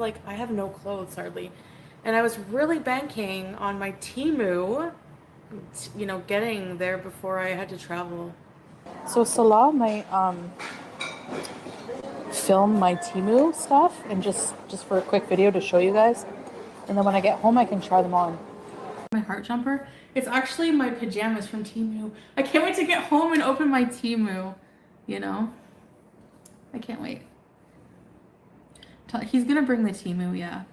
like, I have no clothes hardly. And I was really banking on my Temu, you know, getting there before I had to travel. So Salah might film my Temu stuff and just for a quick video to show you guys. And then when I get home, I can try them on. My heart jumper. It's actually my pajamas from Temu. I can't wait to get home and open my Temu, you know? I can't wait. He's gonna bring the Temu, yeah.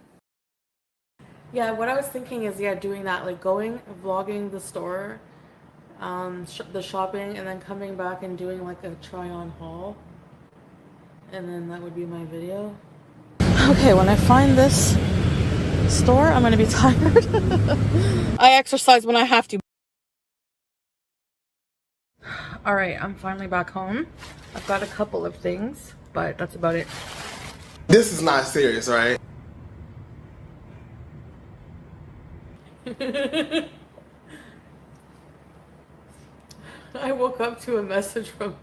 Yeah, what I was thinking is, yeah, doing that, like going, vlogging the store, the shopping, and then coming back and doing like a try-on haul. And then that would be my video. Okay, when I find this store, I'm gonna be tired. I exercise when I have to. All right, I'm finally back home. I've got a couple of things, but that's about it. This is not serious, right? I woke up to a message from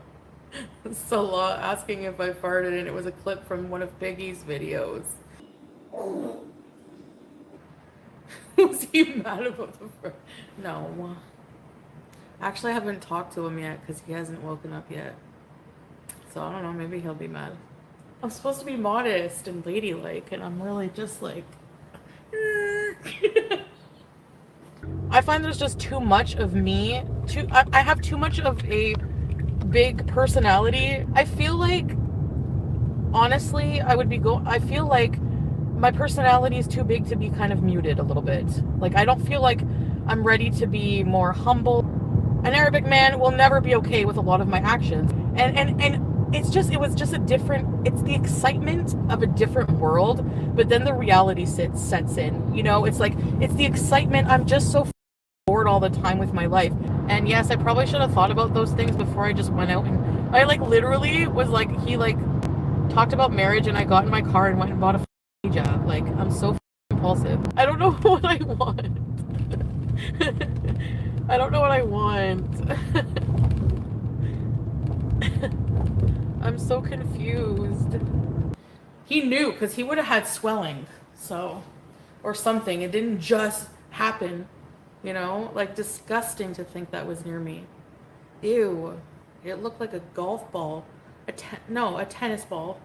Salah asking if I farted, and it was a clip from one of Biggie's videos. Was he mad about the fart? No. Actually, I haven't talked to him yet because he hasn't woken up yet. So I don't know, maybe he'll be mad. I'm supposed to be modest and ladylike, and I'm really just like... I find there's just too much of me. I have too much of a big personality. I feel like, honestly, I feel like my personality is too big to be kind of muted a little bit. Like, I don't feel like I'm ready to be more humble. An Arabic man will never be okay with a lot of my actions. And it's the excitement of a different world, but then the reality sets in. You know, it's the excitement. I'm just so bored all the time with my life. And yes, I probably should have thought about those things before I just went out, and I literally was he talked about marriage, and I got in my car and went and bought a hijab. Like, I'm so impulsive. I don't know what I want. I don't know what I want. I'm so confused. He knew, because he would have had swelling, so, or something. It didn't just happen, you know? Like, disgusting to think that was near me. Ew. It looked like a golf ball. A tennis ball.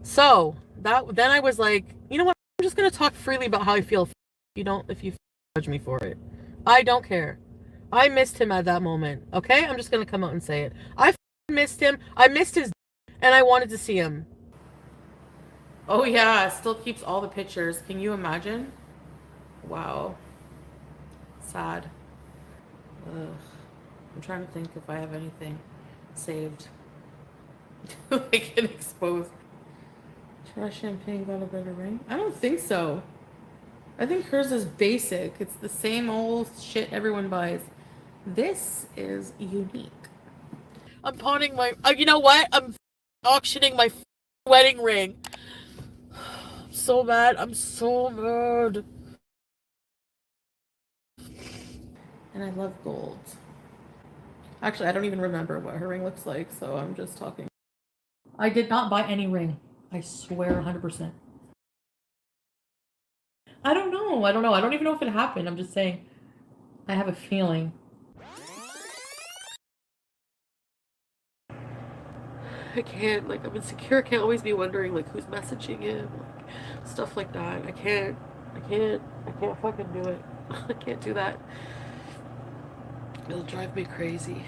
So, then I was like, you know what? I'm just going to talk freely about how I feel. If you judge me for it. I don't care. I missed him at that moment, okay? I'm just going to come out and say it. I missed him. I missed his and I wanted to see him. Oh yeah, still keeps all the pictures. Can you imagine? Wow. Sad. Ugh. I'm trying to think if I have anything saved. Like an exposed. Trash champagne got a better ring? I don't think so. I think hers is basic. It's the same old shit everyone buys. This is unique. I'm pawning my... you know what? I'm auctioning my wedding ring. I'm so mad. I'm so mad. And I love gold. Actually, I don't even remember what her ring looks like, so I'm just talking. I did not buy any ring. I swear 100%. I don't know. I don't even know if it happened. I'm just saying. I have a feeling. I can't, I'm insecure. I can't always be wondering, who's messaging him, stuff like that. I can't fucking do it. I can't do that. It'll drive me crazy.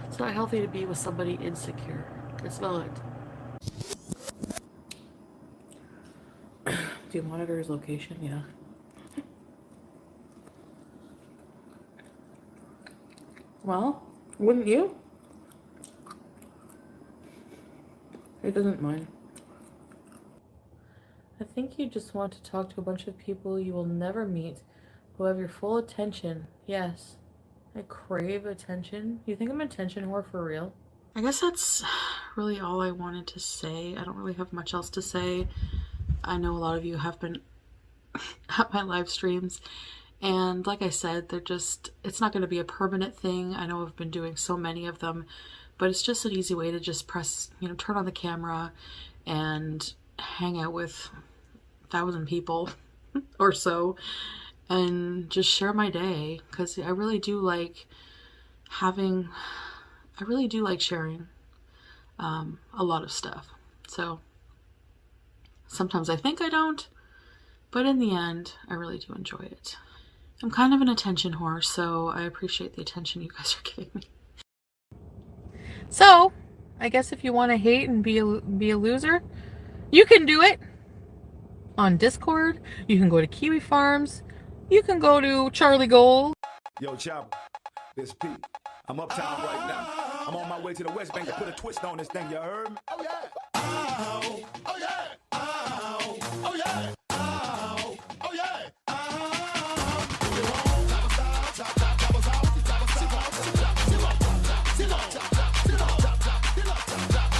It's not healthy to be with somebody insecure. It's not. Do you monitor his location? Yeah. Well, wouldn't you? He doesn't mind. I think you just want to talk to a bunch of people you will never meet, who have your full attention. Yes. I crave attention. You think I'm an attention whore for real? I guess that's really all I wanted to say. I don't really have much else to say. I know a lot of you have been at my live streams, and like I said, it's not going to be a permanent thing. I know I've been doing so many of them, but it's just an easy way to just press, turn on the camera and hang out with 1,000 people or so and just share my day, because I really do like sharing a lot of stuff. So sometimes I think I don't, but in the end, I really do enjoy it. I'm kind of an attention whore, so I appreciate the attention you guys are giving me. So, I guess if you want to hate and be a loser, you can do it on Discord. You can go to Kiwi Farms. You can go to Charlie Gold. Yo, Chopper, this Pete. I'm uptown right now. I'm on my way to the West Bank to put a twist on this thing, you heard me? Oh, yeah. Oh, oh, yeah. Oh, oh, yeah. Oh, oh, yeah.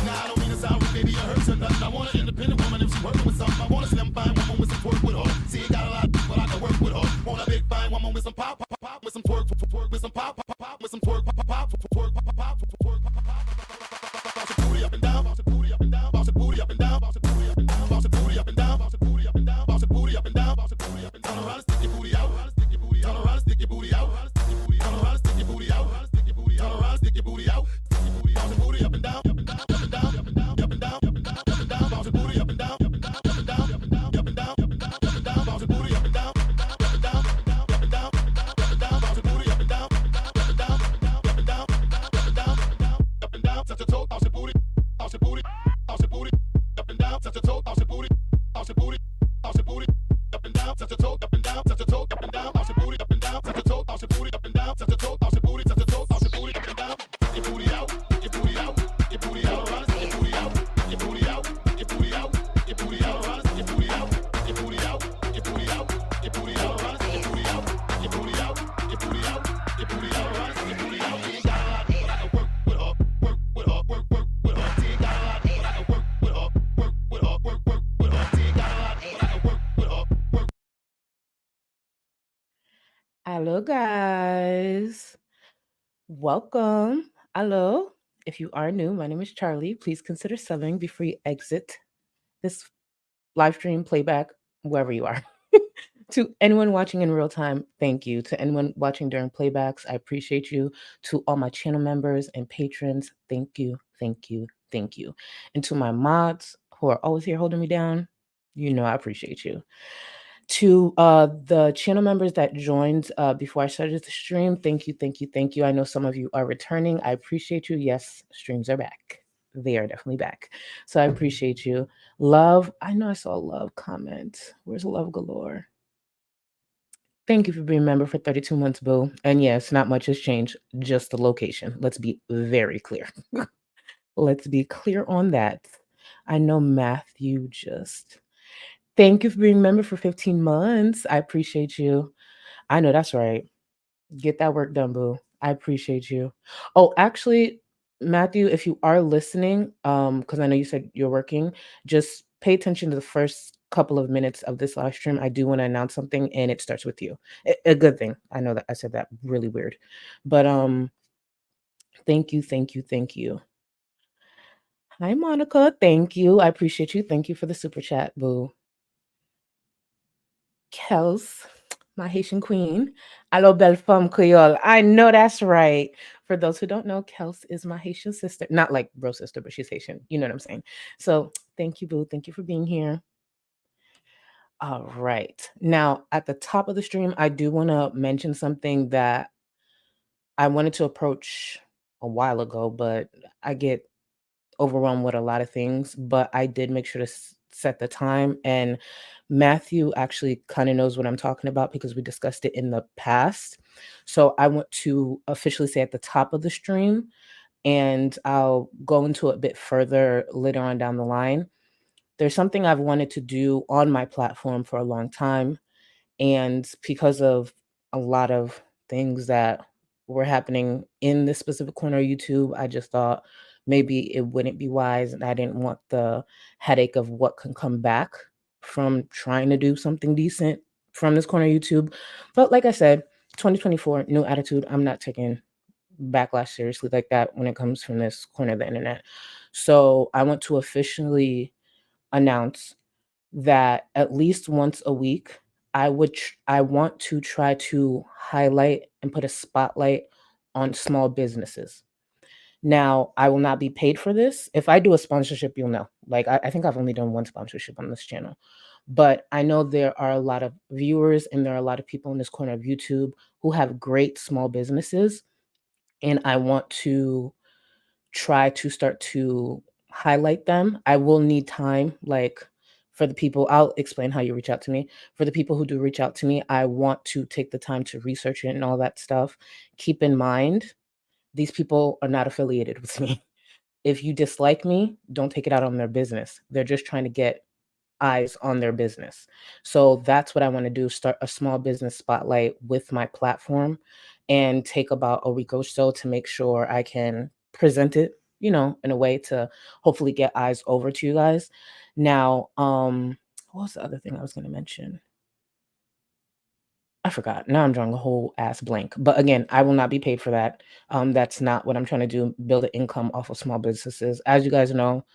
Now, I don't mean to sound rude, baby, I hurt or nothing. I want an independent woman if she working with something. I want a slim, fine woman with some twerk with her. See, got a lot, but I can work with her. Want a big, fine woman with some pop, pop, pop, with some twerk, twerk, with some pop, pop, pop, with some twerk, pop, pop, twerk, pop, pop, twerk, pop, pop. Bounce your booty up and down, bounce your booty up and down, bounce your booty up and down, bounce your booty up and down, bounce your booty up and down, bounce your booty up and down, bounce your booty up and down, bounce your booty up and down. Turn around and stick your booty out, stick your booty out, turn around and stick your booty out, stick your booty out, turn around and stick your booty out, stick your booty out, turn around and stick your booty out, stick your booty out, bounce your booty up and down, up and down, up and down, up and down, up and down, up and down, up and down, bounce your booty up and down, up and down, up and down, up and down, up and down, up and down, up and down, bounce your booty up and down, up and down, up and down, up and down, up and down, bounce your booty up and down, up and down, up and down, up and down, up and down, up and down, touch your toe, bounce your booty, bounce your booty, bounce your booty, up and down, touch your toe, bounce your booty, bounce your booty, bounce your booty, up and down, touch your toe, up and down, touch your toe, up and down, bounce your booty, up and down, touch your toe, bounce your booty, up and down, touch your toe, bounce your booty, touch your toe, bounce your booty, up and down, your booty out, your booty out, your booty out, around, your booty out, your booty out, your booty out, your booty out, around, your booty out, your booty out, your booty out, your booty out, around, your booty out, your booty out, your booty out, your booty out, around, your booty out. You ain't got a lot, but I can work with her, work with her, work with her. You ain't got a lot, but I can work with her, work with her, work with her. You ain't got a lot, but I can work with her, work. Hello, guys. Welcome. Hello. If you are new, my name is Charlie. Please consider subbing before you exit this live stream, playback, wherever you are. To anyone watching in real time, thank you. To anyone watching during playbacks, I appreciate you. To all my channel members and patrons, thank you, thank you, thank you. And to my mods who are always here holding me down, you know I appreciate you. To the channel members that joined before I started the stream, thank you, thank you, thank you. I know some of you are returning. I appreciate you. Yes, streams are back. They are definitely back. So I appreciate you. Love, I know I saw a love comment. Where's love galore? Thank you for being a member for 32 months, boo. And yes, not much has changed, just the location. Let's be very clear. Let's be clear on that. I know Matthew just... Thank you for being a member for 15 months. I appreciate you. I know that's right. Get that work done, boo. I appreciate you. Oh, actually, Matthew, if you are listening, because I know you said you're working, just pay attention to the first couple of minutes of this live stream. I do want to announce something, and it starts with you. A good thing. I know that I said that really weird. But thank you, thank you, thank you. Hi, Monica. Thank you. I appreciate you. Thank you for the super chat, boo. Kels, my Haitian queen. Allo, belle femme Creole. I know that's right. For those who don't know, Kels is my Haitian sister. Not like bro sister, but she's Haitian. You know what I'm saying? So thank you, boo. Thank you for being here. All right. Now, at the top of the stream, I do want to mention something that I wanted to approach a while ago, but I get overwhelmed with a lot of things. But I did make sure to set the time, and Matthew actually kind of knows what I'm talking about because we discussed it in the past. So I want to officially say at the top of the stream, and I'll go into it a bit further later on down the line. There's something I've wanted to do on my platform for a long time, and because of a lot of things that were happening in this specific corner of YouTube, I just thought maybe it wouldn't be wise, and I didn't want the headache of what can come back from trying to do something decent from this corner of YouTube. But like I said, 2024, new attitude. I'm not taking backlash seriously like that when it comes from this corner of the internet. So I want to officially announce that at least once a week, I want to try to highlight and put a spotlight on small businesses. Now, I will not be paid for this. If I do a sponsorship, you'll know. Like, I think I've only done one sponsorship on this channel. But I know there are a lot of viewers and there are a lot of people in this corner of YouTube who have great small businesses. And I want to try to start to highlight them. I will need time, like for the people, I'll explain how you reach out to me. For the people who do reach out to me, I want to take the time to research it and all that stuff. Keep in mind, these people are not affiliated with me. If you dislike me, don't take it out on their business. They're just trying to get eyes on their business. So that's what I want to do, start a small business spotlight with my platform and take about a week or so to make sure I can present it, in a way to hopefully get eyes over to you guys. Now, what was the other thing I was going to mention? I forgot. Now I'm drawing a whole ass blank. But again, I will not be paid for that. That's not what I'm trying to do. Build an income off of small businesses. As you guys know,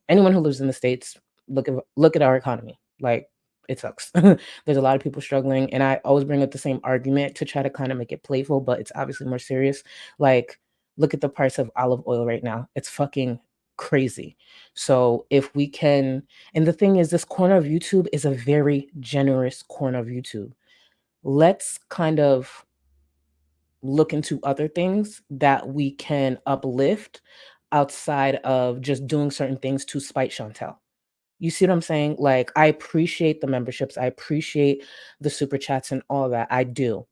anyone who lives in the States, look at our economy. Like, it sucks. There's a lot of people struggling, and I always bring up the same argument to try to kind of make it playful, but it's obviously more serious. Like, look at the price of olive oil right now. It's fucking crazy. So if we can, and the thing is, this corner of YouTube is a very generous corner of YouTube. Let's kind of look into other things that we can uplift outside of just doing certain things to spite Chantal. You see what I'm saying? Like, I appreciate the memberships. I appreciate the super chats and all that. I do.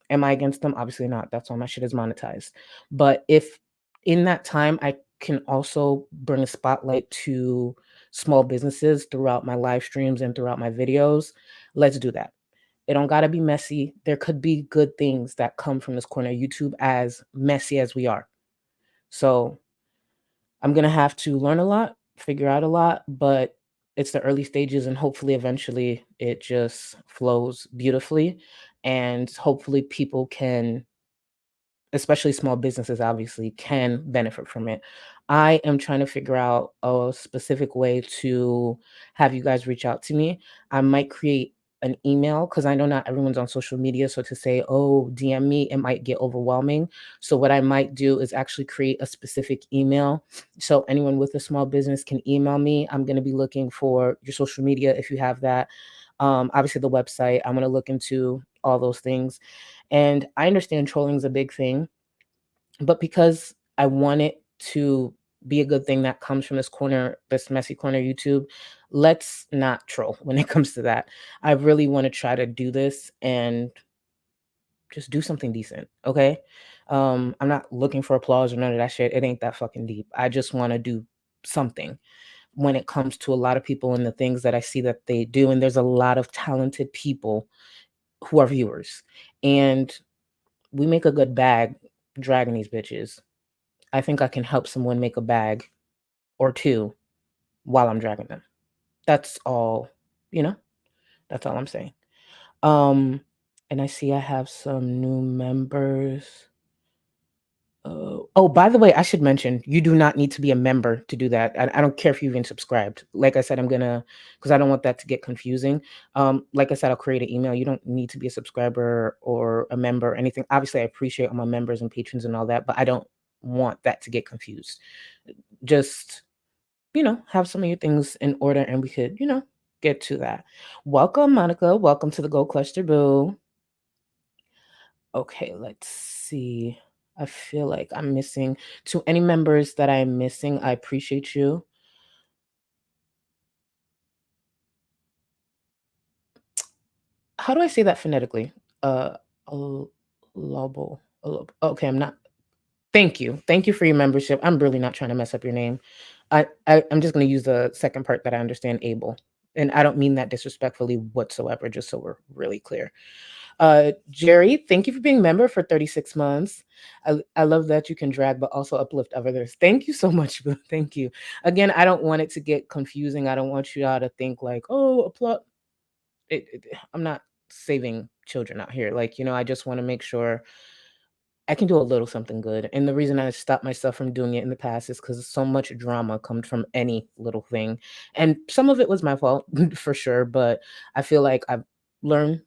Am I against them? Obviously not. That's why my shit is monetized. But if in that time I can also bring a spotlight to small businesses throughout my live streams and throughout my videos, let's do that. It don't gotta be messy. There could be good things that come from this corner of YouTube, as messy as we are. So I'm gonna have to learn a lot, figure out a lot, but it's the early stages and hopefully eventually it just flows beautifully and hopefully people can, especially small businesses, obviously can benefit from it. I am trying to figure out a specific way to have you guys reach out to me. I might create an email because I know not everyone's on social media. So to say, oh, DM me, it might get overwhelming. So what I might do is actually create a specific email. So anyone with a small business can email me. I'm going to be looking for your social media if you have that. Obviously the website, I'm going to look into all those things. And I understand trolling is a big thing, but because I want it to be a good thing that comes from this corner, this messy corner of YouTube, let's not troll when it comes to that. I really want to try to do this and just do something decent. Okay. I'm not looking for applause or none of that shit. It ain't that fucking deep. I just want to do something when it comes to a lot of people and the things that I see that they do. And there's a lot of talented people who are viewers. And we make a good bag dragging these bitches. I think I can help someone make a bag or two while I'm dragging them. That's all, you know, that's all I'm saying. Um, and I see I have some new members. Oh, by the way, I should mention, you do not need to be a member to do that. I don't care if you've even subscribed. Like I said, because I don't want that to get confusing. Like I said, I'll create an email. You don't need to be a subscriber or a member or anything. Obviously, I appreciate all my members and patrons and all that, but I don't want that to get confused. Just, have some of your things in order and we could, get to that. Welcome, Monica. Welcome to the Gold Cluster Boo. Okay, let's see. I feel like I'm missing. To any members that I'm missing, I appreciate you. How do I say that phonetically? Lobo. Okay, I'm not. Thank you. Thank you for your membership. I'm really not trying to mess up your name. I'm just going to use the second part that I understand, Abel. And I don't mean that disrespectfully whatsoever, just so we're really clear. Jerry, thank you for being a member for 36 months. I love that you can drag, but also uplift others. Thank you so much, Boo. Thank you. Again, I don't want it to get confusing. I don't want you all to think like, oh, applaud. I'm not saving children out here. Like, I just want to make sure I can do a little something good. And the reason I stopped myself from doing it in the past is because so much drama comes from any little thing. And some of it was my fault for sure, but I feel like I've learned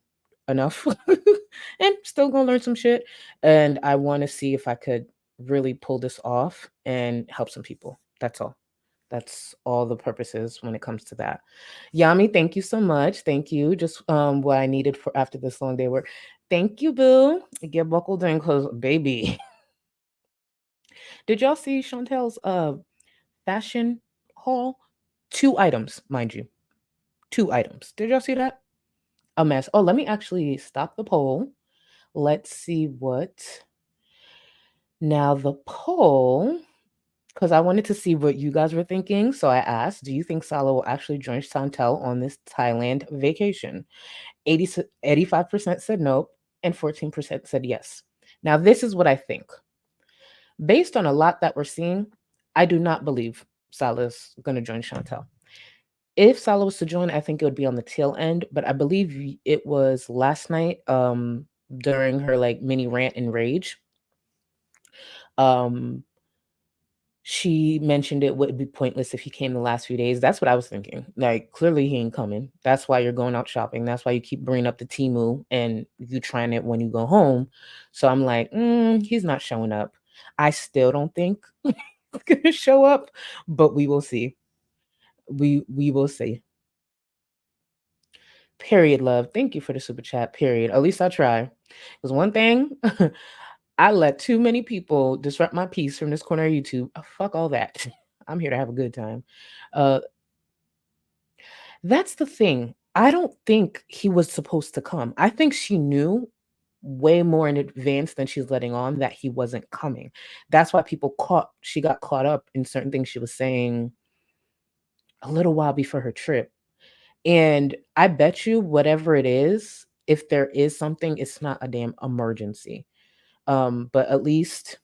enough and still gonna learn some shit. And I want to see if I could really pull this off and help some people. That's all. That's all the purposes when it comes to that. Yami, thank you so much. Thank you. Just what I needed for after this long day of work. Thank you, boo. Get buckled in, cause baby. Did y'all see Chantel's fashion haul? 2 items, mind you. 2 items. Did y'all see that? A mess. Oh, let me actually stop the poll. Let's see what. Now the poll, because I wanted to see what you guys were thinking. So I asked, do you think Salah will actually join Chantel on this Thailand vacation? 85% said no, and 14% said yes. Now, this is what I think. Based on a lot that we're seeing, I do not believe Salah's going to join Chantel. If Salah was to join, I think it would be on the tail end, but I believe it was last night during her like mini rant and rage. She mentioned it would be pointless if he came the last few days. That's what I was thinking. Like, clearly he ain't coming. That's why you're going out shopping. That's why you keep bringing up the Temu and you trying it when you go home. So I'm like, he's not showing up. I still don't think he's gonna show up, but we will see. We will see. Period, love. Thank you for the super chat. Period. At least I try. Because one thing, I let too many people disrupt my peace from this corner of YouTube. Fuck all that. I'm here to have a good time. That's the thing. I don't think he was supposed to come. I think she knew way more in advance than she's letting on that he wasn't coming. That's why she got caught up in certain things she was saying a little while before her trip. And I bet you whatever it is, if there is something, it's not a damn emergency. But at least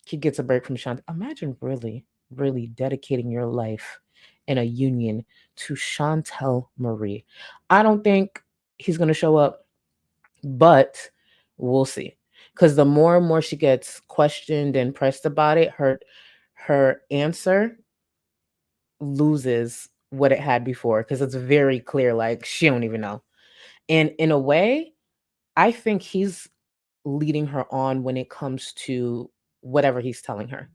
he gets a break from Chantal. Imagine really, really dedicating your life in a union to Chantal Marie. I don't think he's going to show up, but we'll see. Because the more and more she gets questioned and pressed about it, her answer loses what it had before. Because it's very clear, like she don't even know. And in a way, I think he's leading her on when it comes to whatever he's telling her.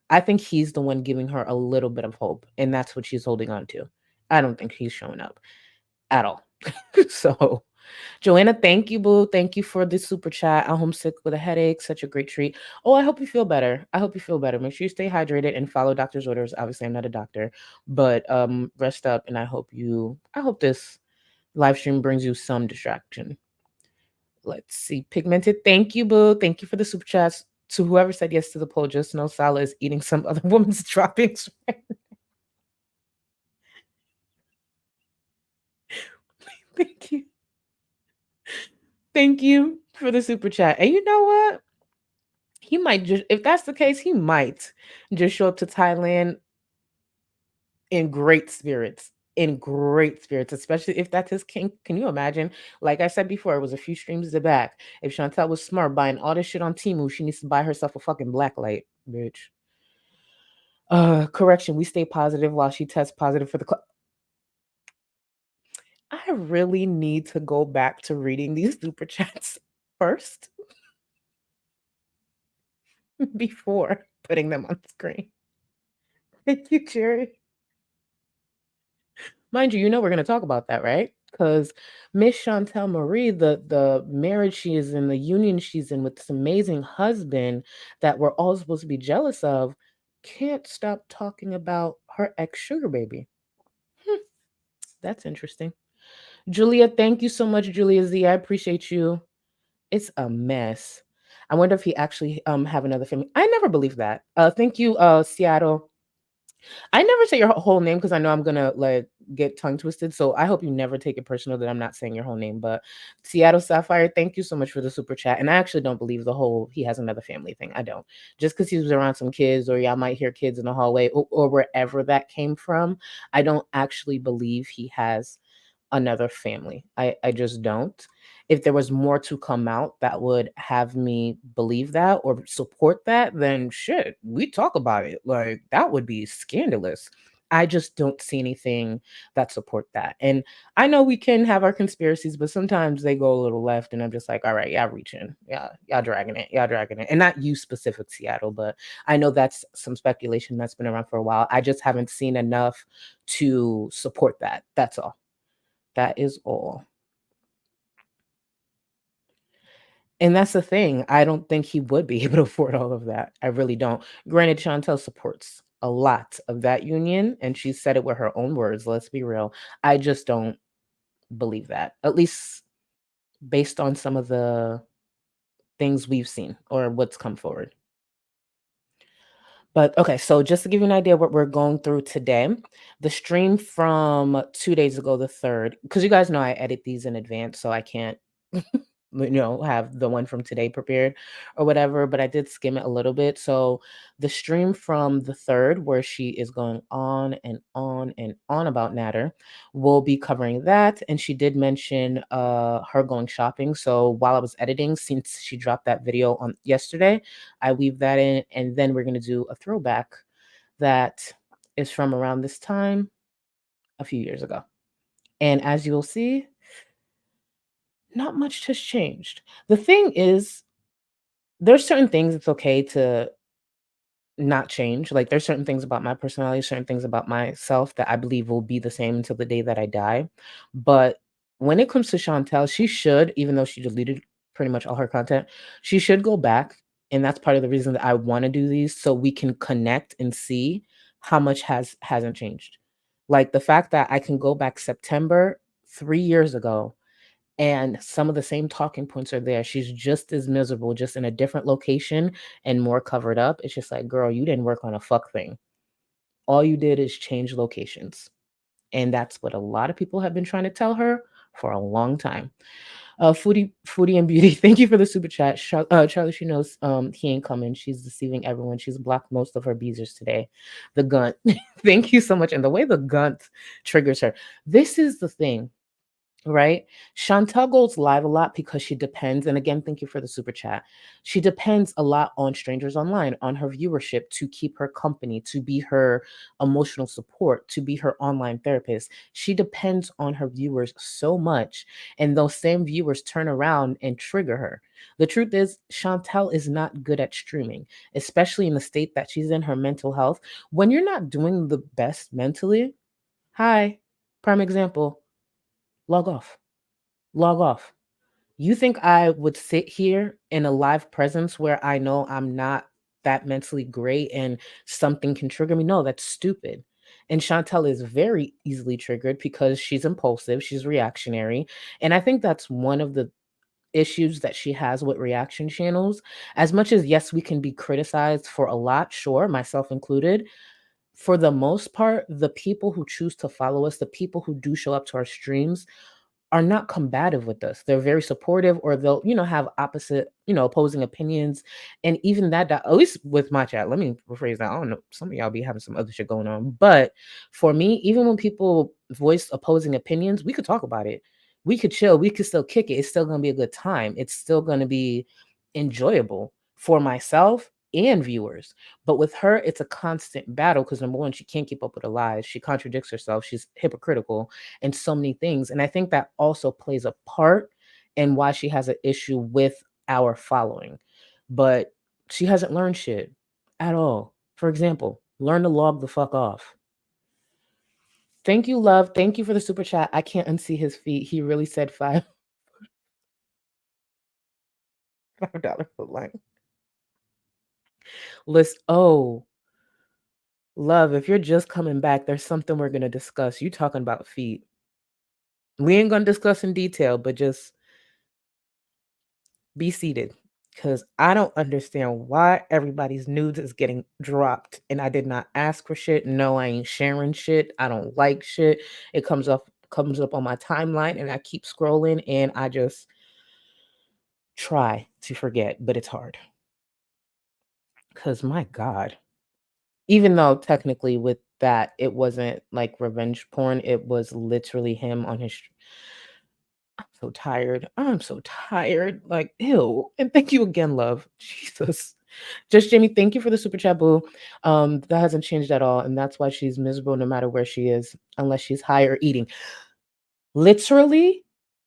I think he's the one giving her a little bit of hope, and that's what she's holding on to. I don't think he's showing up at all. So, Joanna, thank you, boo. Thank you for the super chat. I'm homesick with a headache. Such a great treat. Oh, I hope you feel better. I hope you feel better. Make sure you stay hydrated and follow doctor's orders. Obviously, I'm not a doctor, but rest up, and I hope this live stream brings you some distraction. Let's see. Pigmented. Thank you, boo. Thank you for the super chats. To whoever said yes to the poll, just know Salah is eating some other woman's droppings. Thank you. Thank you for the super chat. And you know what? He might just, if that's the case, he might just show up to Thailand in great spirits. In great spirits, especially if that's his king. Can you imagine? Like I said before, it was a few streams back. If Chantal was smart buying all this shit on Temu, she needs to buy herself a fucking black light, bitch. Correction, we stay positive while she tests positive for the I really need to go back to reading these super chats first before putting them on screen. Thank you, Jerry. Mind you, we're going to talk about that, right? Because Miss Chantal Marie, the marriage she is in, the union she's in with this amazing husband that we're all supposed to be jealous of, can't stop talking about her ex sugar baby. That's interesting. Julia, thank you so much, Julia Z. I appreciate you. It's a mess. I wonder if he actually have another family. I never believed that. Thank you, Seattle. I never say your whole name because I know I'm gonna like get tongue twisted. So I hope you never take it personal that I'm not saying your whole name. But Seattle Sapphire, thank you so much for the super chat. And I actually don't believe the whole he has another family thing. I don't. Just because he was around some kids, or y'all might hear kids in the hallway, or wherever that came from. I don't actually believe he has another family. I just don't. if there was more to come out that would have me believe that or support that, then shit, we talk about it. Like that would be scandalous. I just don't see anything that support that. And I know we can have our conspiracies, but sometimes they go a little left, and I'm just like, all right, y'all reaching, yeah, y'all dragging it, and not you specific Seattle, but I know that's some speculation that's been around for a while. I just haven't seen enough to support that. That's all. That is all. And that's the thing. I don't think he would be able to afford all of that. I really don't. Granted, Chantel supports a lot of that union, and she said it with her own words. Let's be real. I just don't believe that, at least based on some of the things we've seen or what's come forward. But okay, so just to give you an idea what we're going through today, the stream from 2 days ago, the 3rd, because you guys know I edit these in advance, so I can't have the one from today prepared or whatever, but I did skim it a little bit. So the stream from the 3rd, where she is going on and on and on about Natter, we'll be covering that. And she did mention her going shopping. So while I was editing, since she dropped that video on yesterday, I weaved that in, and then we're going to do a throwback that is from around this time a few years ago. And as you'll see, not much has changed. The thing is, there's certain things it's okay to not change. Like there's certain things about my personality, certain things about myself that I believe will be the same until the day that I die. But when it comes to Chantel, she should, even though she deleted pretty much all her content, she should go back. And that's part of the reason that I want to do these, so we can connect and see how much hasn't changed. Like the fact that I can go back September 3 years ago, and some of the same talking points are there. She's just as miserable, just in a different location and more covered up. It's just like, girl, you didn't work on a fuck thing. All you did is change locations. And that's what a lot of people have been trying to tell her for a long time. Foodie and Beauty, thank you for the super chat. Charlie, she knows he ain't coming. She's deceiving everyone. She's blocked most of her beezers today. The gunt. Thank you so much. And the way the gunt triggers her. This is the thing. Right? Chantal goes live a lot because she depends, and again, thank you for the super chat. She depends a lot on strangers online, on her viewership to keep her company, to be her emotional support, to be her online therapist. She depends on her viewers so much, and those same viewers turn around and trigger her. The truth is, Chantal is not good at streaming, especially in the state that she's in, her mental health. When you're not doing the best mentally, hi, prime example. Log off. Log off. You think I would sit here in a live presence where I know I'm not that mentally great and something can trigger me? No, that's stupid. And Chantel is very easily triggered because she's impulsive, she's reactionary. And I think that's one of the issues that she has with reaction channels. As much as, yes, we can be criticized for a lot, sure, myself included. For the most part, the people who choose to follow us, the people who do show up to our streams, are not combative with us. They're very supportive, or they'll, have opposite, opposing opinions. And even that, at least with my chat, let me rephrase that. I don't know. Some of y'all be having some other shit going on. But for me, even when people voice opposing opinions, we could talk about it. We could chill. We could still kick it. It's still going to be a good time. It's still going to be enjoyable for myself and viewers. But with her, it's a constant battle because number one, she can't keep up with the lies. She contradicts herself. She's hypocritical and so many things. And I think that also plays a part in why she has an issue with our following. But she hasn't learned shit at all. For example, learn to log the fuck off. Thank you, love. Thank you for the super chat. I can't unsee his feet. He really said $5 foot line. List. Oh, love, if you're just coming back, there's something we're going to discuss. You talking about feet. We ain't going to discuss in detail, but just be seated, because I don't understand why everybody's nudes is getting dropped, and I did not ask for shit. No, I ain't sharing shit. I don't like shit. It comes up on my timeline, and I keep scrolling, and I just try to forget, but it's hard. Because my God, even though technically with that, it wasn't like revenge porn, it was literally him on his I'm so tired. I'm so tired. Like, ew. And thank you again, love. Jesus. Just Jamie, thank you for the super chat, boo. That hasn't changed at all, and that's why she's miserable no matter where she is, unless she's high or eating. Literally,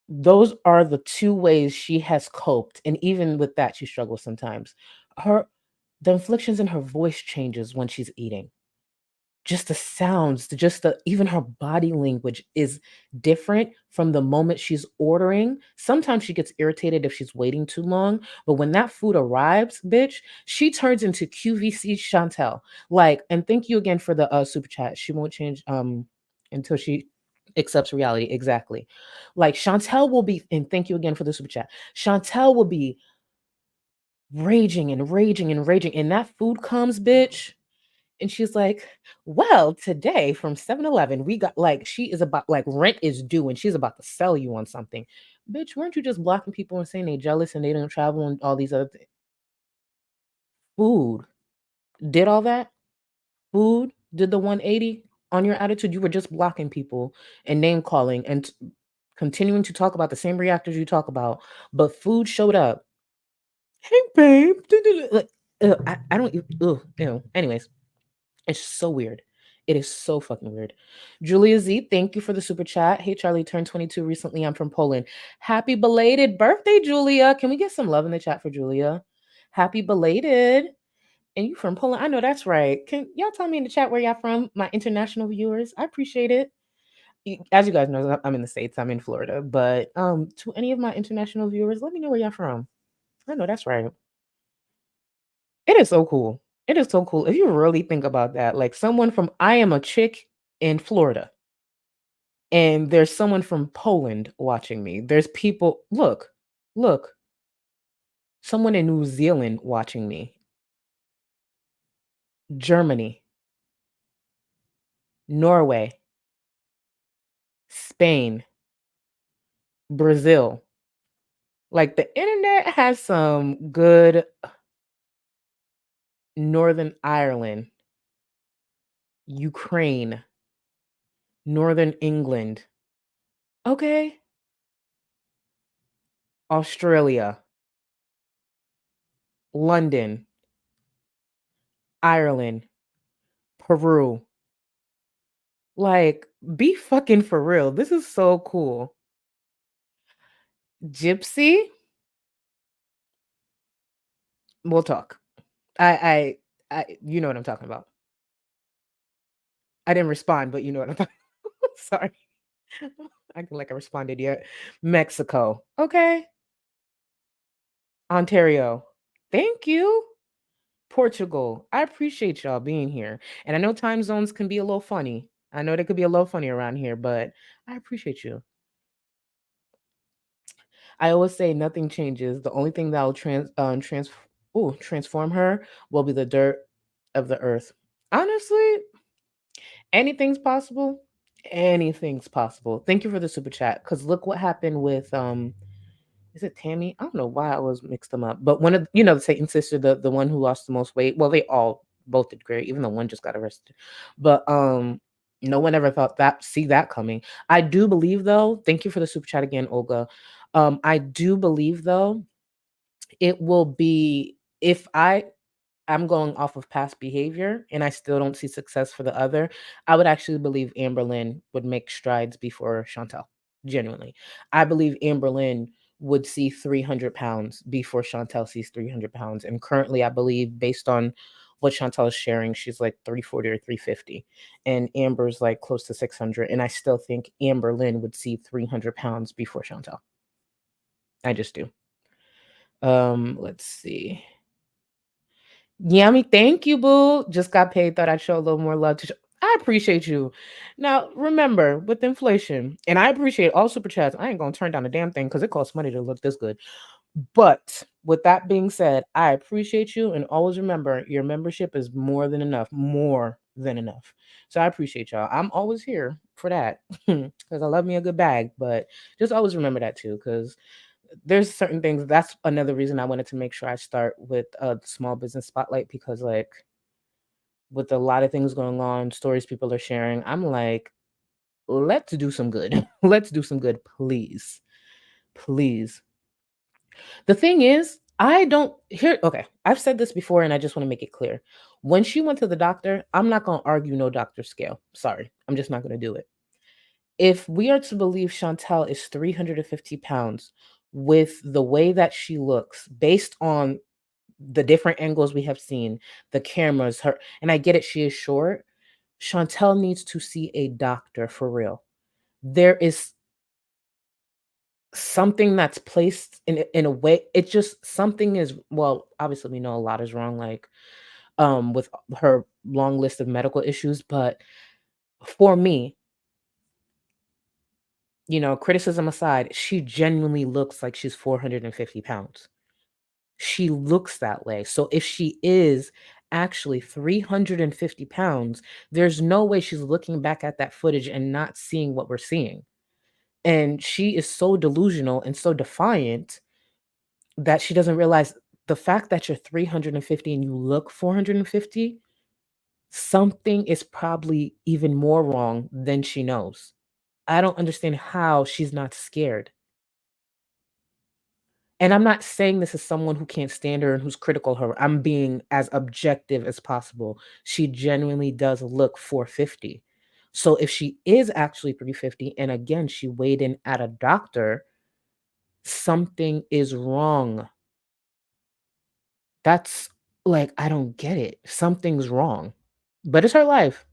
those are the two ways she has coped, and even with that, she struggles sometimes. The inflections in her voice changes when she's eating. Just the sounds, even her body language is different from the moment she's ordering. Sometimes she gets irritated if she's waiting too long, but when that food arrives, bitch, she turns into QVC Chantal. Like, and thank you again for the super chat. She won't change until she accepts reality. Exactly. Like Chantal will be, and thank you again for the super chat. Chantal will be raging and raging and raging, and that food comes, bitch. And she's like, well, today from 7-Eleven, we got like, she is about like rent is due and she's about to sell you on something. Bitch, weren't you just blocking people and saying they jealous and they don't travel and all these other things? Food did all that. Food did the 180 on your attitude. You were just blocking people and name calling and continuing to talk about the same reactors you talk about. But food showed up. Hey, babe. Like, I don't, ew. Anyways. It's so weird. It is so fucking weird. Julia Z, thank you for the super chat. Hey, Charlie, turned 22 recently. I'm from Poland. Happy belated birthday, Julia. Can we get some love in the chat for Julia? Happy belated. And you from Poland? I know that's right. Can y'all tell me in the chat where y'all from, my international viewers? I appreciate it. As you guys know, I'm in the States. I'm in Florida. But to any of my international viewers, let me know where y'all from. I know that's right. It is so cool. It is so cool. If you really think about that, like someone from I am a chick in Florida, and there's someone from Poland watching me. There's people, look, someone in New Zealand watching me. Germany, Norway, Spain, Brazil. Like the internet has some good. Northern Ireland, Ukraine, Northern England. Okay. Australia, London, Ireland, Peru. Like, be fucking for real. This is so cool. Gypsy, we'll talk. You know what I'm talking about. I didn't respond, but you know what I'm talking about. Sorry. I feel like I responded yet. Mexico. Okay. Ontario. Thank you. Portugal. I appreciate y'all being here. And I know time zones can be a little funny. I know they could be a little funny around here, but I appreciate you. I always say nothing changes. The only thing that will transform her will be the dirt of the earth. Honestly, anything's possible. Anything's possible. Thank you for the super chat. Because look what happened with is it Tammy? I don't know why I was mixed them up. But one of the Satan sister, the one who lost the most weight. Well, they all both did great, even though one just got arrested. But no one ever thought see that coming. I do believe though, thank you for the super chat again, Olga. I do believe though, it will be if I'm going off of past behavior and I still don't see success for the other, I would actually believe Amberlynn would make strides before Chantal. Genuinely. I believe Amberlynn would see 300 pounds before Chantal sees 300 pounds. And currently, I believe, based on what Chantal is sharing, she's like 340 or 350. And Amber's like close to 600. And I still think Amberlynn would see 300 pounds before Chantal. I just do. Let's see. Yummy, thank you, boo. Just got paid. Thought I'd show a little more love I appreciate you. Now, remember, with inflation, and I appreciate all super chats. I ain't gonna turn down a damn thing because it costs money to look this good. But with that being said, I appreciate you, and always remember, your membership is more than enough. More than enough. So I appreciate y'all. I'm always here for that because I love me a good bag. But just always remember that too, because there's certain things. That's another reason I wanted to make sure I start with a small business spotlight, because like with a lot of things going on, stories people are sharing, I'm like, let's do some good. Let's do some good, please. Please. The thing is, I don't here. Okay, I've said this before, and I just want to make it clear. When she went to the doctor, I'm not gonna argue no doctor scale. Sorry, I'm just not gonna do it. If we are to believe Chantal is 350 pounds with the way that she looks, based on the different angles we have seen, the cameras, her, and I get it, she is short. Chantal needs to see a doctor for real. There is something that's placed in a way, it just something is, well, obviously we know a lot is wrong, like with her long list of medical issues, but for me, criticism aside, she genuinely looks like she's 450 pounds. She looks that way. So if she is actually 350 pounds, there's no way she's looking back at that footage and not seeing what we're seeing. And she is so delusional and so defiant that she doesn't realize the fact that you're 350 and you look 450, something is probably even more wrong than she knows. I don't understand how she's not scared. And I'm not saying this as someone who can't stand her and who's critical of her. I'm being as objective as possible. She genuinely does look 450. So if she is actually 350, and again, she weighed in at a doctor, something is wrong. That's like, I don't get it. Something's wrong. But it's her life.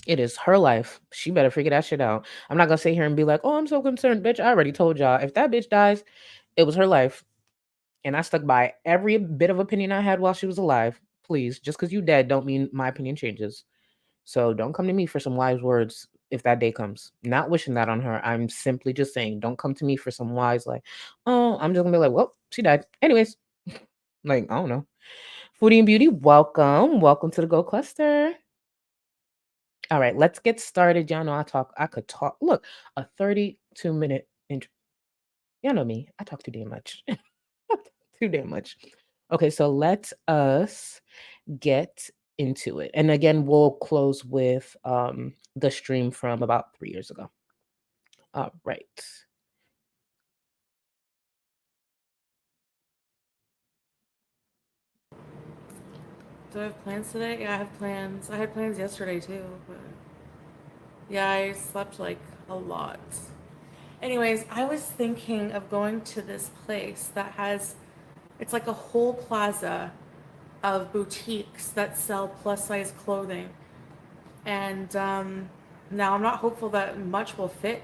It is her life. She better figure that shit out. I'm not gonna sit here and be like, oh, I'm so concerned, bitch. I already told y'all. If that bitch dies, it was her life. And I stuck by every bit of opinion I had while she was alive. Please, just because you dead don't mean my opinion changes. So don't come to me for some wise words if that day comes. Not wishing that on her. I'm simply just saying, don't come to me for some wise, like, oh, I'm just gonna be like, well, she died. Anyways, like, I don't know. Foodie and Beauty, welcome. Welcome to the Go Cluster. All right, let's get started. Y'all know I could talk. Look, a 32-minute intro. Y'all know me. I talk too damn much. Too damn much. Okay, so let us get into it. And again, we'll close with the stream from about 3 years ago. All right. Do I have plans today? Yeah, I have plans. I had plans yesterday too, but yeah, I slept like a lot. Anyways, I was thinking of going to this place that has, it's like a whole plaza of boutiques that sell plus size clothing. And now I'm not hopeful that much will fit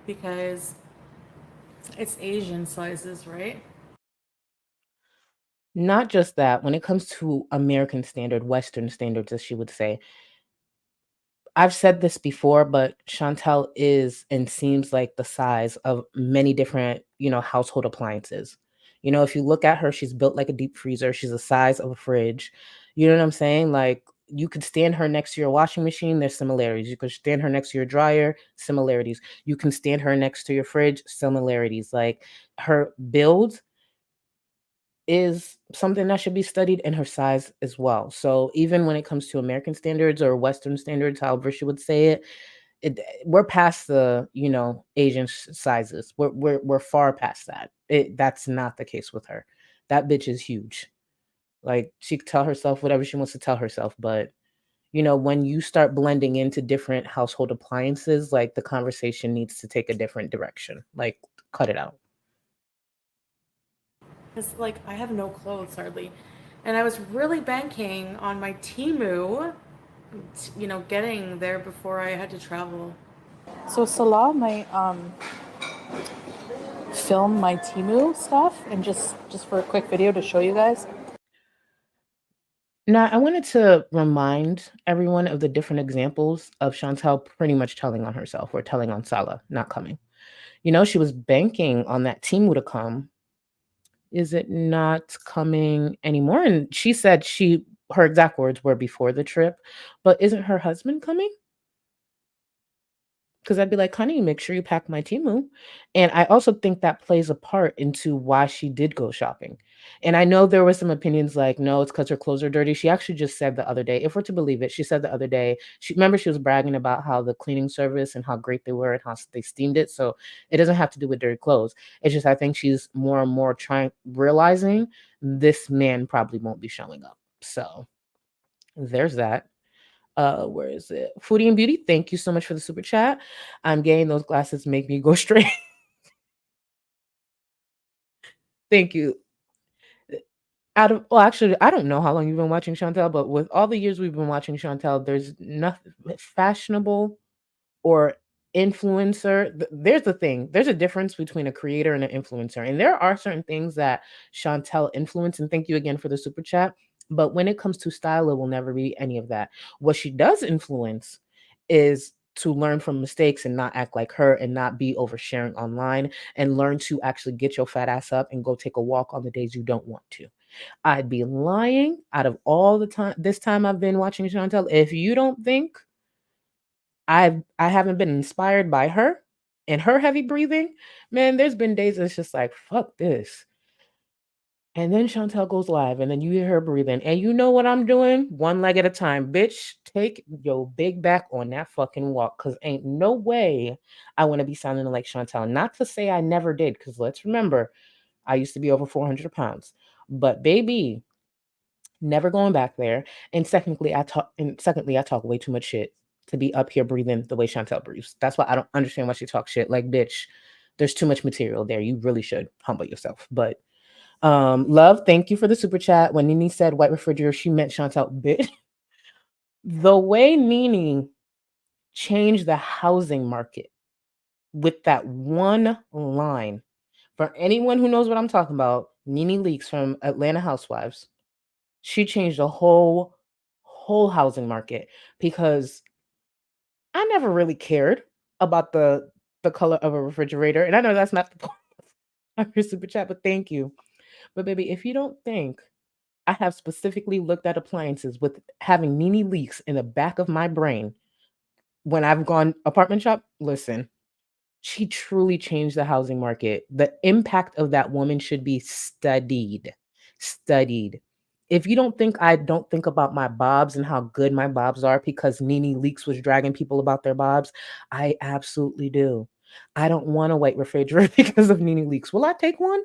because it's Asian sizes, right? Not just that, when it comes to American standard, Western standards, as she would say, I've said this before, but Chantal is and seems like the size of many different, household appliances. If you look at her, she's built like a deep freezer. She's the size of a fridge. You know what I'm saying? Like you could stand her next to your washing machine, there's similarities. You could stand her next to your dryer, similarities. You can stand her next to your fridge, similarities. Like her build is something that should be studied, and her size as well. So even when it comes to American standards or Western standards, however she would say it, we're past the Asian sizes. We're far past that. That's not the case with her. That bitch is huge. Like she could tell herself whatever she wants to tell herself, but when you start blending into different household appliances, like the conversation needs to take a different direction. Like cut it out. Because, like, I have no clothes hardly. And I was really banking on my Temu, getting there before I had to travel. So Salah might film my Temu stuff and just for a quick video to show you guys. Now, I wanted to remind everyone of the different examples of Chantal pretty much telling on herself or telling on Salah not coming. She was banking on that team to come. Is it not coming anymore? And she said her exact words were before the trip, but isn't her husband coming? because I'd be like, honey, make sure you pack my Timu. And I also think that plays a part into why she did go shopping. And I know there were some opinions like, no, it's because her clothes are dirty. She actually just said the other day, if we're to believe it, she said the other day, she was bragging about how the cleaning service and how great they were and how they steamed it. So it doesn't have to do with dirty clothes. It's just I think she's more and more realizing this man probably won't be showing up. So there's that. Where is it? Foodie and Beauty, thank you so much for the super chat. I'm getting those glasses make me go straight. Thank you. Actually, I don't know how long you've been watching Chantal, but with all the years we've been watching Chantal, there's nothing fashionable or influencer. There's the thing. There's a difference between a creator and an influencer. And there are certain things that Chantal influence. And thank you again for the super chat. But when it comes to style, it will never be any of that. What she does influence is to learn from mistakes and not act like her and not be oversharing online and learn to actually get your fat ass up and go take a walk on the days you don't want to. I'd be lying out of all the time this time I've been watching Chantal. If you don't think I haven't been inspired by her and her heavy breathing, man, there's been days it's just like, fuck this. And then Chantal goes live, and then you hear her breathing. And you know what I'm doing? One leg at a time. Bitch, take your big back on that fucking walk. Cause ain't no way I want to be sounding like Chantal. Not to say I never did, because let's remember, I used to be over 400 pounds. But baby, never going back there. And secondly, I talk way too much shit to be up here breathing the way Chantal breathes. That's why I don't understand why she talks shit. Like, bitch, there's too much material there. You really should humble yourself. But love, thank you for the super chat. When Nini said white refrigerator, she meant Chantal. Bitch. The way Nini changed the housing market with that one line. For anyone who knows what I'm talking about, Nene Leakes from Atlanta Housewives. She changed the whole housing market because I never really cared about the color of a refrigerator. And I know that's not the point of your super chat, but thank you. But baby, if you don't think I have specifically looked at appliances with having Nene Leakes in the back of my brain when I've gone apartment shop, listen, she truly changed the housing market. The impact of that woman should be studied. Studied. If you don't think I don't think about my bobs and how good my bobs are because Nene Leakes was dragging people about their bobs, I absolutely do. I don't want a white refrigerator because of Nene Leakes. Will I take one?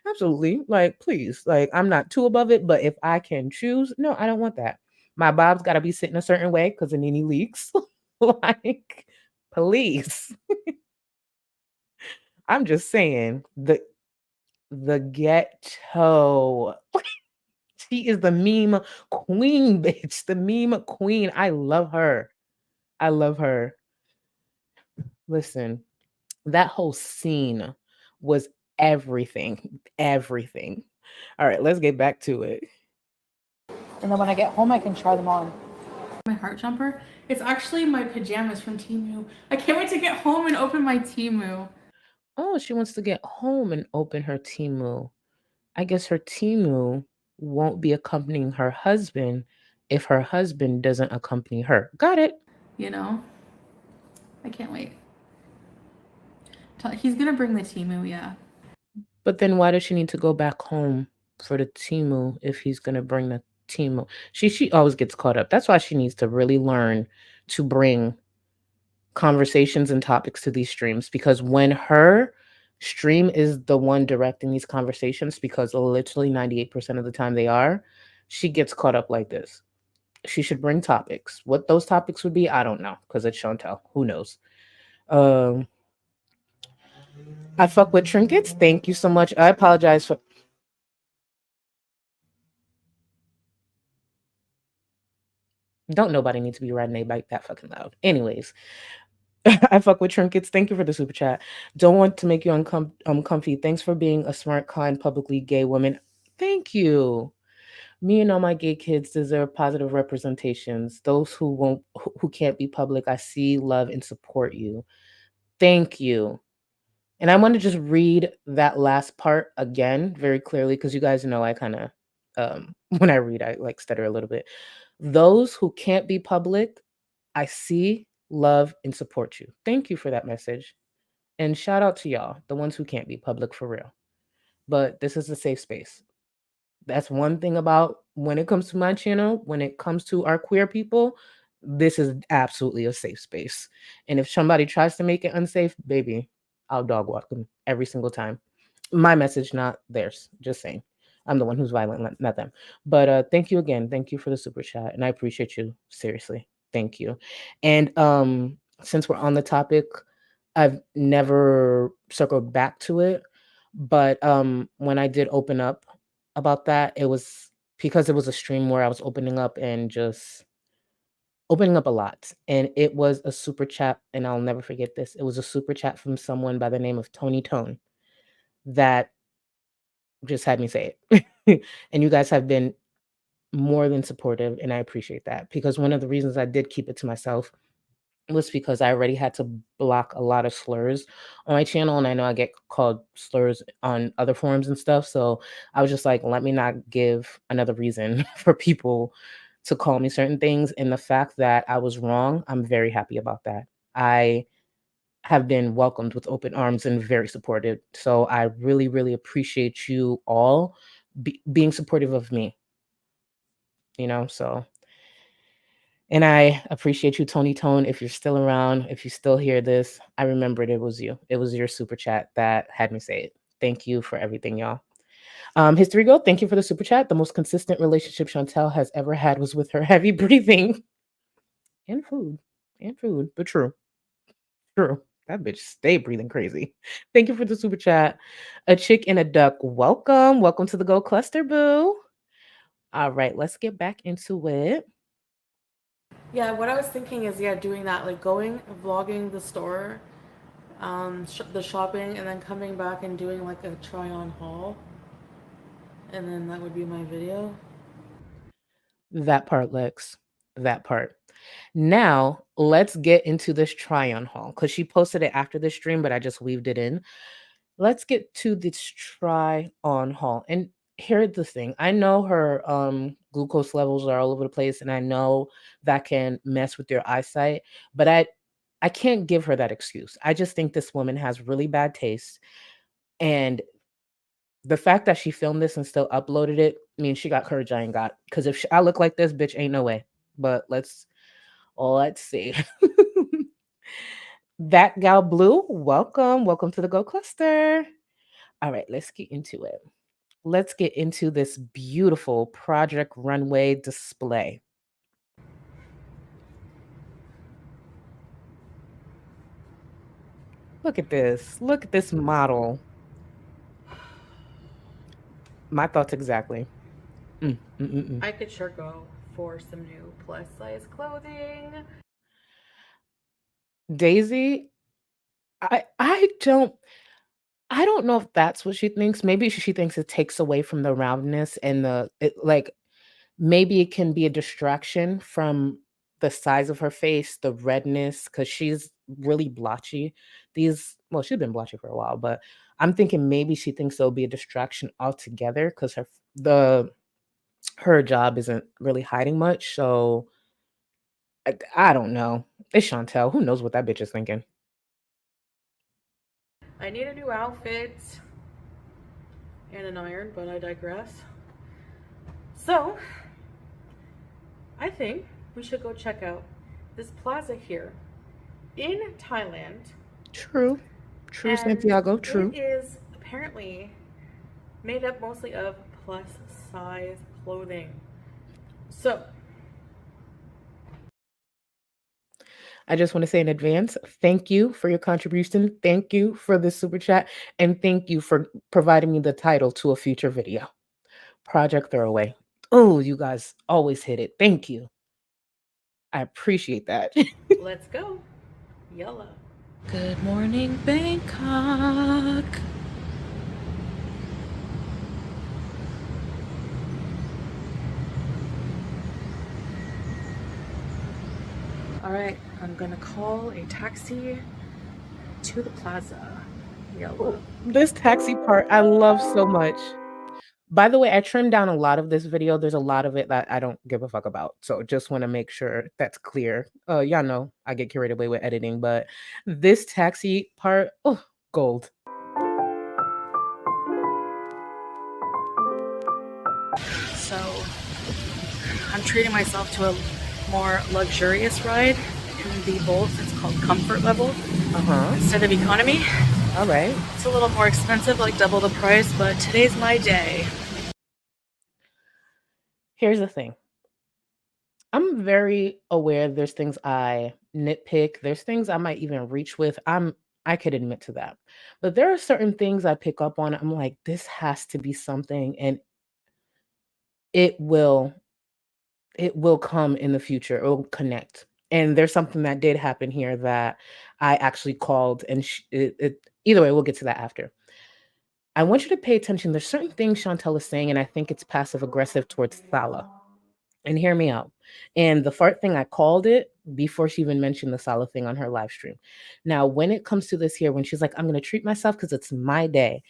Absolutely. Like, please. Like, I'm not too above it, but if I can choose, no, I don't want that. My bobs got to be sitting a certain way because of Nene Leakes. Like, please. I'm just saying the ghetto. She is the meme queen, bitch. The meme queen. I love her. I love her. Listen, that whole scene was everything. Everything. All right, let's get back to it. And then when I get home, I can try them on. My heart jumper. It's actually my pajamas from Temu. I can't wait to get home and open my Temu. Oh, she wants to get home and open her Temu. I guess her Temu won't be accompanying her husband if her husband doesn't accompany her. Got it. You know? I can't wait. He's gonna bring the Temu, yeah. But then why does she need to go back home for the Temu if he's gonna bring the Temu? She always gets caught up. That's why she needs to really learn to bring conversations and topics to these streams, because when her stream is the one directing these conversations, because literally 98% of the time they are, she gets caught up like this. She should bring topics. What those topics would be, I don't know, because it's Chantal. Who knows? I fuck with trinkets. Thank you so much. I apologize for. Don't nobody need to be riding a bike that fucking loud. Anyways, I fuck with trinkets. Thank you for the super chat. Don't want to make you uncomfy. Thanks for being a smart, kind, publicly gay woman. Thank you. Me and all my gay kids deserve positive representations. Those who can't be public, I see, love, and support you. Thank you. And I want to just read that last part again very clearly, because you guys know I kind of, when I read, I like stutter a little bit. Those who can't be public, I see, love, and support you. Thank you for that message. And shout out to y'all, the ones who can't be public for real. But this is a safe space. That's one thing about when it comes to my channel, when it comes to our queer people, this is absolutely a safe space. And if somebody tries to make it unsafe, baby, I'll dog walk them every single time. My message, not theirs. Just saying. I'm the one who's violent, not them. But thank you again. Thank you for the super chat. And I appreciate you. Seriously. Thank you. And since we're on the topic, I've never circled back to it. But when I did open up about that, it was because it was a stream where I was opening up and just opening up a lot. And it was a super chat, and I'll never forget this. It was a super chat from someone by the name of Tony Tone that just had me say it. And you guys have been more than supportive, and I appreciate that, because one of the reasons I did keep it to myself was because I already had to block a lot of slurs on my channel, and I know I get called slurs on other forums and stuff. So I was just like, let me not give another reason for people to call me certain things. And the fact that I was wrong, I'm very happy about that. I have been welcomed with open arms and very supported. So I really, really appreciate you all being supportive of me, so. And I appreciate you, Tony Tone. If you're still around, if you still hear this, I remembered it was you. It was your super chat that had me say it. Thank you for everything, y'all. History Girl, thank you for the super chat. The most consistent relationship Chantal has ever had was with her heavy breathing and food. But true. That bitch stay breathing crazy. Thank you for the super chat. A chick and a duck, welcome. Welcome to the Go Cluster, boo. All right, let's get back into it. Yeah, what I was thinking is, doing that, like going, vlogging the store, the shopping, and then coming back and doing like a try on haul. And then that would be my video. That part, Lex. That part. Now, let's get into this try on haul, because she posted it after the stream, but I just weaved it in. Let's get to this try on haul. And here's the thing. I know her glucose levels are all over the place, and I know that can mess with your eyesight, but I can't give her that excuse. I just think this woman has really bad taste. And the fact that she filmed this and still uploaded it means she got courage I ain't got. Because if I look like this, bitch, ain't no way. But let's see. That gal Blue, welcome to the Go Cluster. All right, let's get into it. Let's get into this beautiful Project Runway display. Look at this. Look at this model. My thoughts exactly. I could sure go for some new plus size clothing. Daisy, I don't know if that's what she thinks. Maybe she thinks it takes away from the roundness and maybe it can be a distraction from the size of her face, the redness, because she's really blotchy. She's been blotchy for a while, but I'm thinking maybe she thinks it'll be a distraction altogether because her job isn't really hiding much. So I don't know. It's Chantal. Who knows what that bitch is thinking? I need a new outfit and an iron, but I digress. So, I think we should go check out this plaza here in Thailand. True, Santiago, true. It is apparently made up mostly of plus size clothing. So, I just want to say in advance, thank you for your contribution. Thank you for the super chat. And thank you for providing me the title to a future video. Project Throwaway. Oh, you guys always hit it. Thank you. I appreciate that. Let's go. Yalla. Good morning, Bangkok. All right, I'm gonna call a taxi to the plaza. Yalla. This taxi part I love so much. By the way, I trimmed down a lot of this video. There's a lot of it that I don't give a fuck about. So just want to make sure that's clear. Y'all know I get carried away with editing, but this taxi part, oh, gold. So I'm treating myself to a more luxurious ride in the Bolt. It's called Comfort Level instead of Economy. All right. It's a little more expensive, like double the price, but today's my day. Here's the thing. I'm very aware there's things I nitpick. There's things I might even reach with. I could admit to that. But there are certain things I pick up on. I'm like, this has to be something, and it will come in the future. It will connect. And there's something that did happen here that I actually called, and either way, we'll get to that after. I want you to pay attention. There's certain things Chantal is saying, and I think it's passive aggressive towards Salah. And hear me out. And the fart thing, I called it before she even mentioned the Salah thing on her live stream. Now, when it comes to this here, when she's like, I'm going to treat myself because it's my day,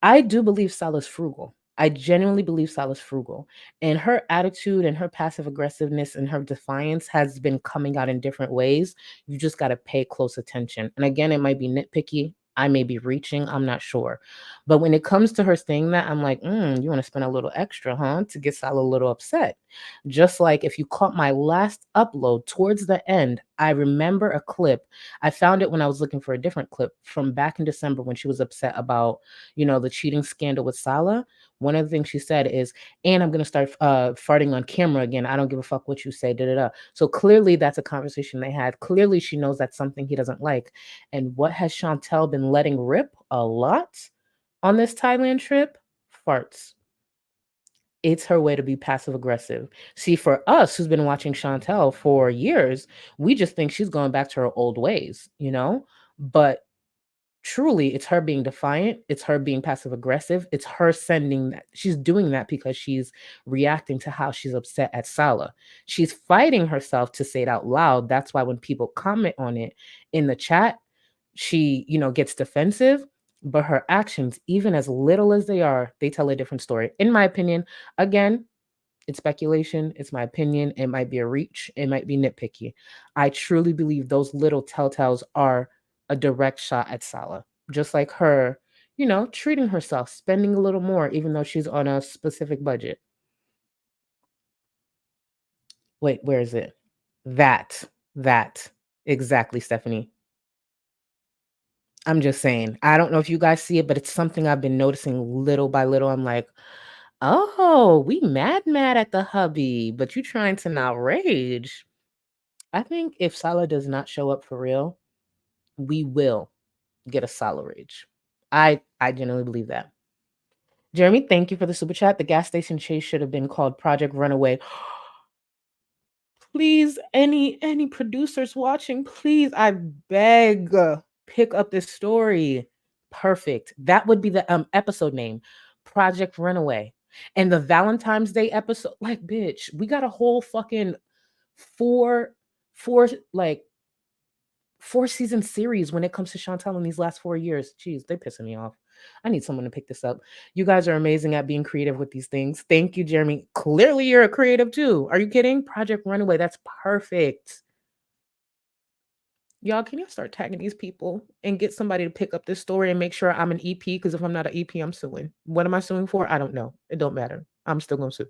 I do believe Salah's frugal. I genuinely believe Salah's frugal. And her attitude and her passive aggressiveness and her defiance has been coming out in different ways. You just got to pay close attention. And again, it might be nitpicky. I may be reaching. I'm not sure. But when it comes to her saying that, I'm like, you want to spend a little extra, huh? To get Salah a little upset. Just like if you caught my last upload towards the end, I remember a clip. I found it when I was looking for a different clip from back in December when she was upset about, the cheating scandal with Salah. One of the things she said is, and I'm going to start farting on camera again. I don't give a fuck what you say, da da da. So clearly that's a conversation they had. Clearly she knows that's something he doesn't like. And what has Chantal been letting rip a lot on this Thailand trip? Farts. It's her way to be passive aggressive. See, for us who's been watching Chantal for years, we just think she's going back to her old ways, But truly, it's her being defiant. It's her being passive aggressive. It's her sending that. She's doing that because she's reacting to how she's upset at Salah. She's fighting herself to say it out loud. That's why when people comment on it in the chat, she, gets defensive. But her actions, even as little as they are, they tell a different story. In my opinion, again, it's speculation. It's my opinion. It might be a reach. It might be nitpicky. I truly believe those little telltales are a direct shot at Salah. Just like her, treating herself, spending a little more, even though she's on a specific budget. Wait, where is it? That. Exactly, Stephanie. I'm just saying. I don't know if you guys see it, but it's something I've been noticing little by little. I'm like, oh, we mad at the hubby, but you trying to not rage. I think if Salah does not show up for real, we will get a Salah rage. I genuinely believe that. Jeremy, thank you for the super chat. The gas station chase should have been called Project Runaway. Please, any producers watching, please, I beg, pick up this story. Perfect. That would be the episode name, Project Runaway. And the Valentine's Day episode, like, bitch, we got a whole fucking four season series when it comes to Chantal in these last 4 years. Jeez, they're pissing me off. I need someone to pick this up. You guys are amazing at being creative with these things. Thank you, Jeremy. Clearly you're a creative too. Are you kidding? Project Runaway, that's perfect. Y'all, can you start tagging these people and get somebody to pick up this story and make sure I'm an EP? Because if I'm not an EP, I'm suing. What am I suing for? I don't know. It don't matter. I'm still going to sue.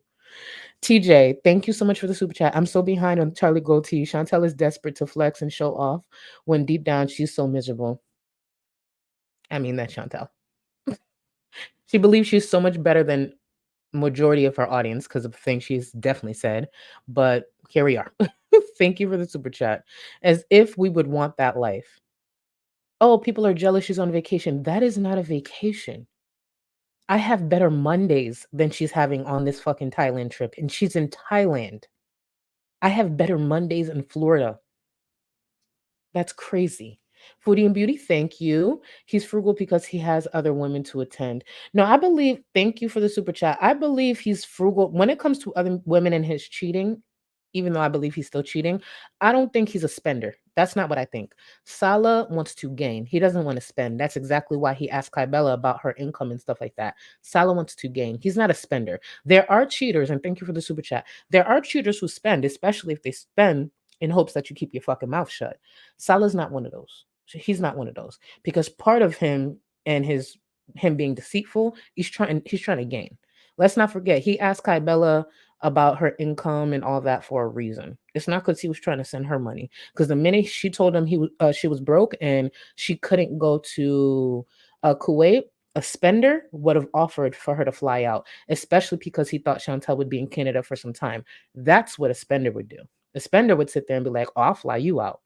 TJ, thank you so much for the super chat. I'm so behind on Charlie Goatee. Chantal is desperate to flex and show off when deep down she's so miserable. I mean, that's Chantal. She believes she's so much better than majority of her audience because of things she's definitely said. But here we are. Thank you for the super chat. As if we would want that life. Oh, people are jealous she's on vacation. That is not a vacation. I have better Mondays than she's having on this fucking Thailand trip, and she's in Thailand. I have better Mondays in Florida. That's crazy. Foodie and Beauty, thank you. He's frugal because he has other women to attend. No, I believe, thank you for the super chat. I believe he's frugal when it comes to other women and his cheating. even though I believe he's still cheating. I don't think he's a spender. That's not what I think. Salah wants to gain. He doesn't want to spend. That's exactly why he asked Kybella about her income and stuff like that. Salah wants to gain. He's not a spender. There are cheaters, and thank you for the super chat. There are cheaters who spend, especially if they spend in hopes that you keep your fucking mouth shut. Salah's not one of those. He's not one of those because part of him and him being deceitful, he's trying to gain. Let's not forget he asked Kybella about her income and all that for a reason. It's not because he was trying to send her money. Because the minute she told him she was broke and she couldn't go to Kuwait, a spender would have offered for her to fly out, especially because he thought Chantal would be in Canada for some time. That's what a spender would do. A spender would sit there and be like, "Oh, I'll fly you out."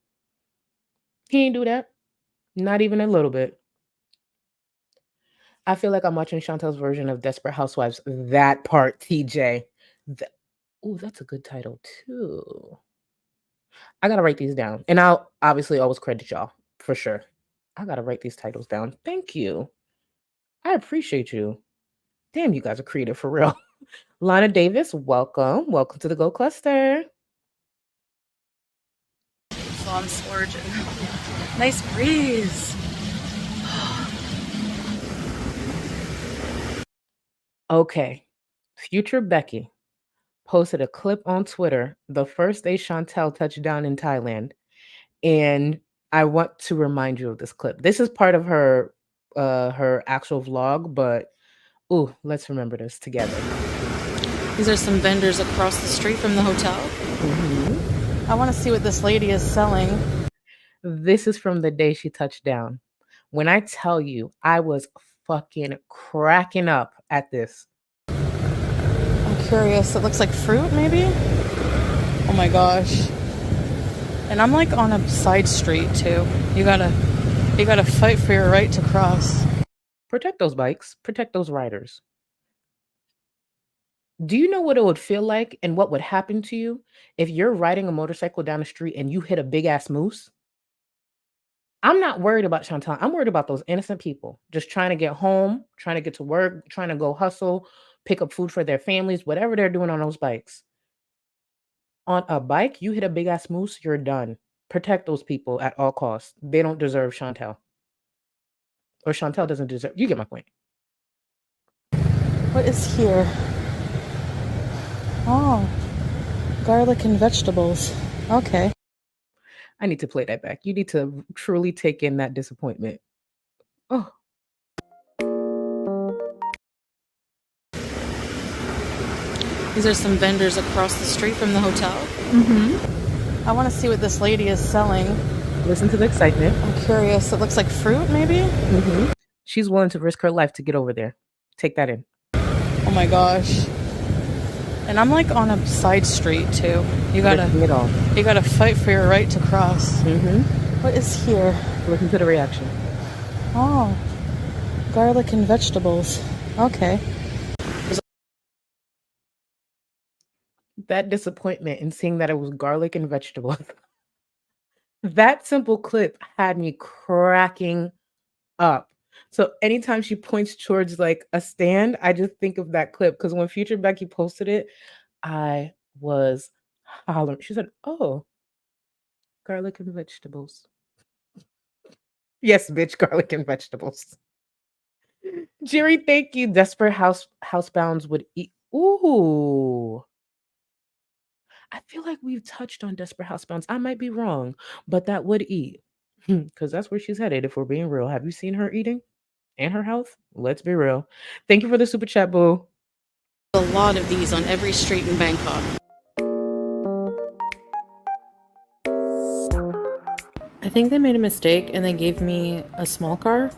He ain't do that. Not even a little bit. I feel like I'm watching Chantal's version of Desperate Housewives. That part, TJ. Oh, that's a good title too. I gotta write these down. And I'll obviously always credit y'all for sure. I gotta write these titles down. Thank you. I appreciate you. Damn, you guys are creative for real. Lana Davis, welcome. Welcome to the Go Cluster. So I'm splurging. Nice breeze. Okay. Future Becky posted a clip on Twitter the first day Chantal touched down in Thailand. And I want to remind you of this clip. This is part of her actual vlog, but let's remember this together. These are some vendors across the street from the hotel. Mm-hmm. I want to see what this lady is selling. This is from the day she touched down. When I tell you, I was fucking cracking up at this. I'm curious. It looks like fruit, maybe? Oh my gosh. And I'm like on a side street too. You gotta fight for your right to cross. Protect those bikes. Protect those riders. Do you know what it would feel like and what would happen to you if you're riding a motorcycle down the street and you hit a big ass moose? I'm not worried about Chantal. I'm worried about those innocent people just trying to get home, trying to get to work, trying to go hustle, pick up food for their families, whatever they're doing on those bikes. On a bike, you hit a big ass moose, you're done. Protect those people at all costs. They don't deserve Chantal. Or Chantal doesn't deserve. You get my point. What is here? Oh, garlic and vegetables. Okay. I need to play that back. You need to truly take in that disappointment. Oh. These are some vendors across the street from the hotel. Mm-hmm. I want to see what this lady is selling. Listen to the excitement. I'm curious. It looks like fruit, maybe? Mm-hmm. She's willing to risk her life to get over there. Take that in. Oh my gosh. And I'm like on a side street too. You gotta fight for your right to cross. Mm-hmm. What is here? Listen to the reaction. Oh, garlic and vegetables. Okay. That disappointment in seeing that it was garlic and vegetables. That simple clip had me cracking up. So anytime she points towards like a stand, I just think of that clip because when Future Becky posted it, I was hollering. She said, "Oh, garlic and vegetables." Yes, bitch, garlic and vegetables. Jerry, thank you. Desperate housebounds would eat. Ooh. I feel like we've touched on Desperate Housebounds. I might be wrong, but that would eat. Because that's where she's headed, if we're being real. Have you seen her eating? And her health? Let's be real. Thank you for the super chat, boo. A lot of these on every street in Bangkok. I think they made a mistake and they gave me a small car.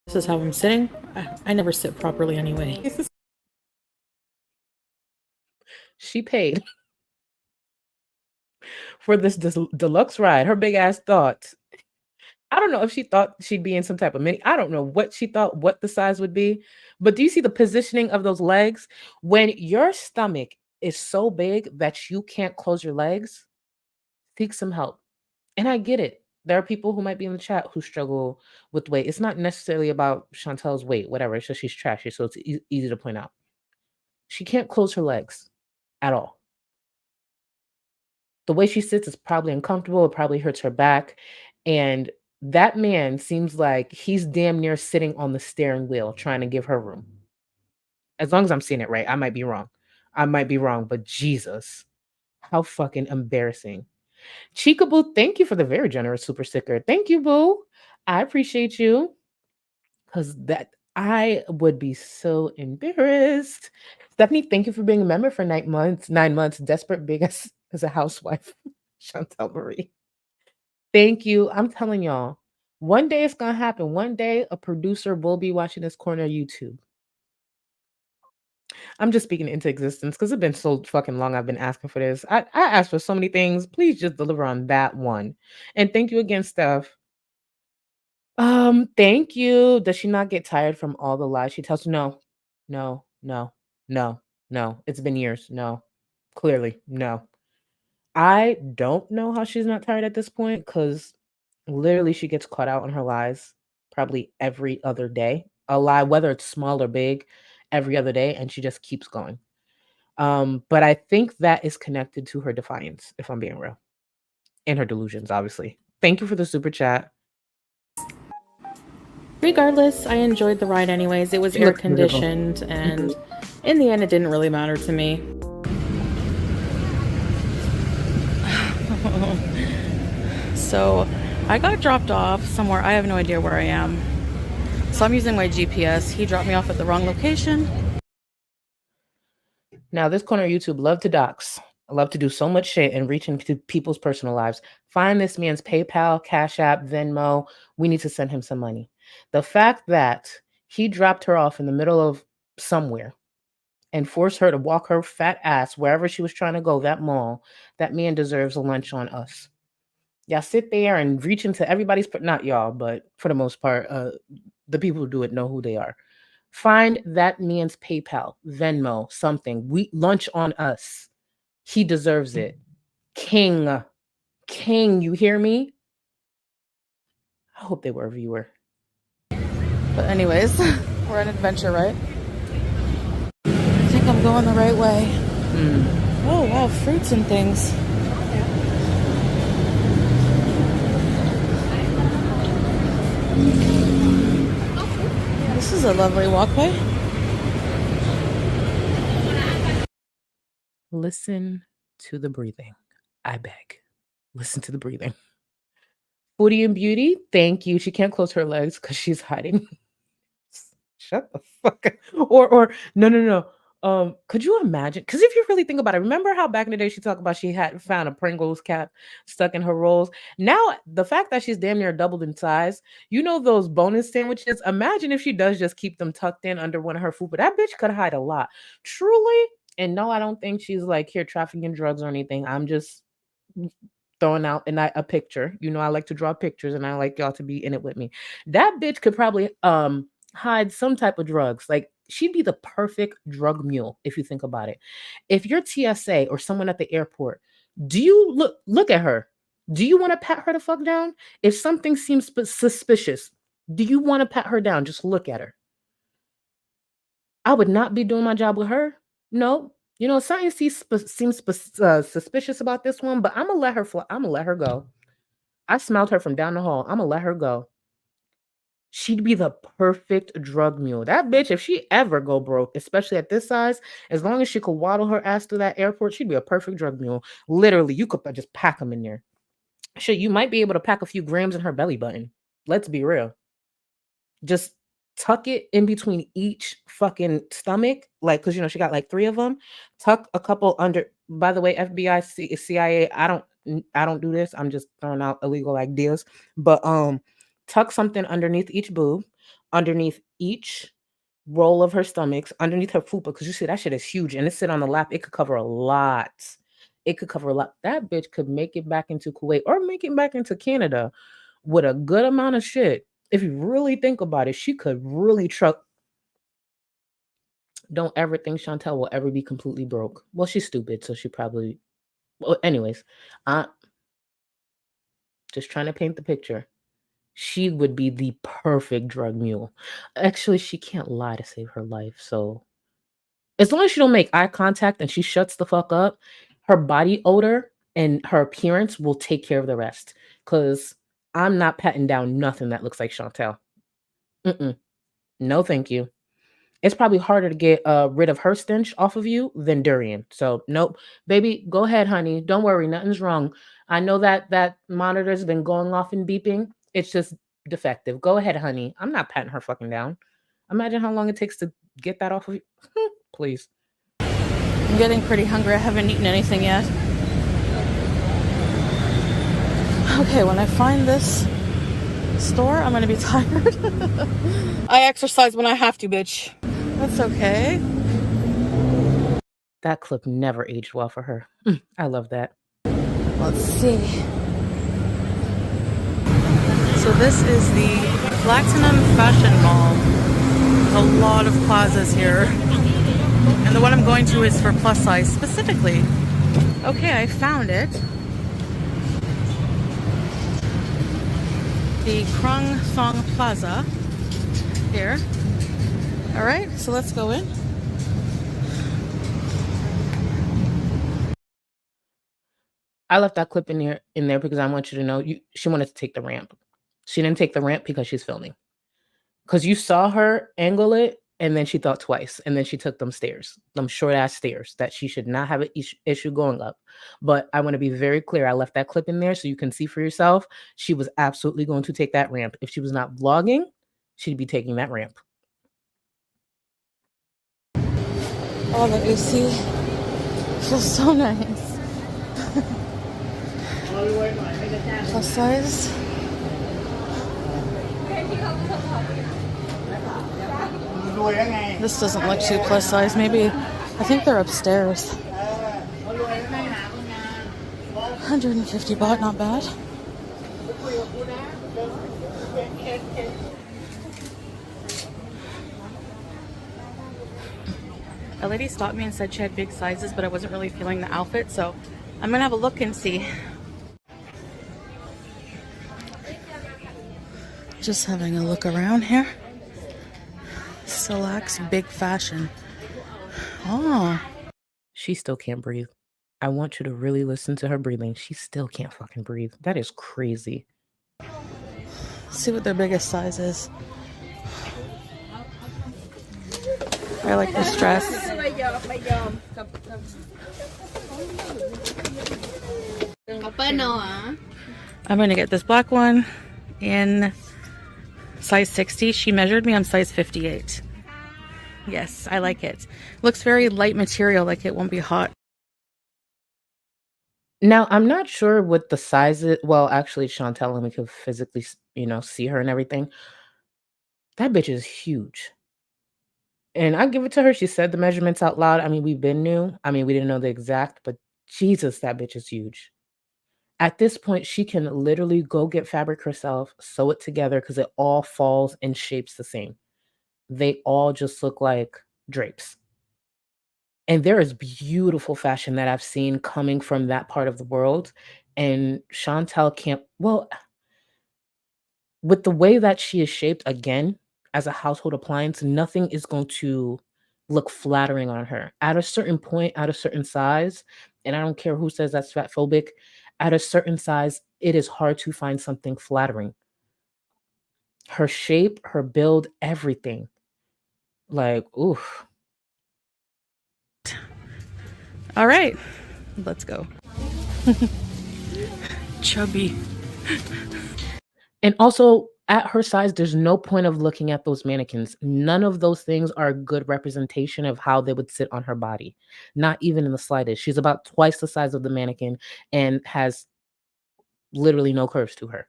This is how I'm sitting. I never sit properly anyway. She paid for this deluxe ride. Her big ass thought. I don't know if she thought she'd be in some type of mini. I don't know what she thought, what the size would be. But do you see the positioning of those legs? When your stomach is so big that you can't close your legs, seek some help. And I get it. There are people who might be in the chat who struggle with weight. It's not necessarily about Chantel's weight, whatever. It's just she's trashy, so it's easy to point out. She can't close her legs at all. The way she sits is probably uncomfortable. It probably hurts her back. And that man seems like he's damn near sitting on the steering wheel trying to give her room. As long as I'm seeing it right, I might be wrong. But Jesus, how fucking embarrassing. Chica Boo, thank you for the very generous super sticker. Thank you, Boo. I appreciate you. Because that I would be so embarrassed. Stephanie, thank you for being a member for 9 months. 9 months, desperate big as a housewife. Chantal Marie. Thank you. I'm telling y'all, one day it's gonna happen. One day a producer will be watching this corner of YouTube. I'm just speaking into existence because it's been so fucking long I've been asking for this. I asked for so many things. Please just deliver on that one. And thank you again, Steph. Thank you. Does she not get tired from all the lies she tells? No, no, no, no, no. It's been years. No, clearly, no. I don't know how she's not tired at this point because literally she gets caught out on her lies probably every other day. A lie, whether it's small or big, every other day, and she just keeps going. But I think that is connected to her defiance, if I'm being real, and her delusions, obviously. Thank you for the super chat. Regardless, I enjoyed the ride anyways. It was She air looks beautiful. conditioned, and in the end, it didn't really matter to me. So I got dropped off somewhere. I have no idea where I am. So I'm using my GPS. He dropped me off at the wrong location. Now, this corner of YouTube love to dox. I love to do so much shit and reach into people's personal lives. Find this man's PayPal, Cash App, Venmo. We need to send him some money. The fact that he dropped her off in the middle of somewhere and forced her to walk her fat ass wherever she was trying to go, that mall, that man deserves a lunch on us. Y'all sit there and reach into everybody's, not y'all, but for the most part, the people who do it know who they are. Find that man's PayPal, Venmo, something. We lunch on us. He deserves it. King, you hear me? I hope they were a viewer. But anyways, we're an adventure, right? I think I'm going the right way. Oh wow, fruits and things. This is a lovely walkway. Listen to the breathing. I beg. Listen to the breathing. Foodie and Beauty, thank you. She can't close her legs because she's hiding. Shut the fuck up. Or no. Could you imagine? Because if you really think about it, remember how back in the day she talked about she had found a Pringles cap stuck in her rolls? Now, the fact that she's damn near doubled in size, you know those bonus sandwiches? Imagine if she does just keep them tucked in under one of her food, but that bitch could hide a lot. Truly. And no, I don't think she's like here trafficking drugs or anything. I'm just throwing out a picture. You know, I like to draw pictures and I like y'all to be in it with me. That bitch could probably hide some type of drugs. Like she'd be the perfect drug mule if you think about it. If you're TSA or someone at the airport, do you look at her? Do you want to pat her the fuck down? If something seems suspicious, do you want to pat her down? Just look at her. I would not be doing my job with her. No. You know, something seems suspicious about this one, but I'm gonna let her fly. I'm gonna let her go. I smelled her from down the hall. I'm gonna let her go. She'd be the perfect drug mule. That bitch, if she ever go broke, especially at this size, as long as she could waddle her ass through that airport, she'd be a perfect drug mule. Literally, you could just pack them in there. Shit, you might be able to pack a few grams in her belly button. Let's be real. Just tuck it in between each fucking stomach, like, because you know she got like 3 of them. Tuck a couple under. By the way, FBI, CIA, I don't do this. I'm just throwing out illegal ideas. But tuck something underneath each boob, underneath each roll of her stomachs, underneath her fupa, because you see that shit is huge and it sit on the lap. It could cover a lot. It could cover a lot. That bitch could make it back into Kuwait or make it back into Canada with a good amount of shit. If you really think about it, she could really truck. Don't ever think Chantal will ever be completely broke. Well, she's stupid, so she probably. Well, anyways, just trying to paint the picture. She would be the perfect drug mule. Actually, she can't lie to save her life, so As long as she don't make eye contact and she shuts the fuck up, her body odor and her appearance will take care of the rest. Cause I'm not patting down nothing that looks like Chantal. Mm-mm. No, thank you. It's probably harder to get rid of her stench off of you than durian. So nope, baby, go ahead, honey. Don't worry, nothing's wrong. I know that that monitor's been going off and beeping. It's just defective. Go ahead, honey. I'm not patting her fucking down. Imagine how long it takes to get that off of you. Please. I'm getting pretty hungry. I haven't eaten anything yet. Okay, when I find this store, I'm gonna be tired. I exercise when I have to, bitch. That's okay. That clip never aged well for her. I love that. Let's see. So this is the Platinum Fashion Mall. There's a lot of plazas here. And the one I'm going to is for plus size specifically. Okay, I found it. The Krung Thong Plaza here. All right, so let's go in. I left that clip in there because I want you to know she wanted to take the ramp. She didn't take the ramp because she's filming. Because you saw her angle it, and then she thought twice, and then she took them stairs, them short ass stairs that she should not have an issue going up. But I want to be very clear. I left that clip in there so you can see for yourself. She was absolutely going to take that ramp. If she was not vlogging, she'd be taking that ramp. Oh, the AC feels so nice. Plus size. This doesn't look too plus size. Maybe, I think they're upstairs. 150 baht, not bad. A lady stopped me and said she had big sizes, but I wasn't really feeling the outfit, so I'm gonna have a look and see. Just having a look around here. Selects big fashion. Oh. She still can't breathe. I want you to really listen to her breathing. She still can't fucking breathe. That is crazy. Let's see what their biggest size is. I like this dress. I'm gonna get this black one in size 60. She measured me. I'm size 58. Yes, I like it. Looks very light material, like it won't be hot. Now, I'm not sure what the size is. Well, actually, Chantal, and we could physically, see her and everything. That bitch is huge. And I give it to her. She said the measurements out loud. I mean, we've been new. I mean, we didn't know the exact, but Jesus, that bitch is huge. At this point, she can literally go get fabric herself, sew it together because it all falls and shapes the same. They all just look like drapes. And there is beautiful fashion that I've seen coming from that part of the world. And Chantal can't, well, with the way that she is shaped, again, as a household appliance, nothing is going to look flattering on her. At a certain point, at a certain size, and I don't care who says that's fat phobic, at a certain size, it is hard to find something flattering. Her shape, her build, everything. Like, oof. All right, let's go. Chubby. And also, at her size, there's no point of looking at those mannequins. None of those things are a good representation of how they would sit on her body. Not even in the slightest. She's about twice the size of the mannequin and has literally no curves to her.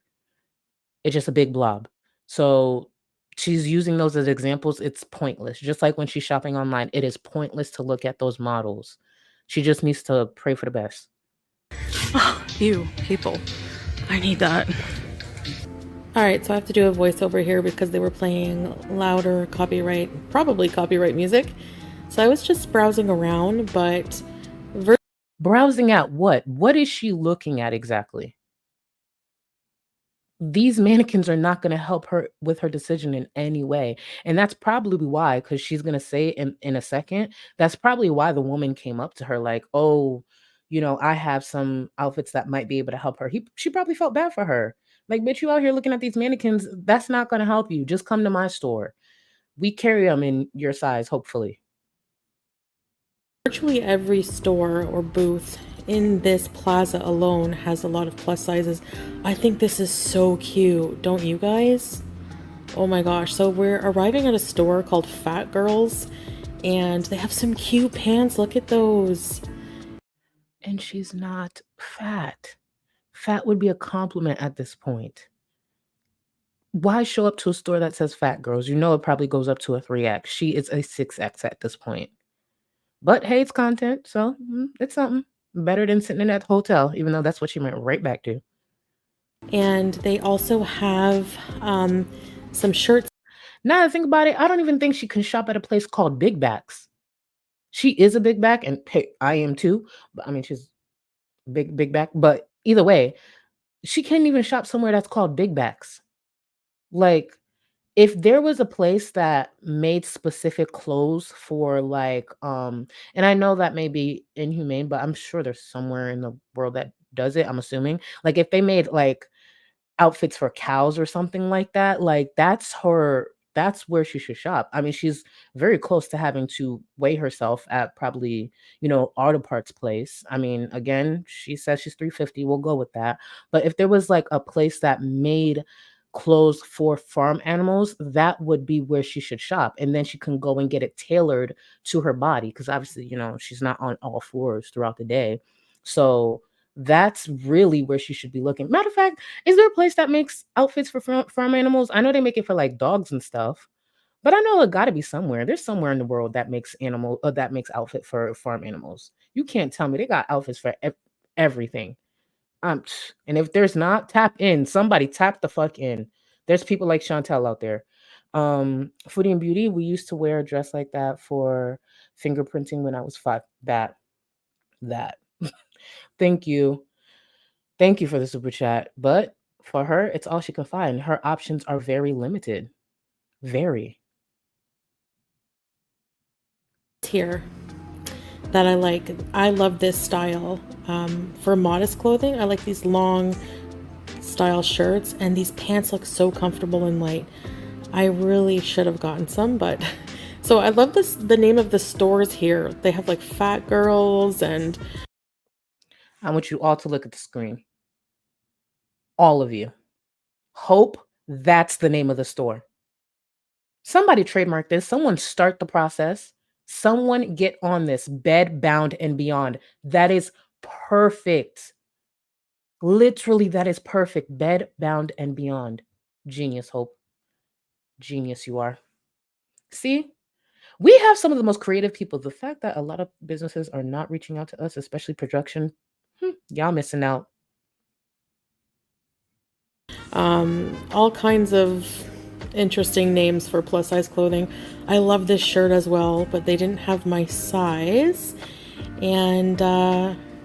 It's just a big blob. So she's using those as examples. It's pointless. Just like when she's shopping online, it is pointless to look at those models. She just needs to pray for the best. Oh, you people. I need that. All right, so I have to do a voiceover here because they were playing louder probably copyright music. So I was just browsing around, but... Browsing at what? What is she looking at exactly? these mannequins are not going to help her with her decision in any way. And that's probably why, because she's going to say in a second, that's probably why the woman came up to her like, oh, I have some outfits that might be able to help her. She probably felt bad for her. Like, bitch, you out here looking at these mannequins. That's not going to help you. Just come to my store. We carry them in your size, hopefully. Virtually every store or booth in this plaza alone has a lot of plus sizes. I think this is so cute, don't you guys? Oh my gosh. So we're arriving at a store called Fat Girls, and they have some cute pants. Look at those. And she's not fat. Fat would be a compliment at this point. Why show up to a store that says fat girls? You know it probably goes up to a 3X. She is a 6X at this point. But hey, it's content, so it's something. Better than sitting in that hotel, even though that's what she went right back to. And they also have some shirts. Now that I think about it, I don't even think she can shop at a place called Big Backs. She is a big back, and hey, I am too. But I mean, she's big back. But either way, she can't even shop somewhere that's called Big Backs. Like, if there was a place that made specific clothes for and I know that may be inhumane, but I'm sure there's somewhere in the world that does it, I'm assuming. Like if they made like outfits for cows or something like that, like that's where she should shop. I mean, she's very close to having to weigh herself at probably, auto parts place. I mean, again, she says she's 350, we'll go with that. But if there was like a place that made clothes for farm animals, that would be where she should shop. And then she can go and get it tailored to her body. Because obviously, she's not on all fours throughout the day. So that's really where she should be looking. Matter of fact, is there a place that makes outfits for farm animals? I know they make it for like dogs and stuff, but I know it got to be somewhere. There's somewhere in the world that makes outfit for farm animals. You can't tell me they got outfits for everything. And if there's not, tap in. Somebody tap the fuck in. There's people like Chantal out there. Foodie and Beauty, we used to wear a dress like that for fingerprinting when I was 5. That. Thank you. Thank you for the super chat. But for her, it's all she can find. Her options are very limited. Very. Here that I like. I love this style. For modest clothing, I like these long style shirts, and these pants look so comfortable and light. I really should have gotten some, but so I love the name of the stores here. They have like Fat Girls, and I want you all to look at the screen. All of you. Hope that's the name of the store. Somebody trademark this. Someone start the process. Someone get on this. Bed Bound and Beyond. That is perfect. Literally, that is perfect. Bed Bound and Beyond. Genius, Hope. Genius you are. See? We have some of the most creative people. The fact that a lot of businesses are not reaching out to us, especially production, y'all missing out. all kinds of interesting names for plus size clothing. I love this shirt as well, but they didn't have my size, and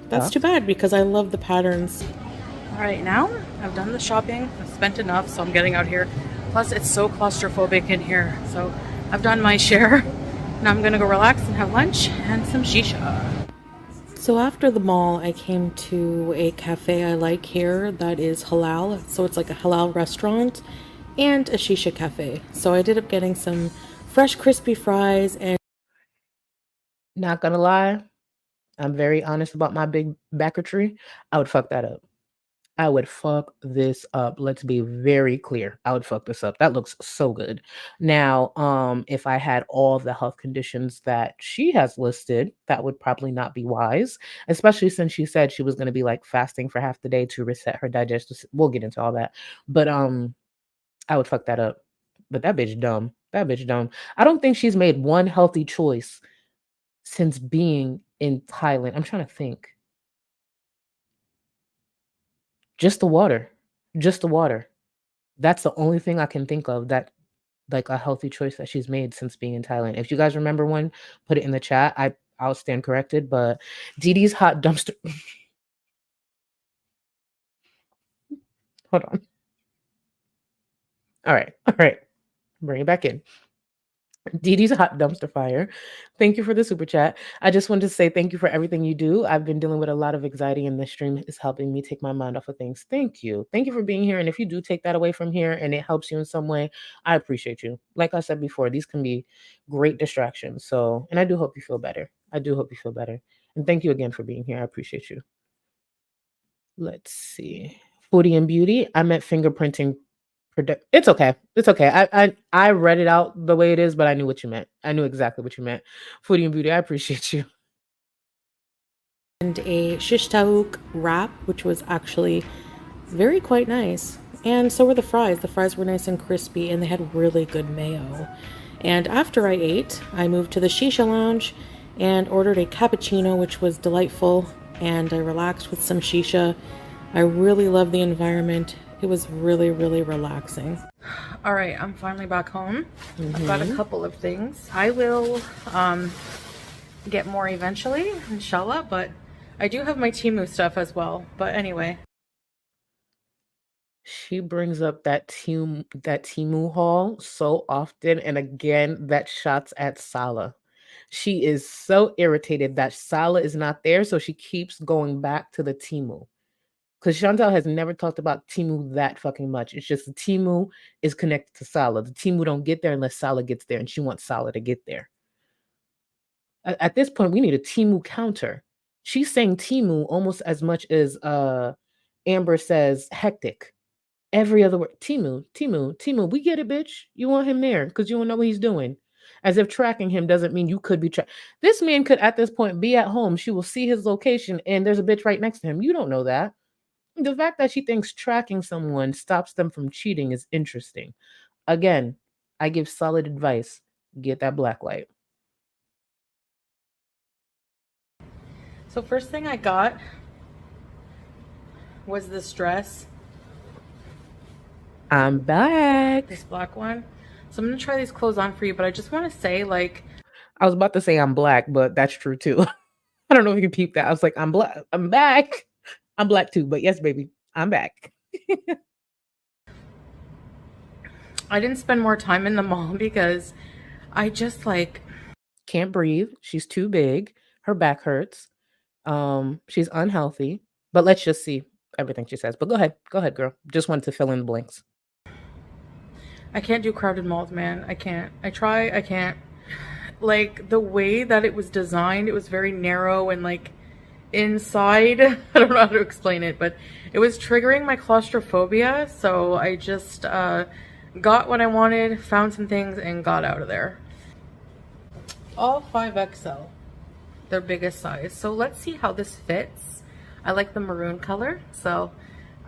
that's too bad because I love the patterns. All right, now I've done the shopping, I've spent enough, so I'm getting out here. Plus it's so claustrophobic in here, so I've done my share. Now I'm gonna go relax and have lunch and some shisha. So after the mall, I came to a cafe I like here that is halal. So it's like a halal restaurant and a shisha cafe. So I ended up getting some fresh crispy fries and Not gonna lie, I'm very honest about my big backetry. I would fuck that up. I would fuck this up. Let's be very clear. I would fuck this up. That looks so good. Now, if I had all the health conditions that she has listed, that would probably not be wise, especially since she said she was going to be like fasting for half the day to reset her digestive. We'll get into all that. But I would fuck that up. But that bitch dumb. That bitch dumb. I don't think she's made one healthy choice since being in Thailand. I'm trying to think. Just the water. Just the water. That's the only thing I can think of that like a healthy choice that she's made since being in Thailand. If you guys remember one, put it in the chat. I'll stand corrected, but Dee Dee's hot dumpster. Hold on. All right. Bring it back in. Dee Dee's hot dumpster fire. Thank you for the super chat. I just wanted to say thank you for everything you do. I've been dealing with a lot of anxiety, and this stream is helping me take my mind off of things. Thank you. Thank you for being here. And if you do take that away from here and it helps you in some way, I appreciate you. Like I said before, these can be great distractions. So, and I do hope you feel better. I do hope you feel better. And thank you again for being here. I appreciate you. Let's see. Foodie and Beauty. I meant fingerprinting. It's okay. It's okay. I read it out the way it is, but I knew what you meant. I knew exactly what you meant. Foodie and Beauty, I appreciate you. And a shish taouk wrap, which was actually very quite nice. And so were the fries. The fries were nice and crispy, and they had really good mayo. And after I ate, I moved to the shisha lounge and ordered a cappuccino, which was delightful. And I relaxed with some shisha. I really love the environment. It was really, really relaxing. All right, I'm finally back home. I've got a couple of things. I will get more eventually, inshallah, but I do have my Temu stuff as well. But anyway. She brings up that Temu haul so often, and again, that shots at Salah. She is so irritated that Salah is not there, so she keeps going back to the Temu. Because Chantal has never talked about Temu that fucking much. It's just the Temu is connected to Salah. The Temu don't get there unless Salah gets there, and she wants Salah to get there. At this point, we need a Temu counter. She's saying Temu almost as much as Amber says hectic. Every other word. Temu. We get it, bitch. You want him there because you don't know what he's doing. As if tracking him doesn't mean you could be tracked. This man could, at this point, be at home. She will see his location, and there's a bitch right next to him. You don't know that. The fact that she thinks tracking someone stops them from cheating is interesting. Again, I give solid advice. Get that black light. So first thing I got was this dress. I'm back. This black one. So I'm going to try these clothes on for you, but I just want to say, like... I was about to say I'm black, but that's true too. I don't know if you can peep that. I was like, I'm black. I'm back. I'm black too, but yes, baby, I'm back. I didn't spend more time in the mall because I just like... Can't breathe. She's too big. Her back hurts. She's unhealthy. But let's just see everything she says. But go ahead, girl. Just wanted to fill in the blanks. I can't do crowded malls, man. I can't. I try. I can't. Like, the way that it was designed, it was very narrow and, like, inside. I don't know how to explain it, but it was triggering my claustrophobia. So I just got what I wanted, found some things, and got out of there. All 5XL. Their biggest size. So let's see how this fits. I like the maroon color. So,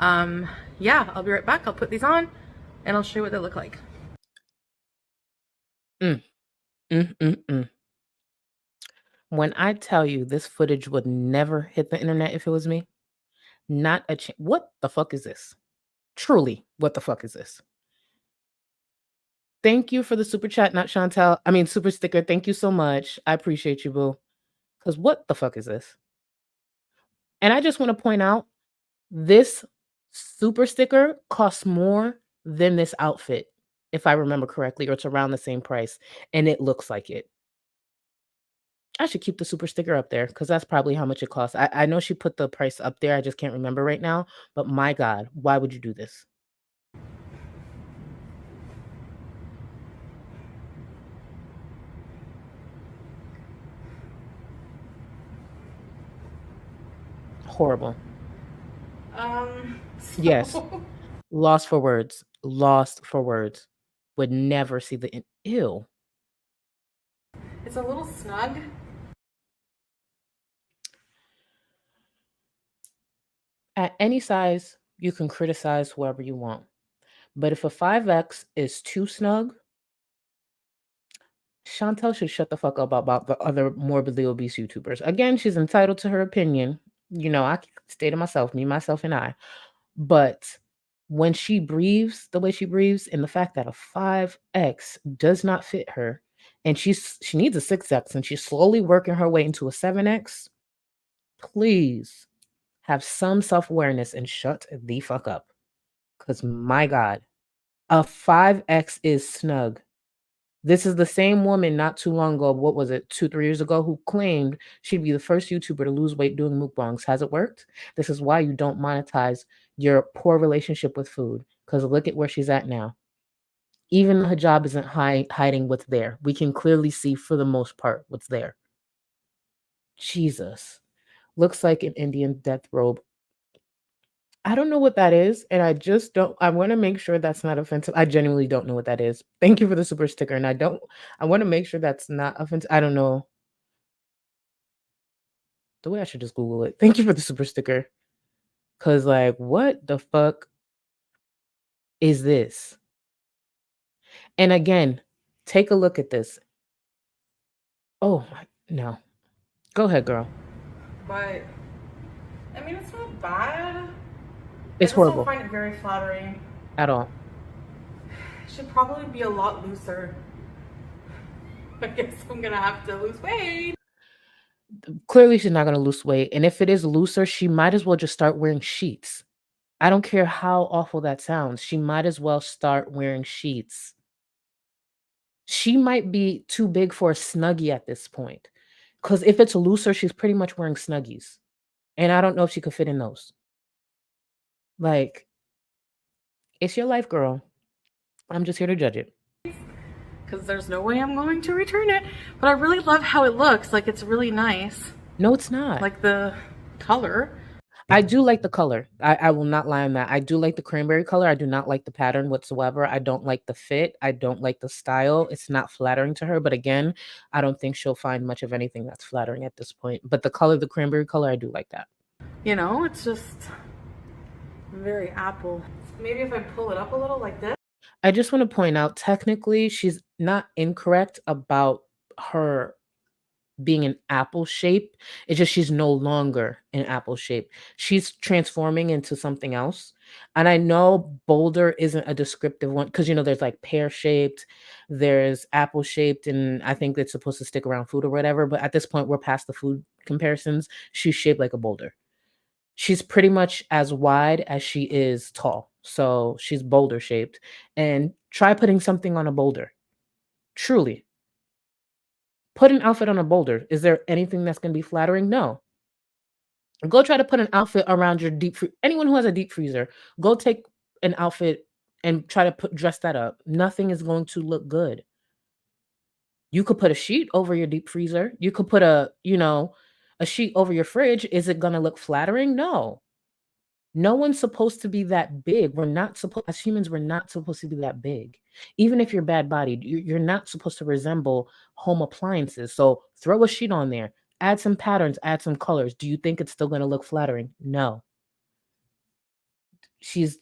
yeah, I'll be right back. I'll put these on. And I'll show you what they look like. When I tell you this footage would never hit the internet if it was me, not a chance. What the fuck is this? Truly, what the fuck is this? Thank you for the super chat, not Chantal. I mean, super sticker. Thank you so much. I appreciate you, boo. Because what the fuck is this? And I just want to point out, this super sticker costs more than this outfit, if I remember correctly, or it's around the same price, and it looks like it. I should keep the super sticker up there because that's probably how much it costs. I know she put the price up there. I just can't remember right now. But my God, why would you do this? Horrible. Yes. Lost for words. Would never see the ew. It's a little snug. At any size, you can criticize whoever you want. But if a 5X is too snug, Chantal should shut the fuck up about the other morbidly obese YouTubers. Again, she's entitled to her opinion. You know, I can stay to myself, me, myself, and I. But when she breathes the way she breathes, and the fact that a 5X does not fit her, and she needs a 6X, and she's slowly working her way into a 7X, please have some self-awareness and shut the fuck up. Because my God, A 5X is snug. This is the same woman not too long ago, what was it, 2, 3 years ago, who claimed she'd be the first YouTuber to lose weight doing mukbangs. Has it worked? This is why you don't monetize your poor relationship with food, because look at where she's at now. Even the hijab isn't hiding what's there. We can clearly see, for the most part, what's there. Jesus. Looks like an Indian death robe. I don't know what that is, and I just don't. I want to make sure that's not offensive. I genuinely don't know what that is. Thank you for the super sticker, and I want to make sure that's not offensive. I don't know. The way I should just Google it. Thank you for the super sticker. Cause like, what the fuck is this? And again, take a look at this. Oh no. Go ahead, girl. But I mean, it's not bad. It's I just horrible. don't find it very flattering. At all. It should probably be a lot looser. I guess I'm gonna have to lose weight. Clearly she's not gonna lose weight. And if it is looser, she might as well just start wearing sheets. I don't care how awful that sounds. She might as well start wearing sheets. She might be too big for a Snuggie at this point. Because if it's looser, she's pretty much wearing Snuggies. And I don't know if she could fit in those. Like, it's your life, girl. I'm just here to judge it. Because there's no way I'm going to return it. But I really love how it looks. Like, it's really nice. No, it's not. Like the color. I do like the color. I will not lie on that. I do like the cranberry color. I do not like the pattern whatsoever. I don't like the fit. I don't like the style. It's not flattering to her. But again, I don't think she'll find much of anything that's flattering at this point. But the color, the cranberry color, I do like that. You know, it's just very apple. Maybe if I pull it up a little like this. I just want to point out, technically, she's not incorrect about her being an apple shape. It's just she's no longer an apple shape. She's transforming into something else. And I know boulder isn't a descriptive one because, you know, there's like pear shaped, there's apple shaped, and I think it's supposed to stick around food or whatever. But at this point, we're past the food comparisons. She's shaped like a boulder. She's pretty much as wide as she is tall. So she's boulder shaped. And try putting something on a boulder. Truly. Put an outfit on a boulder. Is there anything that's going to be flattering? No. Go try to put an outfit around your anyone who has a deep freezer, go take an outfit and try to dress that up. Nothing is going to look good. You could put a sheet over your deep freezer. You could put a sheet over your fridge. Is it going to look flattering? No. No one's supposed to be that big. As humans, we're not supposed to be that big. Even if you're bad bodied, you're not supposed to resemble home appliances. So throw a sheet on there, add some patterns, add some colors. Do you think it's still going to look flattering? No. She's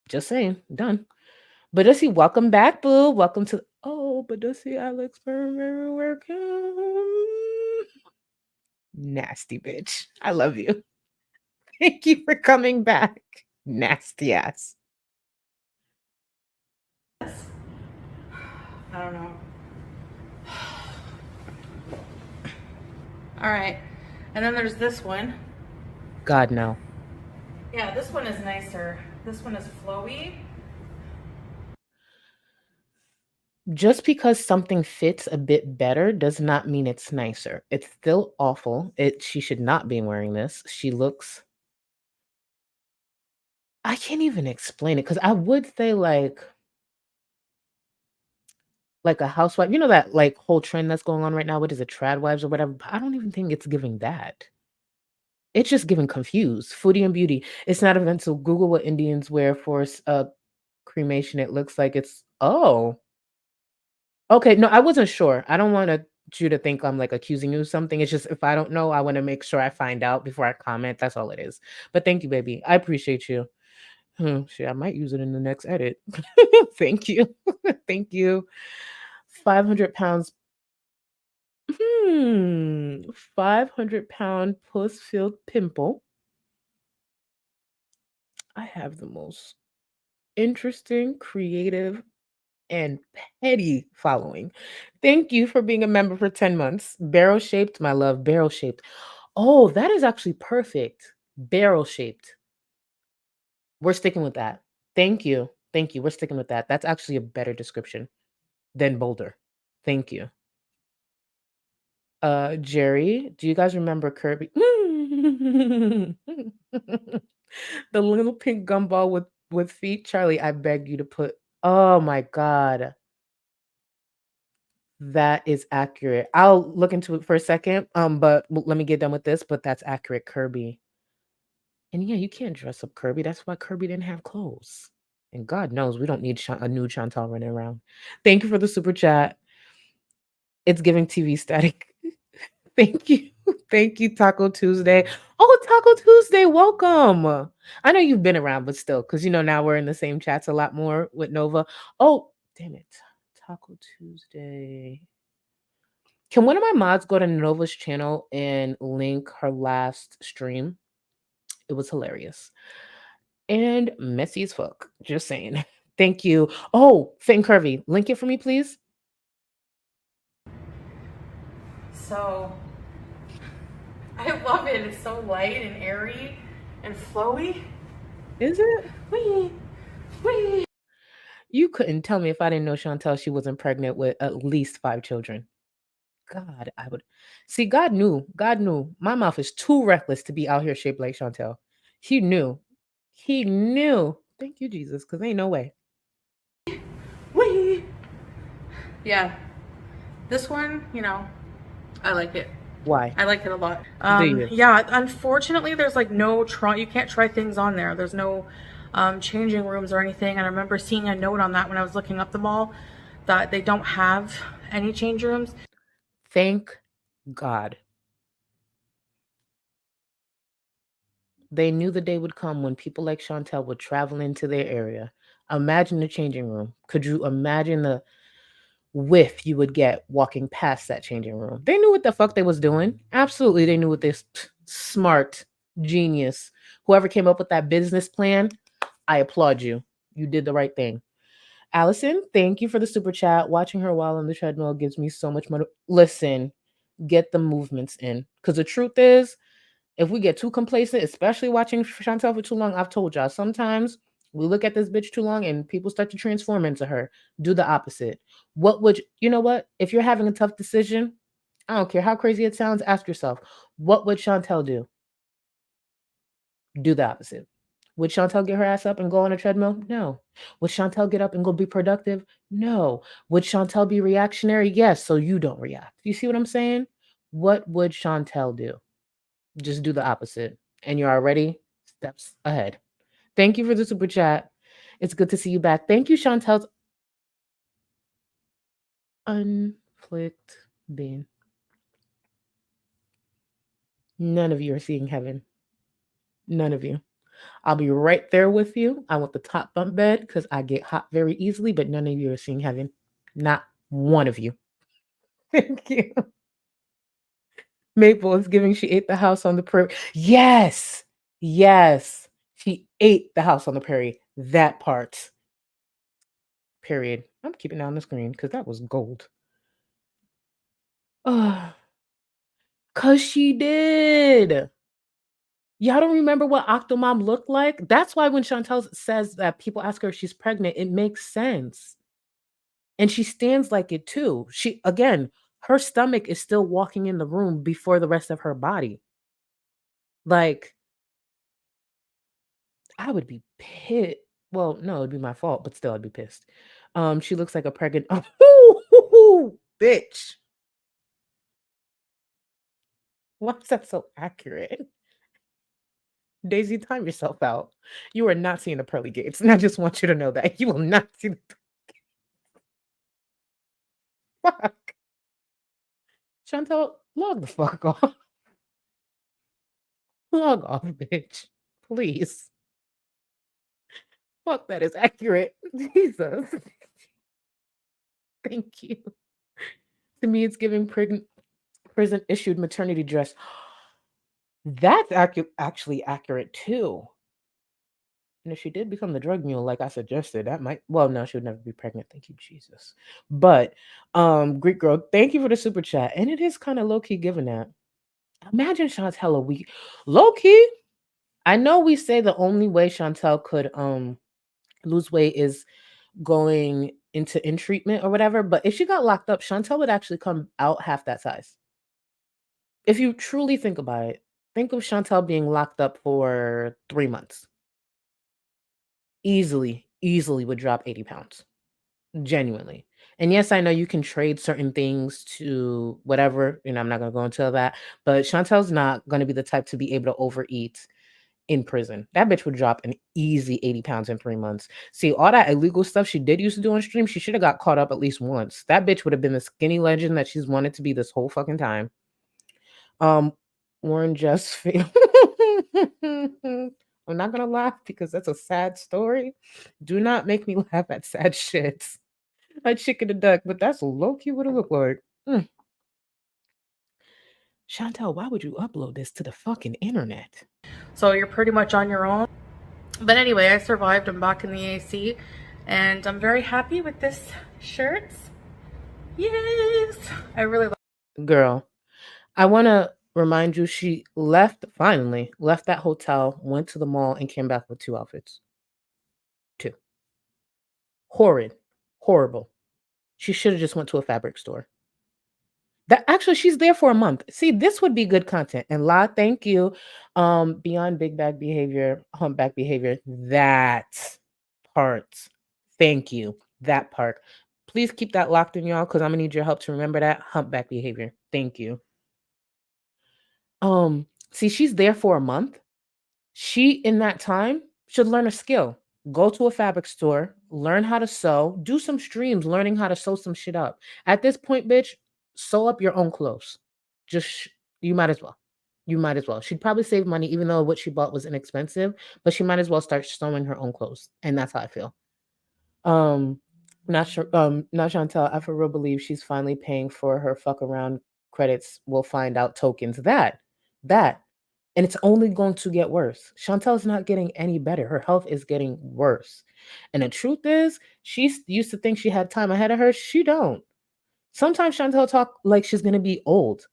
just saying, done. Badussi, welcome back, boo. Welcome to, Badussi, Alex, welcome. Nasty bitch. I love you. Thank you for coming back. Nasty ass. I don't know. All right. And then there's this one. God, no. Yeah, this one is nicer. This one is flowy. Just because something fits a bit better does not mean it's nicer. It's still awful. She should not be wearing this. She looks... I can't even explain it because I would say like a housewife. You know that like whole trend that's going on right now? What is it, trad wives or whatever? But I don't even think it's giving that. It's just giving confused. Foodie and beauty. It's not event. So Google what Indians wear for cremation. It looks like it's... Oh. Okay, no, I wasn't sure. I don't want you to think I'm like accusing you of something. It's just if I don't know, I want to make sure I find out before I comment. That's all it is. But thank you, baby. I appreciate you. Shit, I might use it in the next edit. Thank you. Thank you. 500 pounds. 500-pound puss-filled pimple. I have the most interesting, creative, and petty following. Thank you for being a member for 10 months. Barrel-shaped, my love, barrel-shaped. Oh, that is actually perfect. Barrel-shaped. We're sticking with that. Thank you. Thank you. We're sticking with that. That's actually a better description than bolder. Thank you. Jerry, do you guys remember Kirby? The little pink gumball with feet. Charlie, I beg you to put. Oh my God. That is accurate. I'll look into it for a second. But let me get done with this. But that's accurate, Kirby. And yeah, you can't dress up Kirby. That's why Kirby didn't have clothes. And God knows we don't need a new Chantal running around. Thank you for the super chat. It's giving TV static. Thank you. Thank you, Taco Tuesday. Oh, Taco Tuesday, welcome. I know you've been around, but still, because now we're in the same chats a lot more with Nova. Oh, damn it. Taco Tuesday. Can one of my mods go to Nova's channel and link her last stream? It was hilarious. And messy as fuck. Just saying. Thank you. Oh, Finn Curvy, link it for me, please. So, I love it. It's so light and airy and flowy. Is it? Wee. Wee. You couldn't tell me if I didn't know Chantal she wasn't pregnant with at least 5 children. God, I would see. God knew. God knew. My mouth is too reckless to be out here shaped like Chantal. He knew. He knew. Thank you, Jesus, because ain't no way. Wee. Yeah. This one, I like it. Why? I like it a lot. Do you? Yeah, unfortunately, there's like no you can't try things on there. There's no changing rooms or anything. And I remember seeing a note on that when I was looking up the mall that they don't have any change rooms. Thank God. They knew the day would come when people like Chantal would travel into their area. Imagine the changing room. Could you imagine the whiff you would get walking past that changing room? They knew what the fuck they was doing. Absolutely, they knew what this smart genius, whoever came up with that business plan, I applaud you. You did the right thing. Allison, thank you for the super chat. Watching her while on the treadmill gives me so much money. Listen, get the movements in. Because the truth is, if we get too complacent, especially watching Chantal for too long, I've told y'all, sometimes we look at this bitch too long and people start to transform into her. Do the opposite. You know what? If you're having a tough decision, I don't care how crazy it sounds, ask yourself, what would Chantal do? Do the opposite. Would Chantal get her ass up and go on a treadmill? No. Would Chantal get up and go be productive? No. Would Chantal be reactionary? Yes, so you don't react. You see what I'm saying? What would Chantal do? Just do the opposite, and you're already steps ahead. Thank you for the super chat. It's good to see you back. Thank you, Chantal's unflicked bean. None of you are seeing heaven. None of you. I'll be right there with you. I want the top bunk bed because I get hot very easily, but none of you are seeing heaven. Not one of you. Thank you. Maple is giving she ate the house on the prairie. Yes. Yes. She ate the house on the prairie. That part. Period. I'm keeping it on the screen because that was gold. Cause she did. Y'all don't remember what Octomom looked like? That's why when Chantal says that people ask her if she's pregnant, it makes sense. And she stands like it too. Her stomach is still walking in the room before the rest of her body. Like, I would be pissed. Well, no, it'd be my fault, but still I'd be pissed. She looks like a pregnant bitch. Why is that so accurate? Daisy, time yourself out. You are not seeing the pearly gates. And I just want you to know that. You will not see the fuck. Chantal, log the fuck off. Log off, bitch. Please. Fuck, that is accurate. Jesus. Thank you. To me, it's giving prison issued maternity dress. That's actually accurate too. And if she did become the drug mule, like I suggested, that might. Well, no, she would never be pregnant. Thank you, Jesus. But, Greek girl, thank you for the super chat. And it is kind of low key giving that. Imagine Chantal a week. Low key. I know we say the only way Chantal could lose weight is going into in treatment or whatever. But if she got locked up, Chantal would actually come out half that size. If you truly think about it, think of Chantal being locked up for 3 months. Easily would drop 80 pounds. Genuinely. And yes, I know you can trade certain things to whatever, I'm not going to go into that, but Chantal's not going to be the type to be able to overeat in prison. That bitch would drop an easy 80 pounds in 3 months. See, all that illegal stuff she did used to do on stream, she should have got caught up at least once. That bitch would have been the skinny legend that she's wanted to be this whole fucking time. Warren just failed. I'm not gonna laugh because that's a sad story. Do not make me laugh at sad shit. A chicken and duck, but that's low-key what it look like. Chantal, why would you upload this to the fucking internet? So you're pretty much on your own. But anyway, I survived. I'm back in the AC. And I'm very happy with this shirt. Yes! I really like. Girl, I want to remind you, she finally left that hotel, went to the mall, and came back with 2 outfits. 2. Horrible. She should have just went to a fabric store. Actually, she's there for a month. See, this would be good content. And thank you. Beyond big bag behavior, humpback behavior, that part. Thank you. That part. Please keep that locked in, y'all, because I'm gonna need your help to remember that humpback behavior. Thank you. See, she's there for a month. She, in that time, should learn a skill. Go to a fabric store, learn how to sew, do some streams, learning how to sew some shit up. At this point, bitch, sew up your own clothes. You might as well. You might as well. She'd probably save money, even though what she bought was inexpensive, but she might as well start sewing her own clothes. And that's how I feel. Not Chantal, I for real believe she's finally paying for her fuck around credits. We'll find out tokens. That. And it's only going to get worse. Chantal's not getting any better. Her health is getting worse. And the truth is, she used to think she had time ahead of her. She don't. Sometimes Chantal talk like she's going to be old.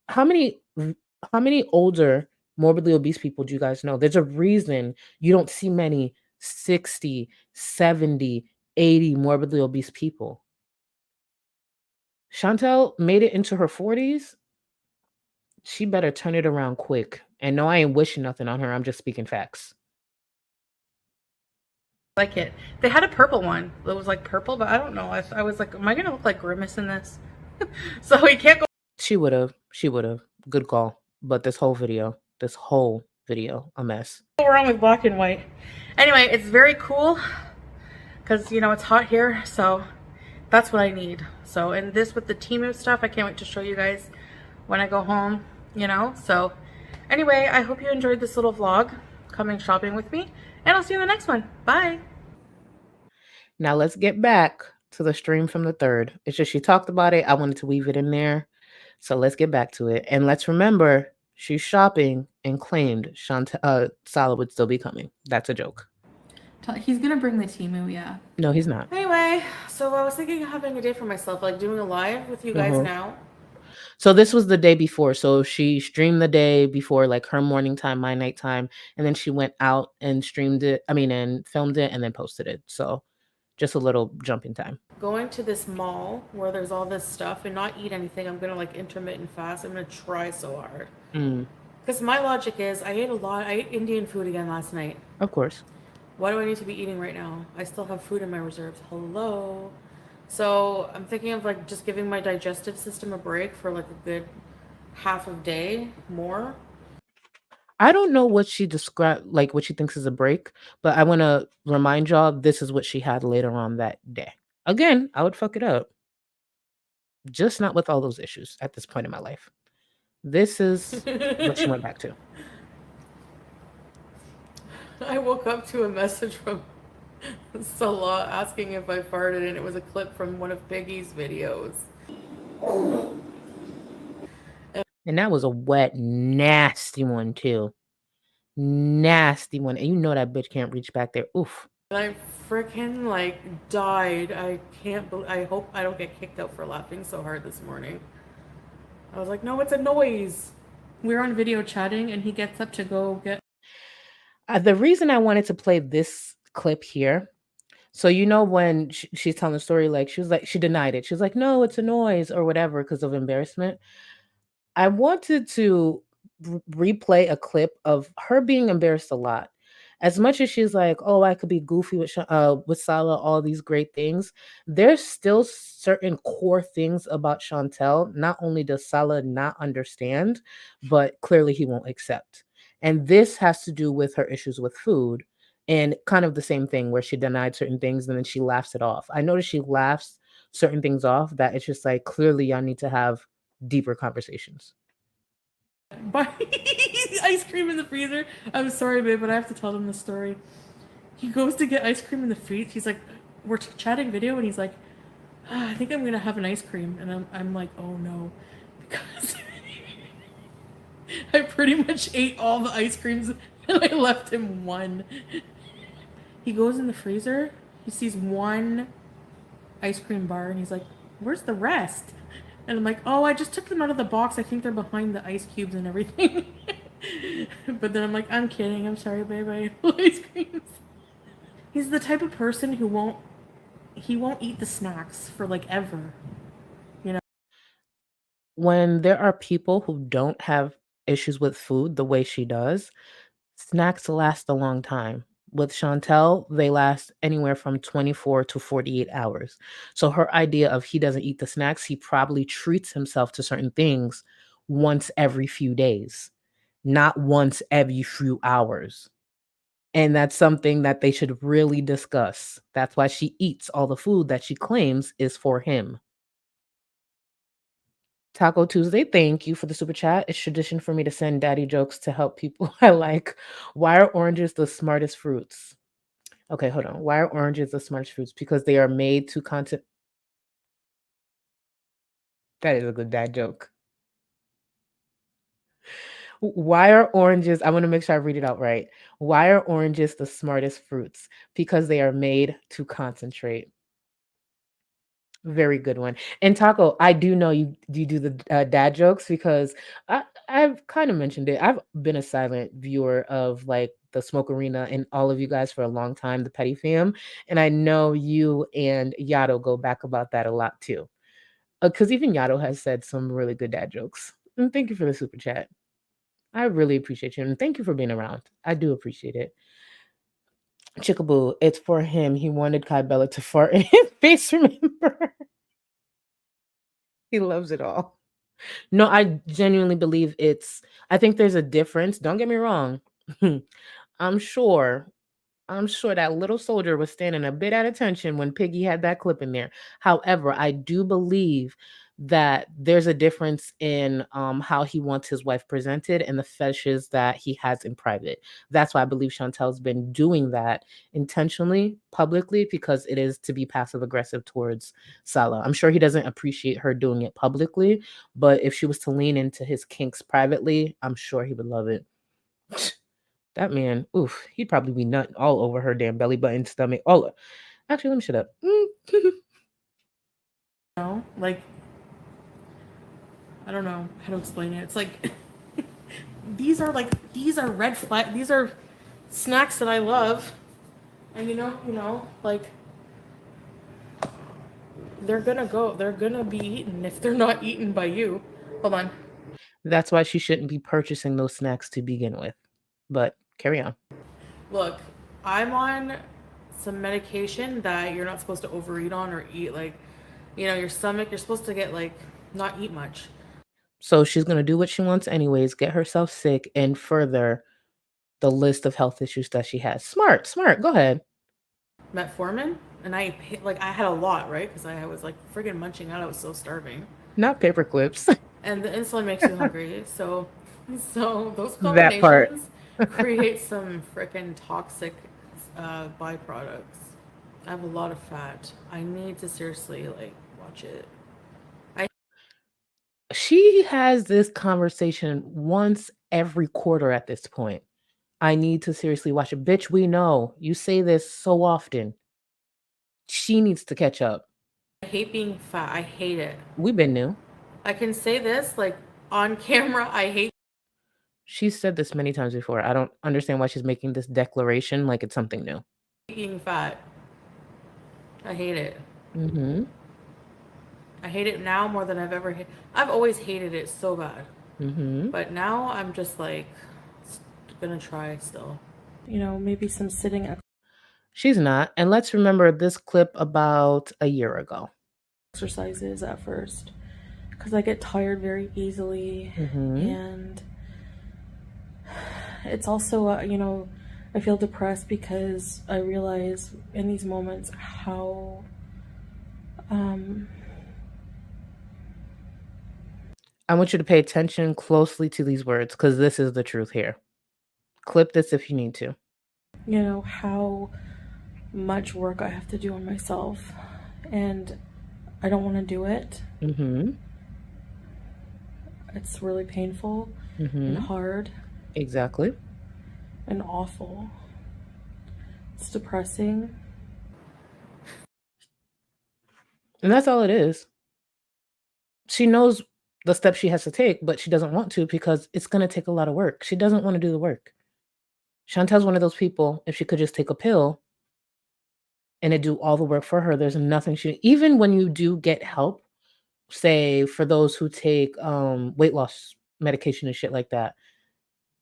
How many older morbidly obese people do you guys know? There's a reason you don't see many 60, 70, 80 morbidly obese people. Chantal made it into her 40s. She better turn it around quick. And no, I ain't wishing nothing on her. I'm just speaking facts. Like it. They had a purple one. It was like purple, but I don't know. I was like, am I gonna look like Grimace in this? So we can't go. She would have. Good call. But this whole video, a mess. What's wrong with black and white? Anyway, it's very cool because it's hot here, so that's what I need. So, and this with the Temu stuff, I can't wait to show you guys when I go home. So anyway, I hope you enjoyed this little vlog coming shopping with me, and I'll see you in the next one. Bye. Now let's get back to the stream from the 3rd. It's just she talked about it. I wanted to weave it in there. So let's get back to it. And let's remember, she's shopping and claimed Salah would still be coming. That's a joke. He's gonna bring the Temu, yeah. No, he's not. Anyway, so I was thinking of having a day for myself, like doing a live with you guys now. So this was the day before. So she streamed the day before, like her morning time, my night time, and then she went out and streamed it. And filmed it and then posted it. So just a little jumping time. Going to this mall where there's all this stuff and not eat anything. I'm gonna like intermittent fast. I'm gonna try so hard. Because my logic is, I ate Indian food again last night. Of course. What do I need to be eating right now? I still have food in my reserves. Hello. So I'm thinking of like just giving my digestive system a break for like a good half a day more. I don't know what she described, like what she thinks is a break, but I want to remind y'all this is what she had later on that day. Again, I would fuck it up. Just not with all those issues at this point in my life. This is what she went back to. I woke up to a message from Salah asking if I farted, and it was a clip from one of Piggy's videos. And that was a wet, nasty one too. Nasty one. And you know that bitch can't reach back there. Oof. I freaking like died. I hope I don't get kicked out for laughing so hard this morning. I was like, no, it's a noise. We're on video chatting and he gets up to go get. The reason I wanted to play this clip here So you know when she's telling the story, like she was like she denied it. She was like, "No, it's a noise" or whatever because of embarrassment. I wanted to replay a clip of her being embarrassed a lot. As much as she's like, "Oh, I could be goofy with Salah, all these great things." There's still certain core things about Chantel. Not only does Salah not understand, but clearly he won't accept. And this has to do with her issues with food and kind of the same thing where she denied certain things and then she laughs it off. I noticed she laughs certain things off that it's just like clearly y'all need to have deeper conversations. Buy ice cream in the freezer. I'm sorry, babe, but I have to tell them the story. He goes to get ice cream in the freezer. He's like, we're chatting video, and he's like, I think I'm gonna have an ice cream, and I'm like, oh no, because I pretty much ate all the ice creams and I left him one. He goes in the freezer. He sees one ice cream bar, and he's like, where's the rest? And I'm like, oh, I just took them out of the box. I think they're behind the ice cubes and everything. But then I'm like, I'm kidding. I'm sorry, babe. I ate ice creams. He's the type of person who won't eat the snacks for like ever. You know? When there are people who don't have issues with food the way she does, snacks last a long time. With Chantel, they last anywhere from 24 to 48 hours. So her idea of he doesn't eat the snacks, he probably treats himself to certain things once every few days, not once every few hours. And that's something that they should really discuss. That's why she eats all the food that she claims is for him. Taco Tuesday, thank you for the super chat. It's tradition for me to send daddy jokes to help people I like. Why are oranges the smartest fruits? Okay, hold on. Why are oranges the smartest fruits? Because they are made to content. That is a good dad joke. Why are oranges? I want to make sure I read it out right. Why are oranges the smartest fruits? Because they are made to concentrate. Very good one. And Taco, I do know you do the dad jokes because I've kind of mentioned it. I've been a silent viewer of like the Smoke Arena and all of you guys for a long time, the Petty Fam, and I know you and Yato go back about that a lot too. Because even Yato has said some really good dad jokes. And thank you for the super chat. I really appreciate you, and thank you for being around. I do appreciate it. Chickaboo, it's for him. He wanted Kai Bella to fart in his face, remember? He loves it all. No, I genuinely believe I think there's a difference. Don't get me wrong. I'm sure I'm sure that little soldier was standing a bit at attention when Piggy had that clip in there. However, I do believe that there's a difference in how he wants his wife presented and the fetishes that he has in private. That's why I believe Chantel's been doing that intentionally, publicly, because it is to be passive aggressive towards Salah. I'm sure he doesn't appreciate her doing it publicly, but if she was to lean into his kinks privately, I'm sure he would love it. That man, oof, he'd probably be nutting all over her damn belly button, stomach. All actually, let me shut up. know, like, I don't know how to explain it. It's like these are red flag. These are snacks that I love, and like they're gonna be eaten if they're not eaten by you. Hold on. That's why she shouldn't be purchasing those snacks to begin with. But carry on. Look, I'm on some medication that you're not supposed to overeat on or eat. Like, your stomach, you're supposed to get like not eat much. So she's gonna do what she wants anyways, get herself sick and further the list of health issues that she has. Smart, smart. Go ahead. Metformin, and I had a lot, right? Because I was like friggin' munching out. I was so starving. Not paper clips. And the insulin makes you hungry. So those That part. combinations create some frickin' toxic byproducts. I have a lot of fat. I need to seriously like watch it. She has this conversation once every quarter at this point. I need to seriously watch it. Bitch, we know. You say this so often. She needs to catch up. I hate being fat. I hate it. We've been new. I can say this like on camera. I hate She's said this many times before. I don't understand why she's making this declaration like it's something new. being fat. I hate it. Mm-hmm. I hate it now more than I've ever hated. I've always hated it so bad. Mm-hmm. But now I'm just like gonna try still. You know, maybe some sitting She's not. And let's remember this clip about a year ago. exercises at first because I get tired very easily, Mm-hmm. and it's also you know, I feel depressed because I realize in these moments how I want you to pay attention closely to these words because this is the truth here. Clip this if you need to. you know, how much work I have to do on myself, and I don't want to do it. Mm-hmm. It's really painful Mm-hmm. and hard Exactly. and awful. It's depressing. And that's all it is. She knows the steps she has to take, but she doesn't want to because it's going to take a lot of work. She doesn't want to do the work. Chantel's one of those people, if she could just take a pill and it do all the work for her, there's nothing she, even when you do get help, say for those who take weight loss medication and shit like that,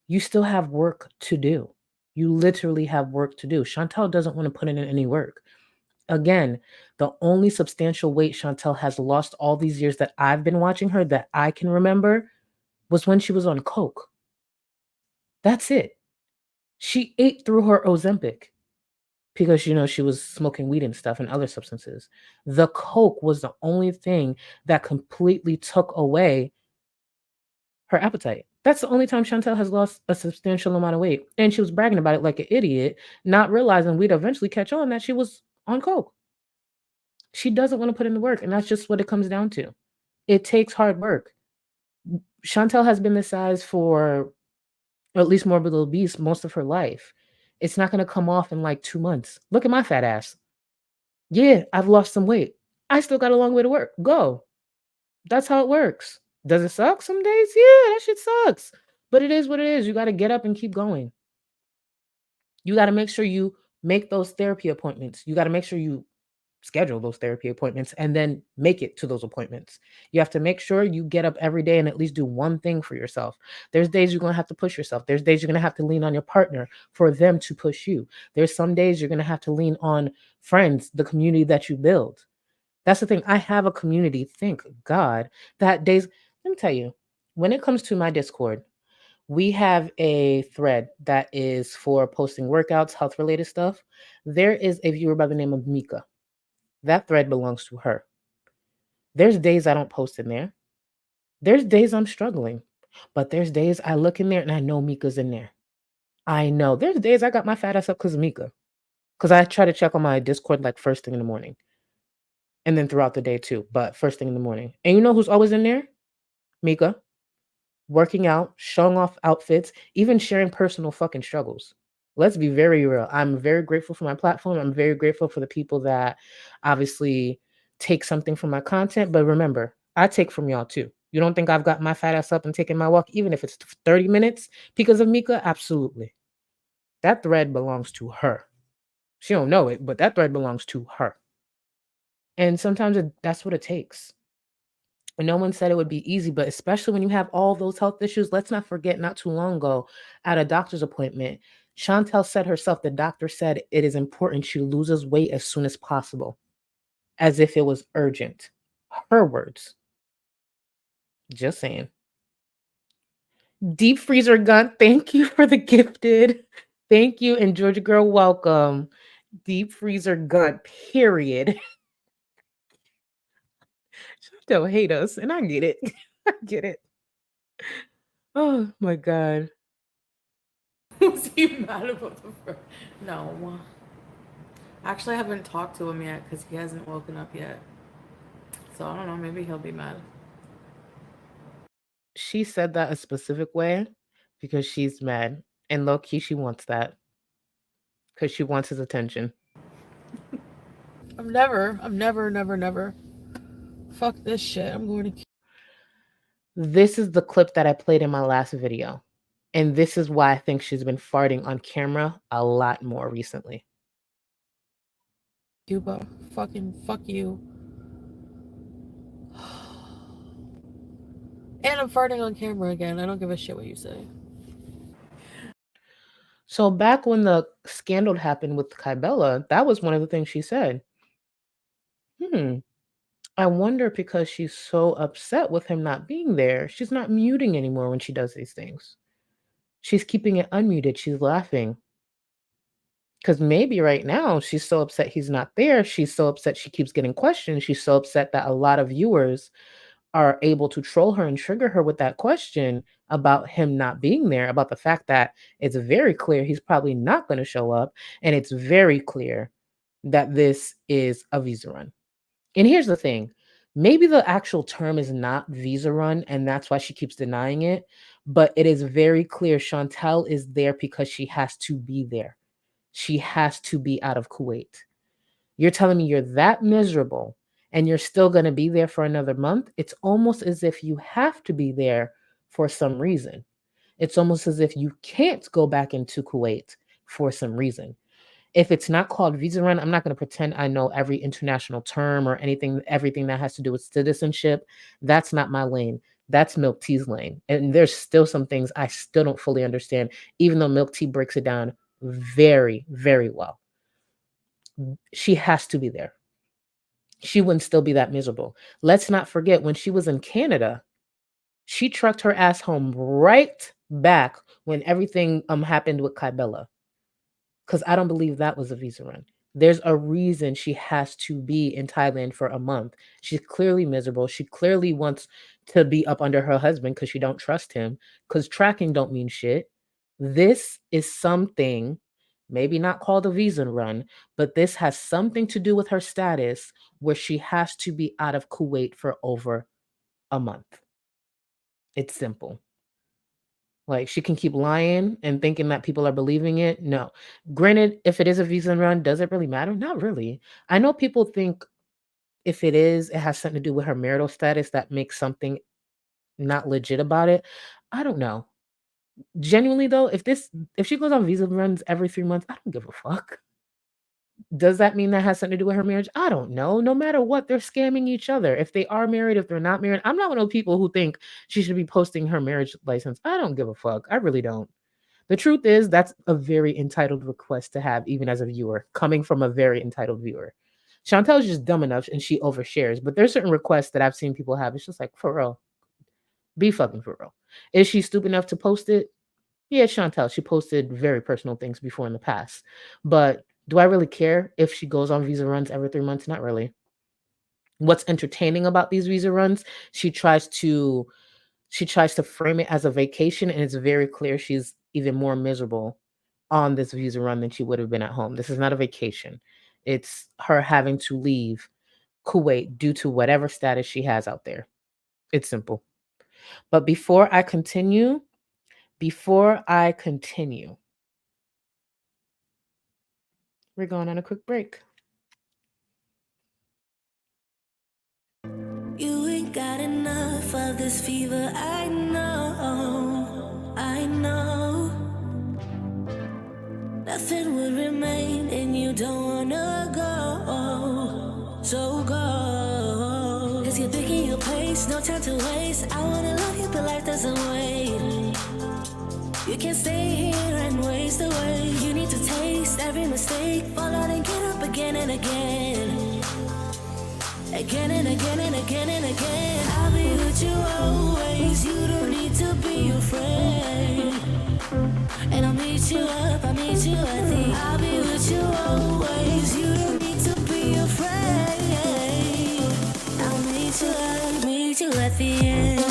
you still have work to do. You literally have work to do. Chantal doesn't want to put in any work. Again, the only substantial weight Chantal has lost all these years that I've been watching her that I can remember was when she was on coke. That's it. She ate through her Ozempic because, you know, she was smoking weed and stuff and other substances. The coke was the only thing that completely took away her appetite. That's the only time Chantal has lost a substantial amount of weight. And she was bragging about it like an idiot, not realizing we'd eventually catch on that she was on coke. She doesn't want to put in the work, and that's just what it comes down to. It takes hard work. Chantal has been this size for, or at least morbidly obese, most of her life. It's not going to come off in like 2 months. Look at my fat ass. Yeah, I've lost some weight. I still got a long way to work. Go. That's how it works. Does it suck some days? Yeah, that shit sucks. But it is what it is. You got to get up and keep going. You got to make sure you make those therapy appointments. You got to make sure you schedule those therapy appointments and then make it to those appointments. You have to make sure you get up every day and at least do one thing for yourself. There's days you're going to have to push yourself. There's days you're going to have to lean on your partner for them to push you. There's some days you're going to have to lean on friends, the community that you build. That's the thing. I have a community, thank God, that days, let me tell you, when it comes to my Discord, we have a thread that is for posting workouts, health related stuff. There is a viewer by the name of Mika. That thread belongs to her. There's days I don't post in there. There's days I'm struggling. But there's days I look in there and I know Mika's in there. I know. There's days I got my fat ass up because of Mika. Because I try to check on my Discord like first thing in the morning. And then throughout the day too. But first thing in the morning. And you know who's always in there? Mika. Working out, showing off outfits, even sharing personal fucking struggles. Let's be very real. I'm very grateful for my platform. I'm very grateful for the people that obviously take something from my content. But remember, I take from y'all too. You don't think I've got my fat ass up and taking my walk, even if it's 30 minutes because of Mika? Absolutely. That thread belongs to her. She don't know it, but that thread belongs to her. And sometimes that's what it takes. And no one said it would be easy, but especially when you have all those health issues, let's not forget not too long ago at a doctor's appointment, Chantal said herself, the doctor said it is important she loses weight as soon as possible, as if it was urgent. Her words. Just saying. Deep Freezer Gun, thank you for the gifted. Thank you. And Georgia Girl, welcome. Deep Freezer Gun, period. Don't hate us, and I get it. I get it. Oh my God. Was he mad about the first? No. Actually, I haven't talked to him yet because he hasn't woken up yet. So I don't know. Maybe he'll be mad. She said that a specific way because she's mad. And low key, she wants that because she wants his attention. I'm never. Fuck this shit. I'm going to. This is the clip that I played in my last video. And this is why I think she's been farting on camera a lot more recently. Cuba. Fucking fuck you. And I'm farting on camera again. I don't give a shit what you say. So back when the scandal happened with Kybella, that was one of the things she said. I wonder because she's so upset with him not being there, she's not muting anymore when she does these things. She's keeping it unmuted. She's laughing. Because maybe right now she's so upset he's not there. She's so upset she keeps getting questioned. She's so upset that a lot of viewers are able to troll her and trigger her with that question about him not being there, about the fact that it's very clear he's probably not going to show up. And it's very clear that this is a visa run. And here's the thing. Maybe the actual term is not visa run, and that's why she keeps denying it. But it is very clear Chantal is there because she has to be there. She has to be out of Kuwait. You're telling me you're that miserable and you're still going to be there for another month? It's almost as if you have to be there for some reason. It's almost as if you can't go back into Kuwait for some reason. If it's not called visa run, I'm not going to pretend I know every international term or everything that has to do with citizenship. That's not my lane. That's Milk Tea's lane. And there's still some things I still don't fully understand, even though Milk Tea breaks it down very, very well. She has to be there. She wouldn't still be that miserable. Let's not forget when she was in Canada, she trucked her ass home right back when everything happened with Kybella. Because I don't believe that was a visa run. There's a reason she has to be in Thailand for a month. She's clearly miserable. She clearly wants to be up under her husband because she don't trust him. Because tracking don't mean shit. This is something, maybe not called a visa run, but this has something to do with her status where she has to be out of Kuwait for over a month. It's simple. Like, she can keep lying and thinking that people are believing it. No. Granted, if it is a visa run, does it really matter? Not really. I know people think if it is, it has something to do with her marital status that makes something not legit about it. I don't know. Genuinely though, if she goes on visa runs every 3 months, I don't give a fuck. Does that mean that has something to do with her marriage? I don't know. No matter what, they're scamming each other. If they are married, if they're not married, I'm not one of those people who think she should be posting her marriage license. I don't give a fuck. I really don't. The truth is, that's a very entitled request to have, even as a viewer, coming from a very entitled viewer. Chantel's just dumb enough and she overshares, but there's certain requests that I've seen people have. It's just like, for real. Be fucking for real. Is she stupid enough to post it? Yeah, Chantal. She posted very personal things before in the past. But do I really care if she goes on visa runs every 3 months? Not really. What's entertaining about these visa runs, she tries to frame it as a vacation, and it's very clear she's even more miserable on this visa run than she would have been at home. This is not a vacation. It's her having to leave Kuwait due to whatever status she has out there. It's simple. But before I continue, we're going on a quick break. You ain't got enough of this fever, I know, I know. Nothing would remain and you don't wanna go, so go. Cause you're picking your pace, no time to waste. I wanna love you but life doesn't wait. You can't stay here and waste away. You need to taste every mistake, fall out and get up again and again. Again and again and again and again. I'll be with you always. You don't need to be afraid. And I'll meet you up, I'll meet you at the. I'll be with you always. You don't need to be afraid. I'll meet you up, meet you at the end.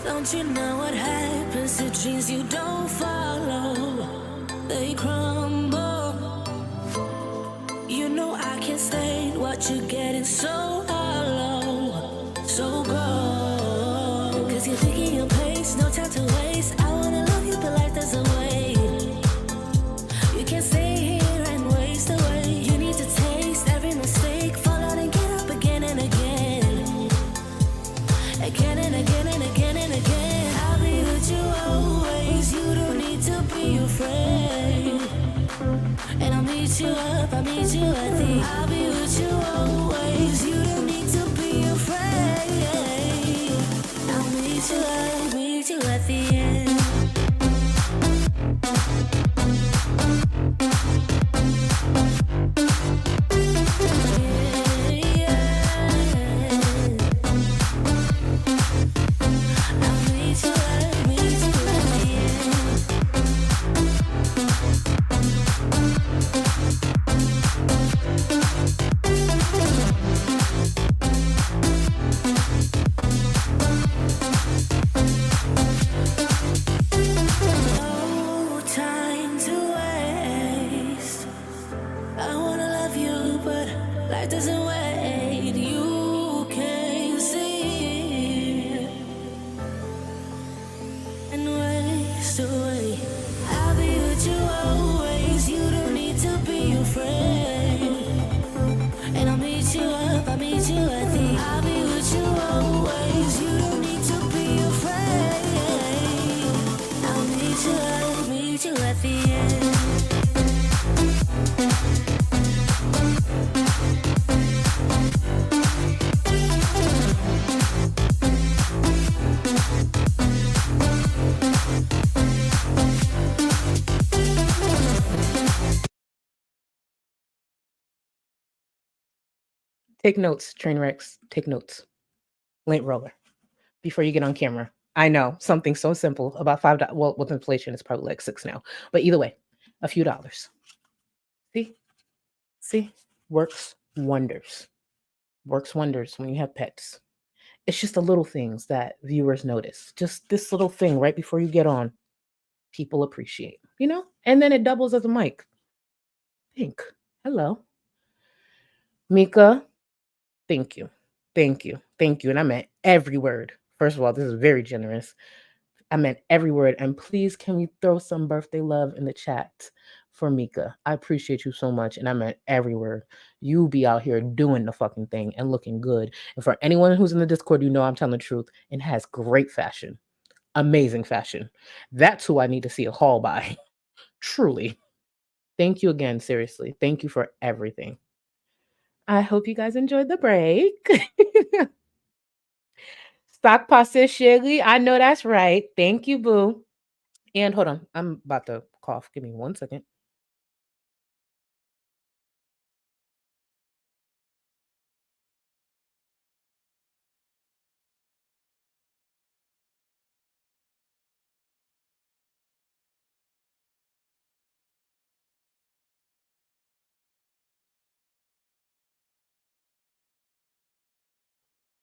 Don't you know what happens to dreams you don't follow? They crumble. but you're getting so hollow. So go, cause you're picking your pace, no time to waste. I wanna love you, but life doesn't wait. You can't stay here and waste away. You need to taste every mistake, fall out and get up again and again. Again and again and again and again. I'll be with you always, you don't need to be afraid. And I'll meet you up, I'll meet you at the. I'll be with you always, you don't need to be afraid. I'll meet you up, meet you at the end. No time to waste. I wanna love you, but life doesn't wait. You can't see and waste away. I'll be with you always. You don't need to be afraid. And I'll meet you up, I'll meet you at the. I'll be with you always. You don't need to be afraid. I'll meet you up, meet you at the end. Take notes, train wrecks. Take notes. Lint roller before you get on camera. I know something so simple, about $5. Well, with inflation, it's probably like $6 now. But either way, a few dollars. See, works wonders. Works wonders when you have pets. It's just the little things that viewers notice. Just this little thing right before you get on, people appreciate, and then it doubles as a mic. Think. Hello. Mika, thank you. Thank you. Thank you. And I meant every word. First of all, this is very generous. I meant every word. And please, can we throw some birthday love in the chat for Mika? I appreciate you so much. And I meant every word. You be out here doing the fucking thing and looking good. And for anyone who's in the Discord, I'm telling the truth and has great fashion. Amazing fashion. That's who I need to see a haul by. Truly. Thank you again. Seriously. Thank you for everything. I hope you guys enjoyed the break. Stock pasta Shirley. I know that's right. Thank you, boo. And hold on. I'm about to cough. Give me 1 second.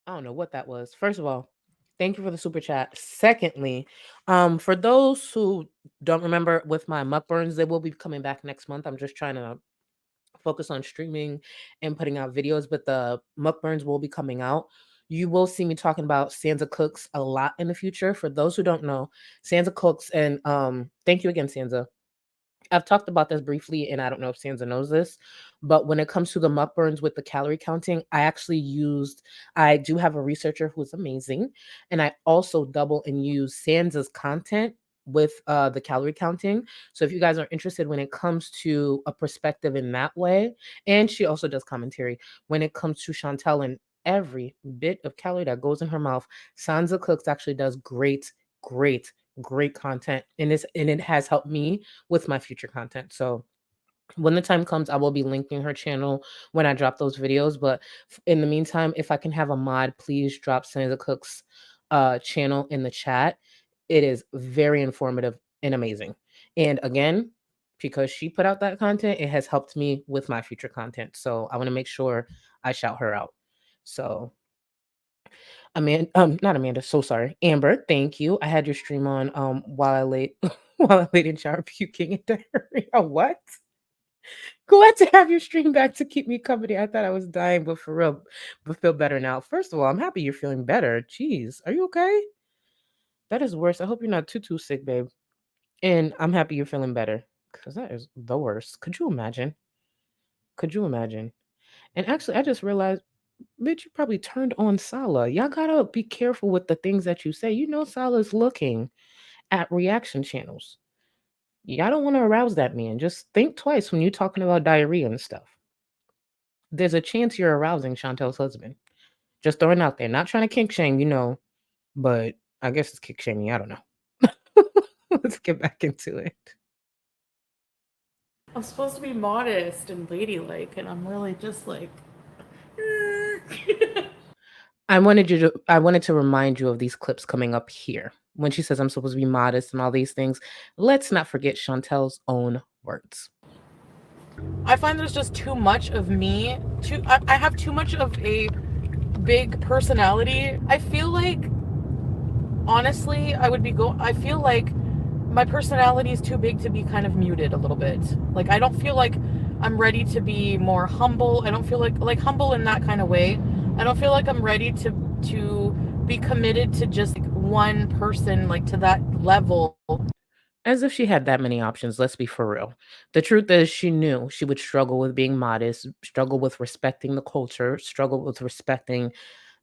I don't know what that was. First of all, thank you for the super chat. Secondly, for those who don't remember with my mukburns, they will be coming back next month. I'm just trying to focus on streaming and putting out videos, but the mukburns will be coming out. You will see me talking about Sansa Cooks a lot in the future. For those who don't know, Sansa Cooks, and thank you again, Sansa. I've talked about this briefly, and I don't know if Sansa knows this, but when it comes to the mukburns with the calorie counting, I do have a researcher who's amazing, and I also double and use Sansa's content with the calorie counting. So if you guys are interested when it comes to a perspective in that way, and she also does commentary when it comes to Chantal and every bit of calorie that goes in her mouth, Sansa Cooks actually does great content, and it has helped me with my future content. So when the time comes, I will be linking her channel when I drop those videos. But in the meantime, if I can have a mod, please drop Sansa Cook's channel in the chat. It is very informative and amazing. And again, because she put out that content, it has helped me with my future content. So I want to make sure I shout her out. So not Amanda, so sorry. Amber, thank you. I had your stream on while I laid while I laid in shower puking in diarrhea. What? Glad to have your stream back to keep me company. I thought I was dying, but for real, but feel better now. First of all, I'm happy you're feeling better. Jeez, are you okay? That is worse. I hope you're not too sick, babe. And I'm happy you're feeling better because that is the worst. Could you imagine? Could you imagine? And actually, I just realized, bitch, you probably turned on Sala. Y'all gotta be careful with the things that you say. You know, Sala's looking at reaction channels. Y'all don't want to arouse that man. Just think twice when you're talking about diarrhea and stuff. There's a chance you're arousing Chantel's husband. Just throwing out there. Not trying to kink shame, but I guess it's kick shaming. I don't know. Let's get back into it. I'm supposed to be modest and ladylike, and I'm really just like. I wanted to remind you of these clips coming up here. When she says I'm supposed to be modest and all these things, let's not forget Chantel's own words. I find there's just too much of me. I have too much of a big personality. I feel like, honestly, I feel like my personality is too big to be kind of muted a little bit. Like, I don't feel like I'm ready to be more humble. I don't feel like humble in that kind of way. I don't feel like I'm ready to be committed to just one person, like to that level. As if she had that many options, let's be for real. The truth is, she knew she would struggle with being modest, struggle with respecting the culture, struggle with respecting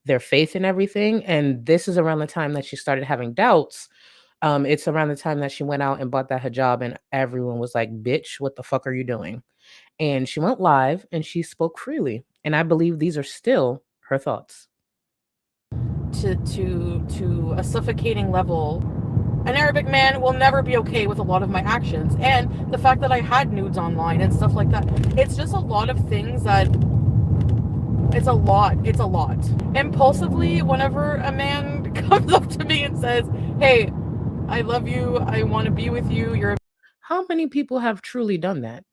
their faith and everything. And this is around the time that she started having doubts. It's around the time that she went out and bought that hijab, and everyone was like, bitch, what the fuck are you doing? And she went live and she spoke freely. And I believe these are still her thoughts. To a suffocating level. An Arabic man will never be okay with a lot of my actions, and the fact that I had nudes online and stuff like that. It's just a lot of things that it's a lot. Impulsively, whenever a man comes up to me and says, hey, I love you, I want to be with you, How many people have truly done that?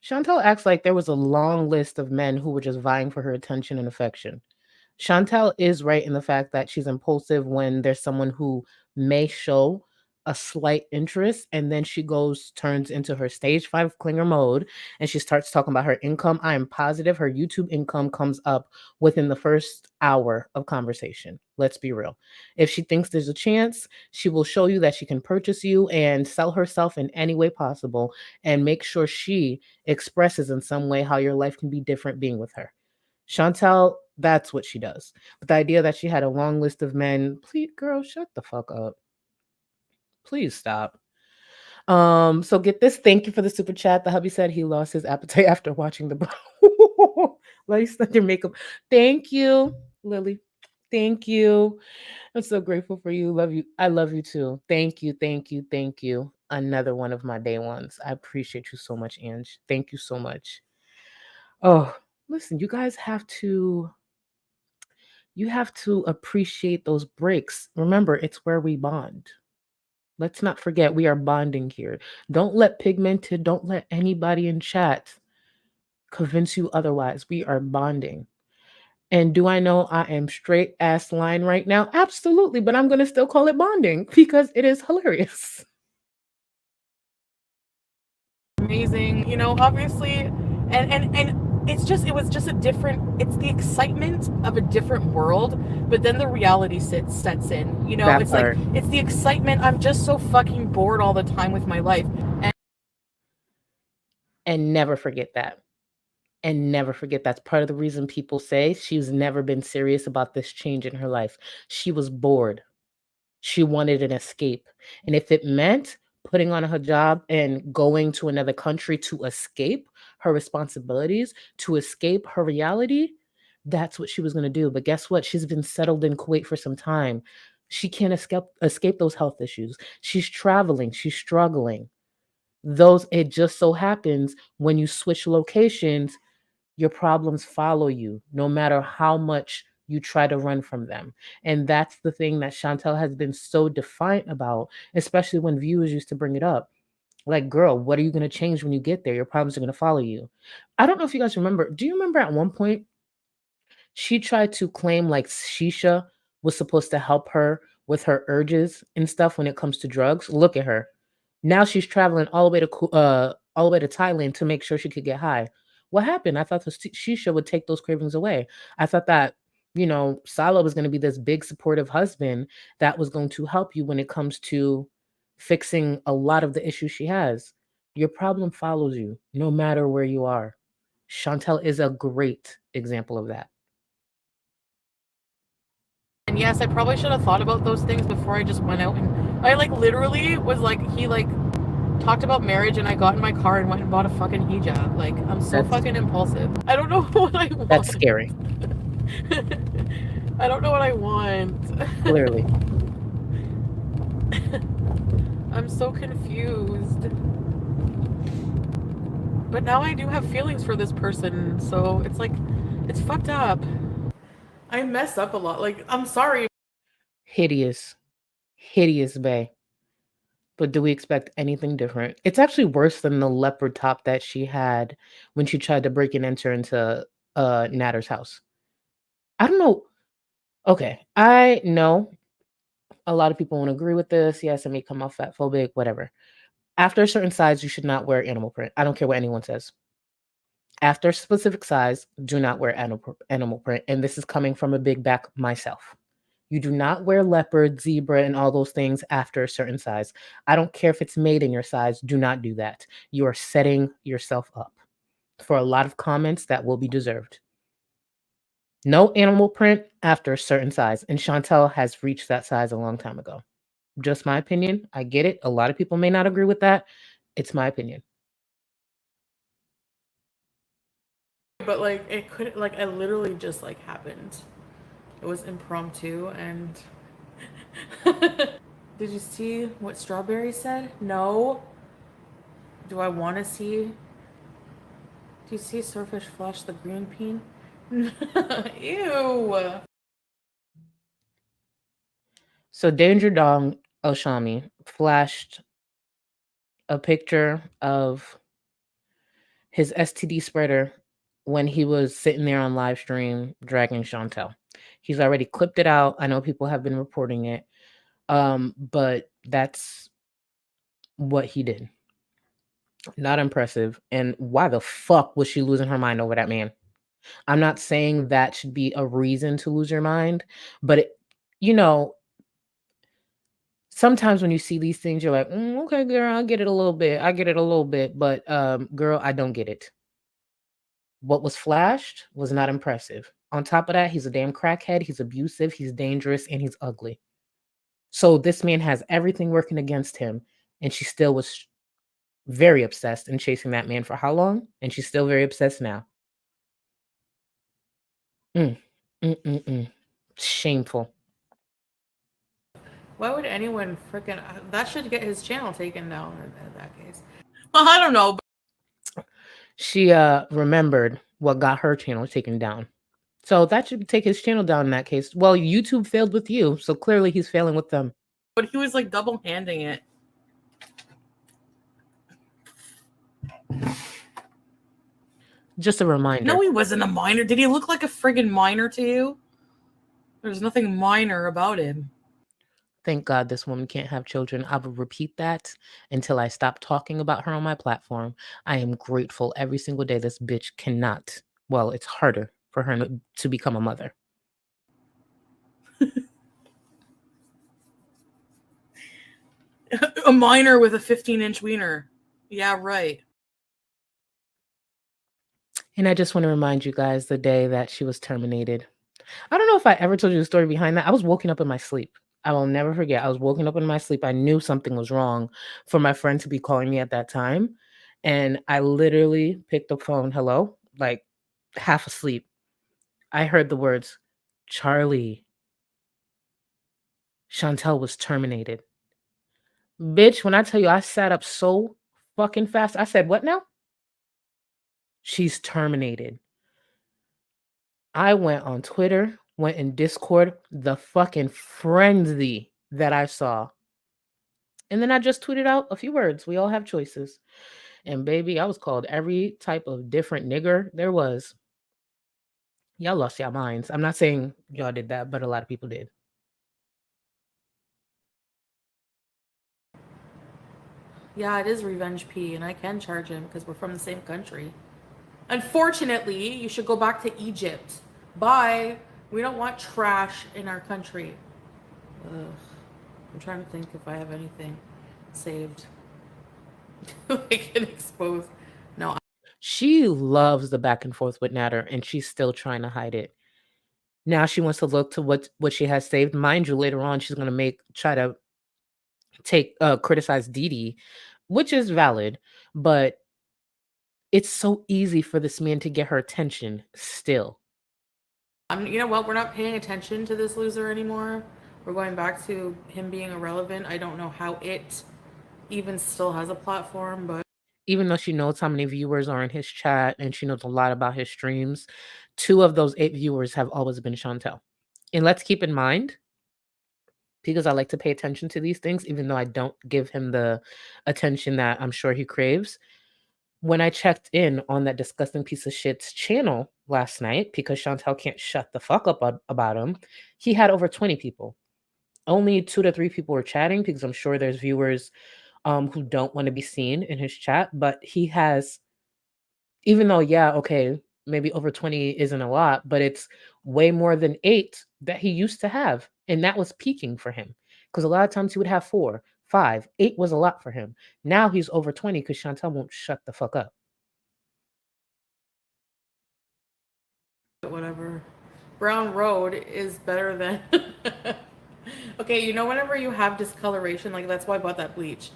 Chantal acts like there was a long list of men who were just vying for her attention and affection. Chantal is right in the fact that she's impulsive when there's someone who may show a slight interest, and then she turns into her stage 5 clinger mode, and she starts talking about her income. I am positive her YouTube income comes up within the first hour of conversation. Let's be real. If she thinks there's a chance, she will show you that she can purchase you and sell herself in any way possible and make sure she expresses in some way how your life can be different being with her. Chantal, that's what she does. But the idea that she had a long list of men, please, girl, shut the fuck up. Please stop. So get this. Thank you for the super chat. The hubby said he lost his appetite after watching the Lily stuck your makeup. Thank you, Lily. Thank you. I'm so grateful for you. Love you. I love you too. Thank you. Thank you. Thank you. Another one of my day ones. I appreciate you so much, Ange. Thank you so much. Oh, listen, you guys have to appreciate those breaks. Remember, it's where we bond. Let's not forget we are bonding here. Don't let Pigmented, don't let anybody in chat convince you otherwise. We are bonding. And do I know I am straight ass line right now? Absolutely, but I'm going to still call it bonding because it is hilarious. amazing, obviously, and it was just it's the excitement of a different world, but then the reality sets in, That it's part. like, it's the excitement. I'm just so fucking bored all the time with my life. And never forget that. And never forget that's part of the reason people say she's never been serious about this change in her life. She was bored. She wanted an escape. And if it meant putting on a hijab and going to another country to escape her responsibilities, to escape her reality, that's what she was going to do. But guess what? She's been settled in Kuwait for some time. She can't escape those health issues. She's traveling. She's struggling. It just so happens when you switch locations, your problems follow you no matter how much you try to run from them. And that's the thing that Chantal has been so defiant about, especially when viewers used to bring it up. Like, girl, what are you going to change when you get there? Your problems are going to follow you. I don't know if you guys remember. Do you remember at one point she tried to claim like shisha was supposed to help her with her urges and stuff when it comes to drugs? Look at her. Now she's traveling all the way to all the way to Thailand to make sure she could get high. What happened? I thought the shisha would take those cravings away. I thought that, Salo was going to be this big supportive husband that was going to help you when it comes to fixing a lot of the issues she has. Your problem follows you no matter where you are. Chantal is a great example of that. And yes, I probably should have thought about those things before I just went out, and I literally was he talked about marriage, and I got in my car and went and bought a fucking hijab. I'm so fucking impulsive. I don't know what I want. That's scary. I don't know what I want. Clearly. I'm so confused. But now I do have feelings for this person, so it's fucked up. I mess up a lot. I'm sorry. Hideous. Hideous, bae. But do we expect anything different? It's actually worse than the leopard top that she had when she tried to break and enter into Natter's house. I don't know. Okay, I know a lot of people won't agree with this. Yes, it may come off fat phobic, whatever. After a certain size, you should not wear animal print. I don't care what anyone says. After a specific size, do not wear animal print. And this is coming from a big back myself. You do not wear leopard, zebra, and all those things after a certain size. I don't care if it's made in your size. Do not do that. You are setting yourself up for a lot of comments that will be deserved. No animal print after a certain size. And Chantal has reached that size a long time ago. Just my opinion. I get it. A lot of people may not agree with that. It's my opinion. But it could it literally just happened. It was impromptu. And did you see what Strawberry said? No. Do I want to see? Do you see Swordfish flush the green peen? Ew. So Danger Dong Oshami flashed a picture of his STD spreader when he was sitting there on live stream dragging Chantal. He's already clipped it out. I know people have been reporting it. But that's what he did. Not impressive. And why the fuck was she losing her mind over that man? I'm not saying that should be a reason to lose your mind, but sometimes when you see these things, you're like, okay, girl, I get it a little bit. But girl, I don't get it. What was flashed was not impressive. On top of that, he's a damn crackhead. He's abusive. He's dangerous, and he's ugly. So this man has everything working against him, and she still was very obsessed and chasing that man for how long? And she's still very obsessed now. Shameful. Why would anyone freaking... That should get his channel taken down in that case. Well, I don't know. She remembered what got her channel taken down. So that should take his channel down in that case. Well, YouTube failed with you, so clearly he's failing with them. But he was double-handing it. Just a reminder. No, he wasn't a minor. Did he look like a friggin' minor to you? There's nothing minor about him. Thank God this woman can't have children. I will repeat that until I stop talking about her on my platform. I am grateful every single day this bitch cannot. Well, it's harder for her to become a mother. A minor with a 15-inch wiener. Yeah, right. And I just want to remind you guys the day that she was terminated. I don't know if I ever told you the story behind that. I was woken up in my sleep. I will never forget. I was woken up in my sleep. I knew something was wrong for my friend to be calling me at that time. And I literally picked up phone. Hello? Half asleep. I heard the words, Charlie. Chantal was terminated. Bitch, when I tell you I sat up so fucking fast, I said, what now? She's terminated. I went on Twitter, went in Discord, the fucking frenzy that I saw. And then I just tweeted out a few words. We all have choices. And baby, I was called every type of different nigger there was. Y'all lost your minds. I'm not saying y'all did that, but a lot of people did. Yeah, it is Revenge P, and I can charge him because we're from the same country. Unfortunately, you should go back to Egypt. Bye. We don't want trash in our country. Ugh. I'm trying to think if I have anything saved. Like an exposed. No. She loves the back and forth with Natter, and she's still trying to hide it. Now she wants to look to what she has saved. Mind you, later on she's gonna try to criticize Dee Dee, which is valid, but it's so easy for this man to get her attention still. You know what? We're not paying attention to this loser anymore. We're going back to him being irrelevant. I don't know how it even still has a platform, but Even though she knows how many viewers are in his chat and she knows a lot about his streams, 2 of those 8 viewers have always been Chantal. And let's keep in mind, because I like to pay attention to these things, even though I don't give him the attention that I'm sure he craves. When I checked in on that disgusting piece of shit's channel last night, because Chantal can't shut the fuck up about him, he had over 20 people. Only 2 to 3 people were chatting because I'm sure there's viewers who don't want to be seen in his chat. But he has, even though, yeah, okay, maybe over 20 isn't a lot, but it's way more than 8 that he used to have. And that was peaking for him because a lot of times he would have 4, 5, 8 was a lot for him. Now he's over 20 because Chantal won't shut the fuck up. whatever. Brown Road is better than. Okay, you know, whenever you have discoloration, like that's why I bought that bleach.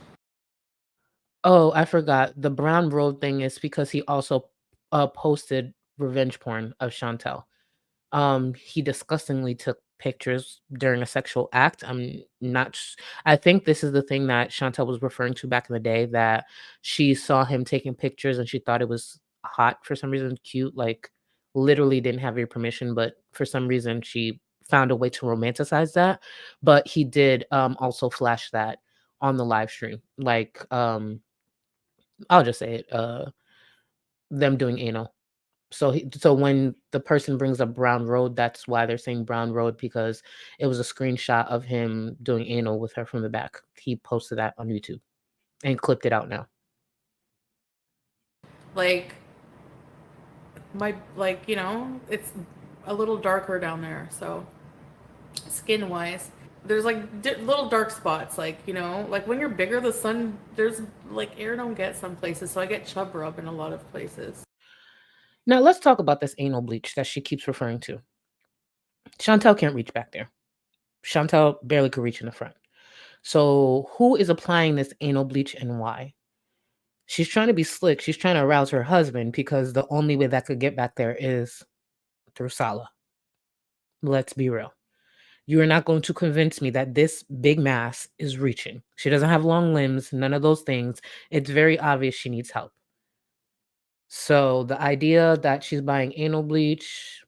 Oh, I forgot. The brown road thing is because he also posted revenge porn of Chantal. He disgustingly took pictures during a sexual act. I think this is the thing that Chantal was referring to back in the day, that she saw him taking pictures and she thought it was hot for some reason, cute, like literally didn't have your permission, but for some reason she found a way to romanticize that. But he did also flash that on the live stream. Like I'll just say it, them doing anal. So when the person brings up Brown Road, that's why they're saying Brown Road, because it was a screenshot of him doing anal with her from the back. He posted that on YouTube and clipped it out now. Like you know, it's a little darker down there, so skin wise there's like little dark spots, like, you know, like when you're bigger the sun, there's like air don't get some places, so I get chub rub in a lot of places. Now let's talk about this anal bleach that she keeps referring to. Chantal can't reach back there. Chantal barely could reach in the front. So who is applying this anal bleach and why? She's trying to be slick. She's trying to arouse her husband because the only way that could get back there is through Sala. Let's be real. You are not going to convince me that this big mass is reaching. She doesn't have long limbs, none of those things. It's very obvious she needs help. So the idea that she's buying anal bleach,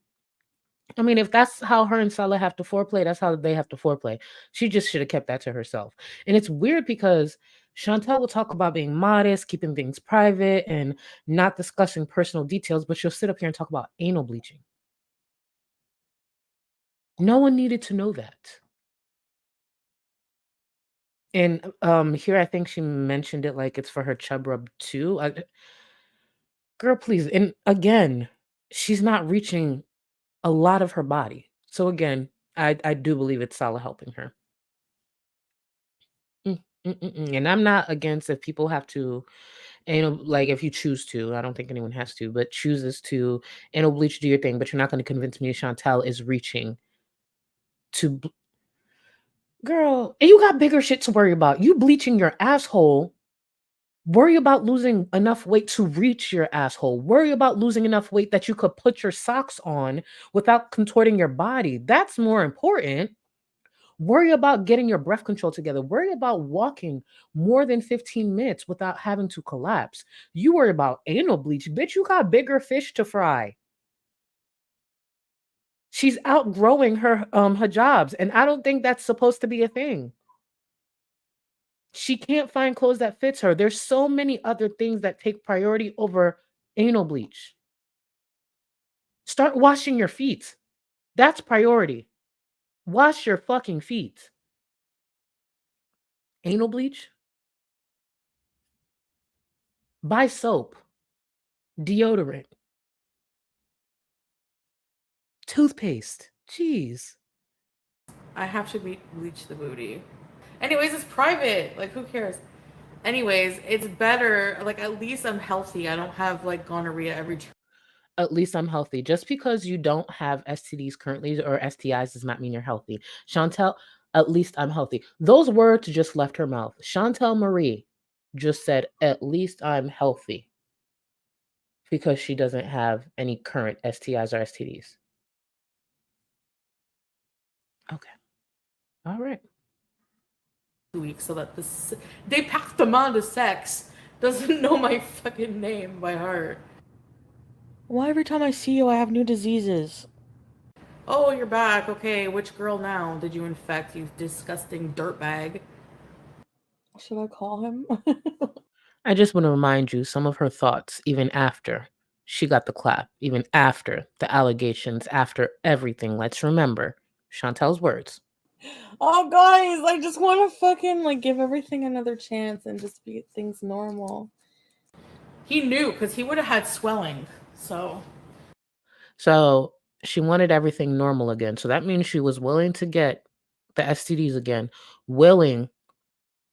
I mean, if that's how her and Salah have to foreplay, that's how they have to foreplay. She just should have kept that to herself. And it's weird because Chantal will talk about being modest, keeping things private, and not discussing personal details, but she'll sit up here and talk about anal bleaching. No one needed to know that. And here I think she mentioned it like it's for her chub rub too. Girl, please. And again, she's not reaching a lot of her body. So again, I do believe it's Salah helping her. And I'm not against if people have to, like if you choose to. I don't think anyone has to, but chooses to anal bleach, do your thing. But you're not going to convince me Chantal is reaching to. Girl, and you got bigger shit to worry about. You bleaching your asshole. Worry about losing enough weight to reach your asshole. Worry about losing enough weight that you could put your socks on without contorting your body. That's more important. Worry about getting your breath control together. Worry about walking more than 15 minutes without having to collapse. You worry about anal bleach. Bitch, you got bigger fish to fry. She's outgrowing her hijabs, and I don't think that's supposed to be a thing. She can't find clothes that fits her. There's so many other things that take priority over anal bleach. Start washing your feet. That's priority. Wash your fucking feet. Anal bleach? Buy soap, deodorant, toothpaste. Jeez. I have to bleach the booty. Anyways, it's private. Like, who cares? Anyways, it's better. Like, at least I'm healthy. I don't have like gonorrhea every. At least I'm healthy. Just because you don't have STDs currently or STIs does not mean you're healthy. Chantal, at least I'm healthy. Those words just left her mouth. Chantal Marie just said, at least I'm healthy, because she doesn't have any current STIs or STDs. Okay. All right. Weeks so that this Département de Sex doesn't know my fucking name by heart. Why every time I see you, I have new diseases? Oh, you're back. Okay, which girl now did you infect, you disgusting dirtbag? Should I call him? I just want to remind you some of her thoughts, even after she got the clap, even after the allegations, after everything. Let's remember Chantal's words. Oh, guys, I just want to fucking like give everything another chance and just be things normal. He knew, because he would have had swelling. So she wanted everything normal again. So that means she was willing to get the STDs again, willing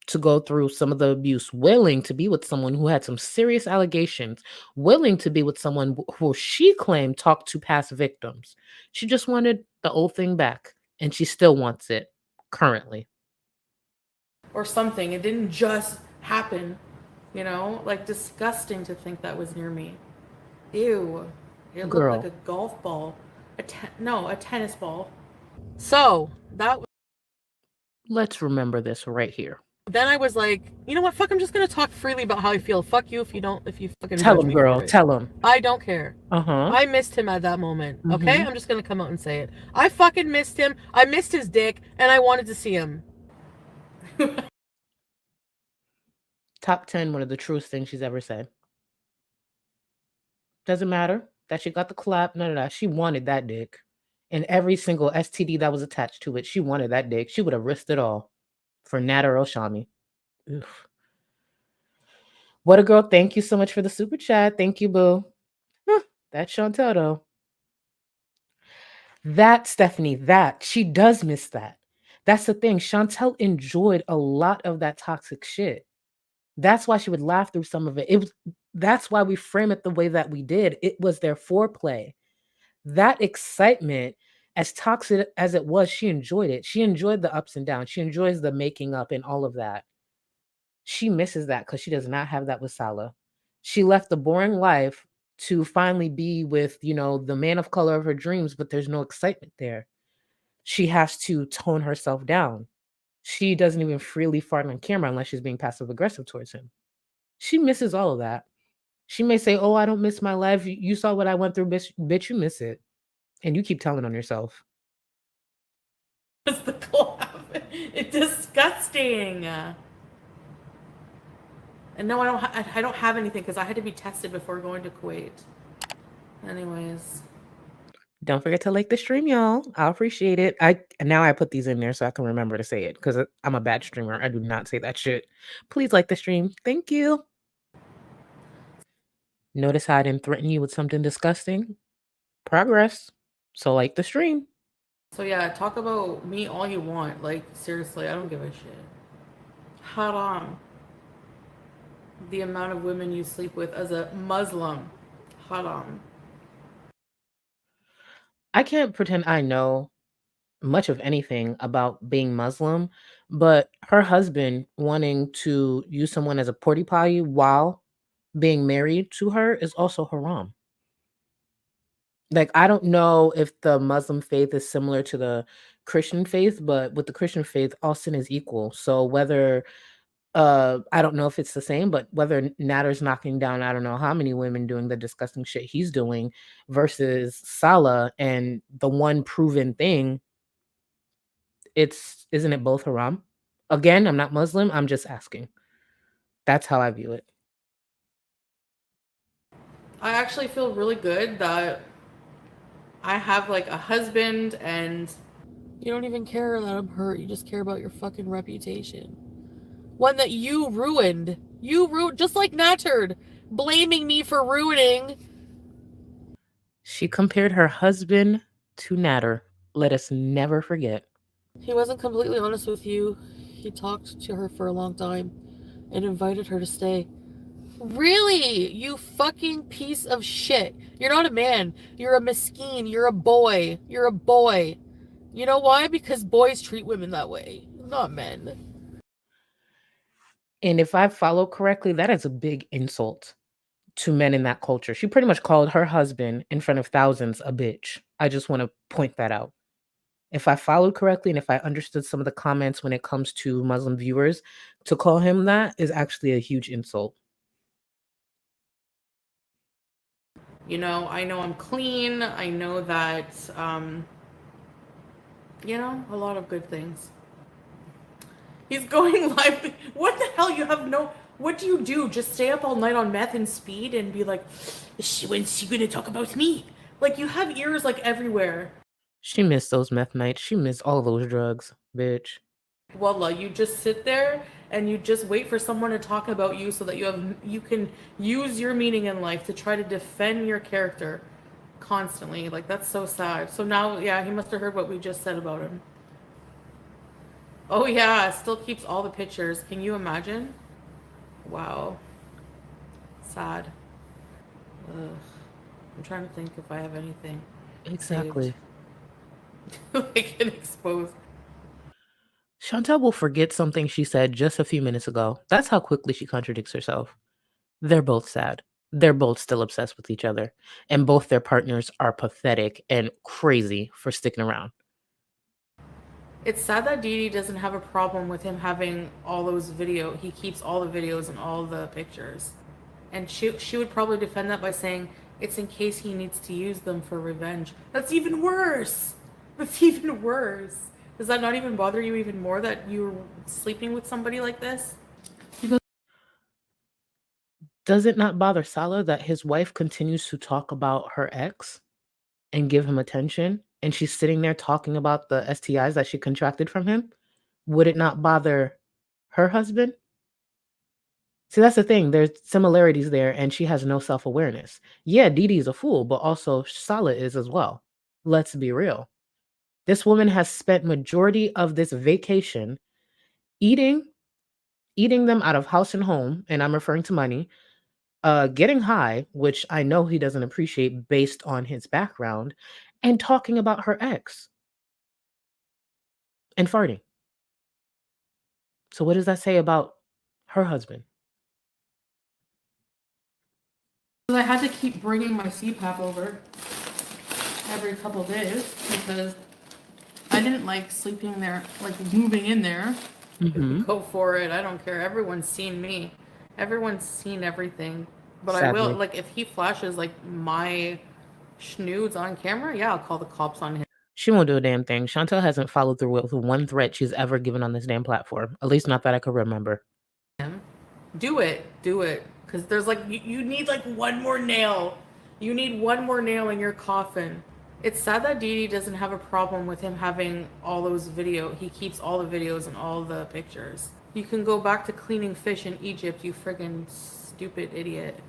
to go through some of the abuse, willing to be with someone who had some serious allegations, willing to be with someone who she claimed talked to past victims. She just wanted the old thing back, and she still wants it currently. or something. It didn't just happen, you know? Like, disgusting to think that was near me. Ew. It Girl. looked like a golf ball. A tennis ball. So, that was... Let's remember this right here. Then I was like, you know what? Fuck, I'm just gonna talk freely about how I feel. Fuck you if you fucking Tell judge him, me girl. for it. Tell him. I don't care. Uh-huh. I missed him at that moment. Mhm. Okay? I'm just gonna come out and say it. I fucking missed him. I missed his dick, and I wanted to see him. Top 10, one of the truest things she's ever said. Doesn't matter that she got the clap, none of that. She wanted that dick. And every single STD that was attached to it, she wanted that dick. She would have risked it all for Nat or Oshami. Oof. What a girl. Thank you so much for the super chat. Thank you, boo. That's Chantal, though. That, Stephanie, that. She does miss that. That's the thing. Chantal enjoyed a lot of that toxic shit. That's why she would laugh through some of it. That's why we frame it the way that we did. It was their foreplay. That excitement, as toxic as it was, she enjoyed it. She enjoyed the ups and downs. She enjoys the making up and all of that. She misses that because she does not have that with Salah. She left the boring life to finally be with, the man of color of her dreams, but there's no excitement there. She has to tone herself down. She doesn't even freely fart on camera unless she's being passive aggressive towards him. She misses all of that. She may say, oh, I don't miss my life. You saw what I went through, bitch, you miss it. And you keep telling on yourself. It's the clap. It's disgusting. And no, I don't have anything because I had to be tested before going to Kuwait. Anyways. Don't forget to like the stream, y'all. I appreciate it. Now I put these in there so I can remember to say it because I'm a bad streamer. I do not say that shit. Please like the stream. Thank you. Notice how I didn't threaten you with something disgusting? Progress. So like the stream. So yeah, talk about me all you want. Like, seriously, I don't give a shit. Haram. The amount of women you sleep with as a Muslim. Haram. I can't pretend I know much of anything about being Muslim, but her husband wanting to use someone as a porta potty while being married to her is also haram. Like, I don't know if the Muslim faith is similar to the Christian faith, but with the Christian faith, all sin is equal. So whether I don't know if it's the same, but whether Natter's knocking down, I don't know how many women doing the disgusting shit he's doing versus Salah and the one proven thing, isn't it both haram? Again, I'm not Muslim. I'm just asking. That's how I view it. I actually feel really good that I have like a husband and you don't even care that I'm hurt. You just care about your fucking reputation. One that you ruined. You ruined, just like Natterd. blaming me for ruining. She compared her husband to Natter. Let us never forget. He wasn't completely honest with you. He talked to her for a long time and invited her to stay. Really? You fucking piece of shit. You're not a man. You're a mesquine. You're a boy. You're a boy. You know why? Because boys treat women that way, not men. And if I follow correctly, that is a big insult to men in that culture. She pretty much called her husband in front of thousands a bitch. I just want to point that out. If I followed correctly and if I understood some of the comments when it comes to Muslim viewers, to call him that is actually a huge insult. You know I'm clean. I know that, a lot of good things. He's going live. What the hell? What do you do? Just stay up all night on meth and speed and be like, when's she gonna talk about me? Like, you have ears like everywhere. She missed those meth nights. She missed all those drugs, bitch. Wallah, you just sit there and you just wait for someone to talk about you so that you can use your meaning in life to try to defend your character constantly. Like, that's so sad. So now, yeah, he must have heard what we just said about him. Oh yeah, still keeps all the pictures. Can you imagine? Wow. Sad. Ugh. I'm trying to think if I have anything Exactly. like an exposed. Chantal will forget something she said just a few minutes ago. That's how quickly she contradicts herself. They're both sad. They're both still obsessed with each other. And both their partners are pathetic and crazy for sticking around. It's sad that Dee Dee doesn't have a problem with him having all those he keeps all the videos and all the pictures. And she would probably defend that by saying it's in case he needs to use them for revenge. That's even worse. That's even worse. Does that not even bother you even more that you're sleeping with somebody like this? Does it not bother Salah that his wife continues to talk about her ex and give him attention? And she's sitting there talking about the STIs that she contracted from him? Would it not bother her husband? See, that's the thing. There's similarities there, and she has no self-awareness. Yeah, Dee Dee's a fool, but also Salah is as well. Let's be real. This woman has spent majority of this vacation eating them out of house and home, and I'm referring to money, getting high, which I know he doesn't appreciate based on his background, and talking about her ex and farting. So what does that say about her husband? I had to keep bringing my CPAP over every couple days because I didn't like sleeping there, like moving in there. Go for it. I don't care. Everyone's seen me. Everyone's seen everything. But I will, Sadly. like, if he flashes, like, my schnoods on camera, yeah, I'll call the cops on him. She won't do a damn thing. Chantal hasn't followed through with one threat she's ever given on this damn platform. At least not that I could remember. Do it. Do it. Because there's, like, you need, like, one more nail. You need one more nail in your coffin. It's sad that Dee Dee doesn't have a problem with him having all those he keeps all the videos and all the pictures. You can go back to cleaning fish in Egypt, you friggin' stupid idiot.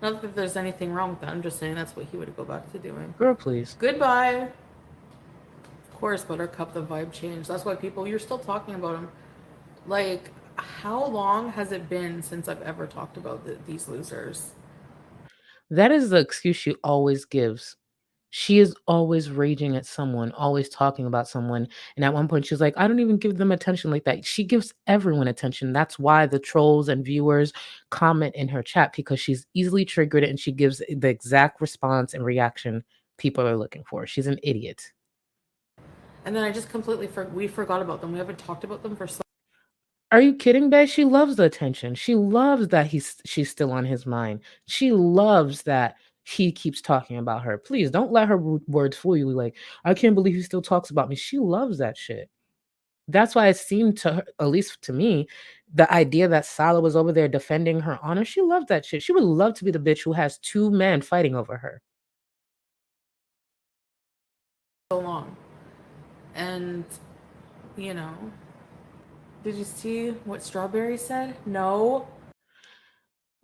Not that there's anything wrong with that, I'm just saying that's what he would go back to doing. Girl, please. Goodbye. Of course, Buttercup, the vibe changed. That's why you're still talking about him. Like, how long has it been since I've ever talked about these losers? That is the excuse she always gives. She is always raging at someone, always talking about someone. And at one point, she's like, I don't even give them attention like that. She gives everyone attention. That's why the trolls and viewers comment in her chat, because she's easily triggered and she gives the exact response and reaction people are looking for. She's an idiot. And then I just completely we forgot about them. We haven't talked about them for so. Are you kidding, babe? She loves the attention. She loves that she's still on his mind. She loves that he keeps talking about her. Please don't let her words fool you. Like, I can't believe he still talks about me. She loves that shit. That's why it seemed to her, at least to me, the idea that Salah was over there defending her honor, she loved that shit. She would love to be the bitch who has two men fighting over her. So long. And, did you see what Strawberry said? No.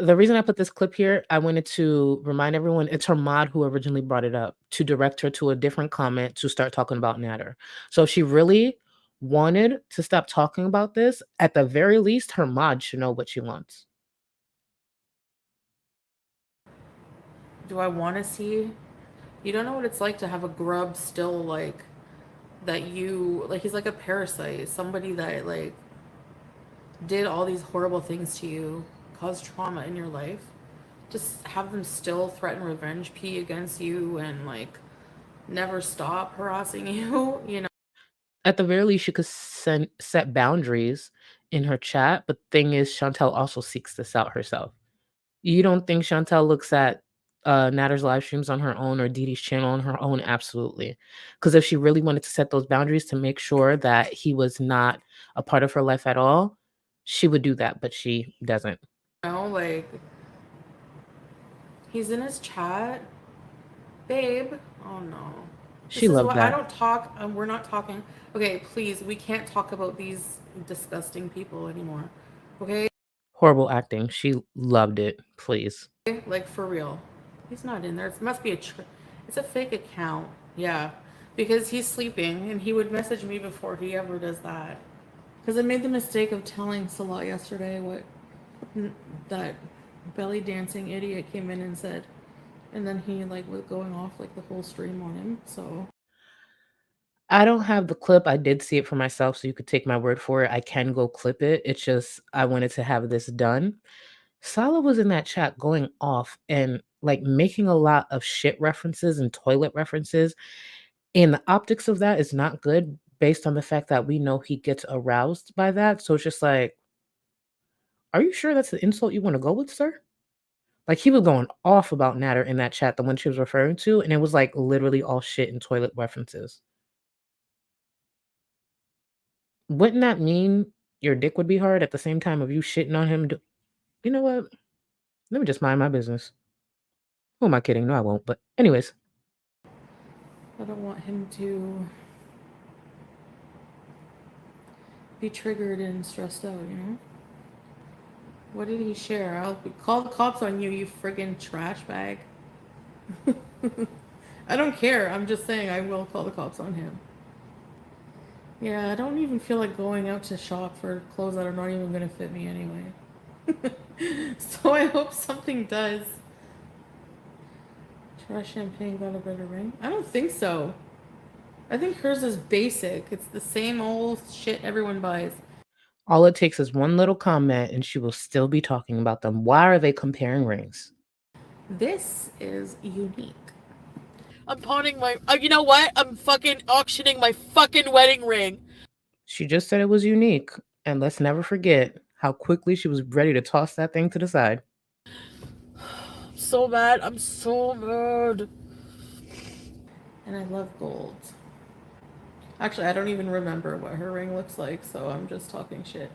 The reason I put this clip here, I wanted to remind everyone it's her mod who originally brought it up to direct her to a different comment to start talking about Natter. So if she really wanted to stop talking about this, at the very least, her mod should know what she wants. Do I want to see? You don't know what it's like to have a grub still like that you like he's like a parasite, somebody that like did all these horrible things to you, caused trauma in your life. Just have them still threaten revenge P against you and like never stop harassing you, you know. At the very least, she could set boundaries in her chat. But the thing is, Chantal also seeks this out herself. You don't think Chantal looks at Natter's live streams on her own or Dee Dee's channel on her own? Absolutely. Because if she really wanted to set those boundaries to make sure that he was not a part of her life at all, she would do that, but she doesn't. You know, like he's in his chat, babe. Oh no. She loved that. I don't talk. We're not talking. Okay, please. We can't talk about these disgusting people anymore. Okay. Horrible acting. She loved it. Please. Like for real. He's not in there. It must be it's a fake account. Yeah. Because he's sleeping and he would message me before he ever does that. Because I made the mistake of telling Salah yesterday what that belly dancing idiot came in and said. And then he like was going off like the whole stream on him. So I don't have the clip. I did see it for myself, so you could take my word for it. I can go clip it. It's just I wanted to have this done. Salah was in that chat going off and like making a lot of shit references and toilet references. And the optics of that is not good based on the fact that we know he gets aroused by that. So it's just like, are you sure that's the insult you want to go with, sir? Like he was going off about Natter in that chat, the one she was referring to, and it was like literally all shit and toilet references. Wouldn't that mean your dick would be hard at the same time of you shitting on him? You know what? Let me just mind my business. Who am I kidding? No, I won't. But anyways. I don't want him to be triggered and stressed out, you know? What did he share? I'll call the cops on you, you friggin' trash bag. I don't care. I'm just saying I will call the cops on him. Yeah, I don't even feel like going out to shop for clothes that are not even gonna fit me anyway. So I hope something does. Trash champagne got a better ring? I don't think so. I think hers is basic. It's the same old shit everyone buys. All it takes is one little comment and she will still be talking about them. Why are they comparing rings? This is unique. I'm pawning my... you know what? I'm fucking auctioning my fucking wedding ring. She just said it was unique. And let's never forget how quickly she was ready to toss that thing to the side. I'm so mad. I'm so mad. And I love gold. Actually, I don't even remember what her ring looks like, so I'm just talking shit.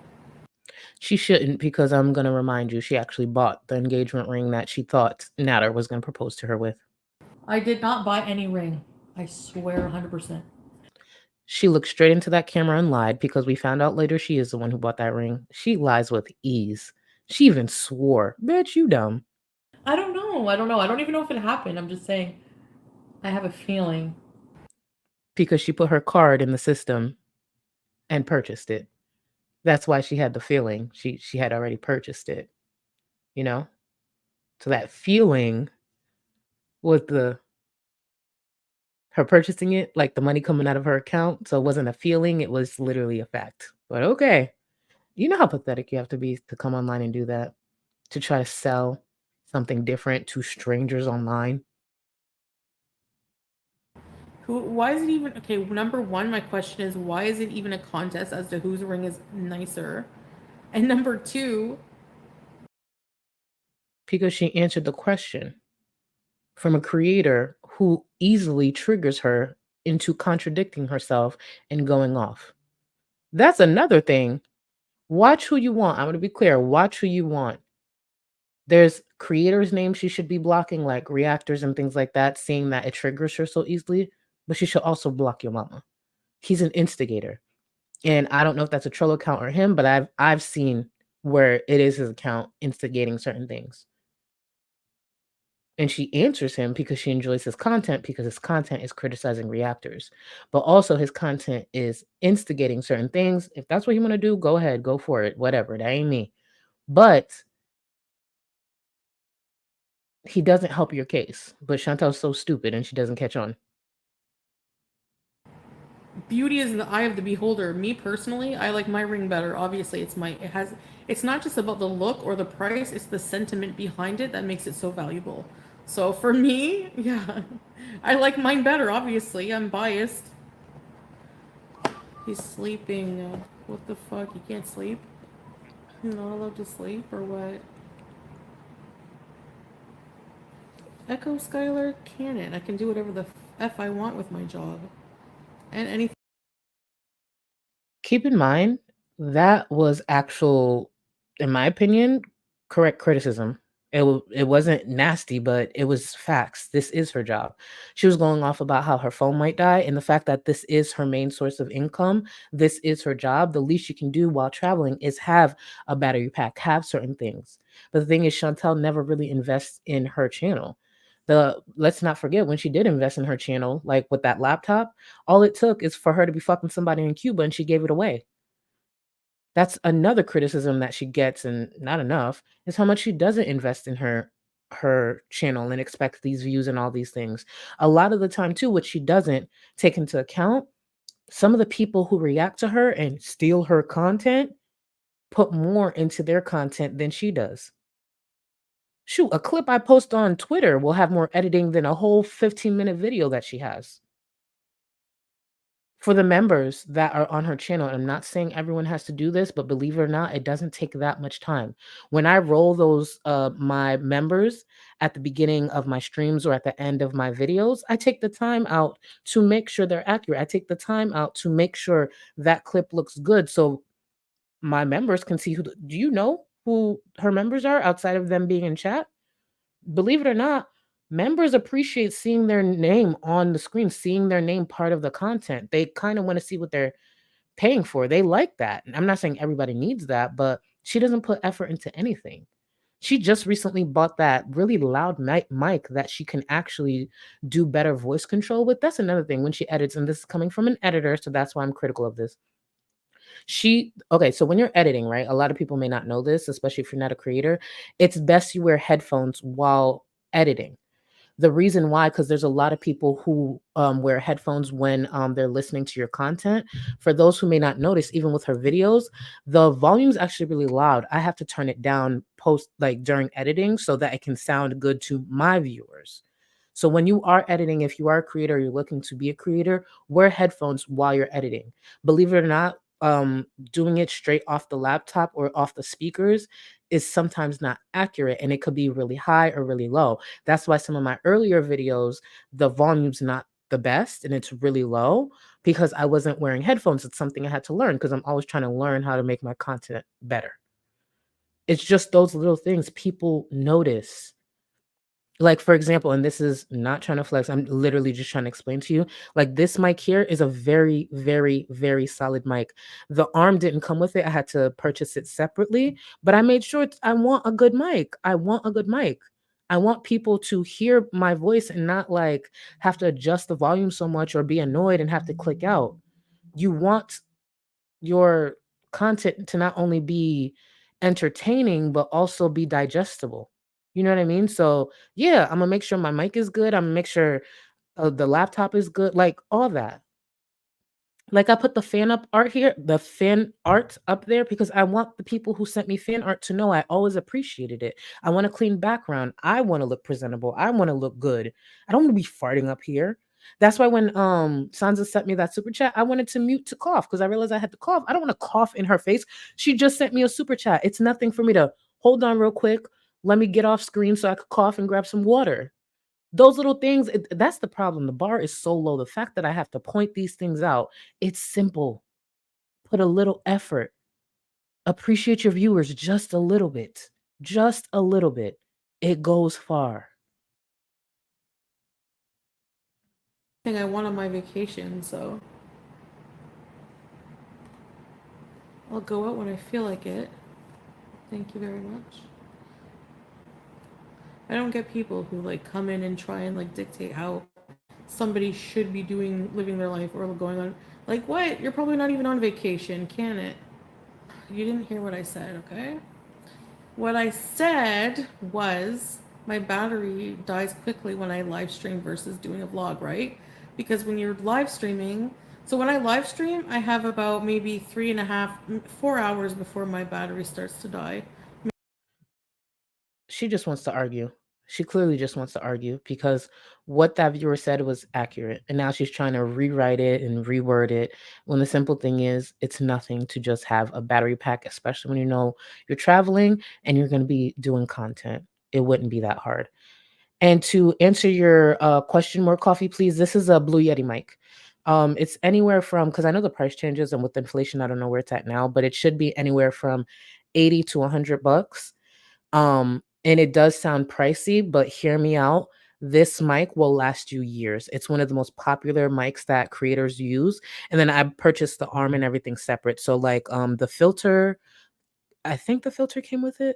She shouldn't, because I'm going to remind you, she actually bought the engagement ring that she thought Natter was going to propose to her with. I did not buy any ring. I swear 100%. She looked straight into that camera and lied, because we found out later she is the one who bought that ring. She lies with ease. She even swore. Bitch, you dumb. I don't know. I don't even know if it happened. I'm just saying I have a feeling. Because she put her card in the system and purchased it. That's why she had the feeling. She had already purchased it. You know? So that feeling was her purchasing it, like the money coming out of her account. So it wasn't a feeling, it was literally a fact. But okay. You know how pathetic you have to be to come online and do that? To try to sell something different to strangers online? Why is it even... Okay, number one, my question is, why is it even a contest as to whose ring is nicer? And number two... Because she answered the question from a creator who easily triggers her into contradicting herself and going off. That's another thing. Watch who you want. I'm going to be clear. Watch who you want. There's creators' names she should be blocking, like reactors and things like that, seeing that it triggers her so easily. But she should also block your mama. He's an instigator. And I don't know if that's a troll account or him, but I've seen where it is his account instigating certain things. And she answers him because she enjoys his content, because his content is criticizing reactors. But also his content is instigating certain things. If that's what you want to do, go ahead, go for it. Whatever. That ain't me. But he doesn't help your case. But Chantal's so stupid and she doesn't catch on. Beauty is in the eye of the beholder. Me personally, I like my ring better. Obviously, it's not just about the look or the price, it's the sentiment behind it that makes it so valuable. So for me, yeah, I like mine better. Obviously, I'm biased. He's sleeping. What the fuck? He can't sleep? You're not allowed to sleep or what? Echo Skylar Cannon. I can do whatever the F I want with my job. And anything. Keep in mind, that was actual, in my opinion, correct criticism. It wasn't nasty, but it was facts. This is her job. She was going off about how her phone might die and the fact that this is her main source of income. This is her job. The least you can do while traveling is have a battery pack, have certain things. But the thing is, Chantal never really invests in her channel. Let's not forget when she did invest in her channel, like with that laptop, all it took is for her to be fucking somebody in Cuba and she gave it away. That's another criticism that she gets, and not enough, is how much she doesn't invest in her channel and expects these views and all these things. A lot of the time too, what she doesn't take into account, some of the people who react to her and steal her content put more into their content than she does. Shoot, a clip I post on Twitter will have more editing than a whole 15-minute video that she has. For the members that are on her channel, I'm not saying everyone has to do this, but believe it or not, it doesn't take that much time. When I roll those my members at the beginning of my streams or at the end of my videos, I take the time out to make sure they're accurate. I take the time out to make sure that clip looks good so my members can see do you know who her members are outside of them being in chat? Believe it or not, members appreciate seeing their name on the screen, seeing their name part of the content. They kind of want to see what they're paying for. They like that. And I'm not saying everybody needs that, but she doesn't put effort into anything. She just recently bought that really loud mic that she can actually do better voice control with. That's another thing when she edits, and this is coming from an editor, so that's why I'm critical of this. Okay, so when you're editing, right? A lot of people may not know this, especially if you're not a creator. It's best you wear headphones while editing. The reason why, because there's a lot of people who wear headphones when they're listening to your content. For those who may not notice, even with her videos, the volume's actually really loud. I have to turn it down during editing so that it can sound good to my viewers. So when you are editing, if you are a creator, you're looking to be a creator, wear headphones while you're editing. Believe it or not, doing it straight off the laptop or off the speakers is sometimes not accurate, and it could be really high or really low. That's why some of my earlier videos, the volume's not the best and it's really low because I wasn't wearing headphones. It's something I had to learn because I'm always trying to learn how to make my content better. It's just those little things people notice. Like, for example, and this is not trying to flex, I'm literally just trying to explain to you. Like, this mic here is a very, very, very solid mic. The arm didn't come with it. I had to purchase it separately, but I made sure I want a good mic. I want a good mic. I want people to hear my voice and not like have to adjust the volume so much or be annoyed and have to click out. You want your content to not only be entertaining, but also be digestible. You know what I mean? So yeah, I'm gonna make sure my mic is good. I'm gonna make sure the laptop is good, like all that. Like I put the fan art up there because I want the people who sent me fan art to know I always appreciated it. I want a clean background. I want to look presentable. I want to look good. I don't want to be farting up here. That's why when Sansa sent me that super chat, I wanted to mute to cough because I realized I had to cough. I don't want to cough in her face. She just sent me a super chat. It's nothing for me to hold on real quick. Let me get off screen so I could cough and grab some water. Those little things, that's the problem. The bar is so low. The fact that I have to point these things out, it's simple. Put a little effort. Appreciate your viewers just a little bit. Just a little bit. It goes far. Thing I want on my vacation, so I'll go out when I feel like it. Thank you very much. I don't get people who like come in and try and like dictate how somebody should be living their life or going on. Like what? You're probably not even on vacation, can it? You didn't hear what I said, okay? What I said was my battery dies quickly when I live stream versus doing a vlog, right? Because when you're live streaming, so when I live stream, I have about maybe 4 hours before my battery starts to die. She just wants to argue. She clearly just wants to argue because what that viewer said was accurate. And now she's trying to rewrite it and reword it. When the simple thing is, it's nothing to just have a battery pack, especially when you know you're traveling and you're going to be doing content. It wouldn't be that hard. And to answer your question, more coffee, please. This is a Blue Yeti mic. It's anywhere from, because I know the price changes and with inflation, I don't know where it's at now, but it should be anywhere from 80 to $100. And it does sound pricey, but hear me out. This mic will last you years. It's one of the most popular mics that creators use. And then I purchased the arm and everything separate. So like the filter, I think the filter came with it.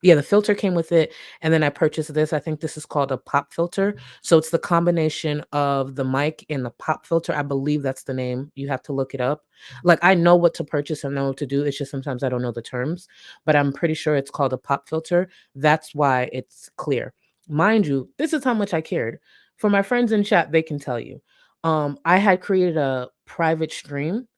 Yeah, the filter came with it. And then I purchased this. I think this is called a pop filter. So it's the combination of the mic and the pop filter. I believe that's the name. You have to look it up. Like I know what to purchase and know what to do. It's just sometimes I don't know the terms, but I'm pretty sure it's called a pop filter. That's why it's clear. Mind you, this is how much I cared. For my friends in chat, they can tell you. I had created a private stream.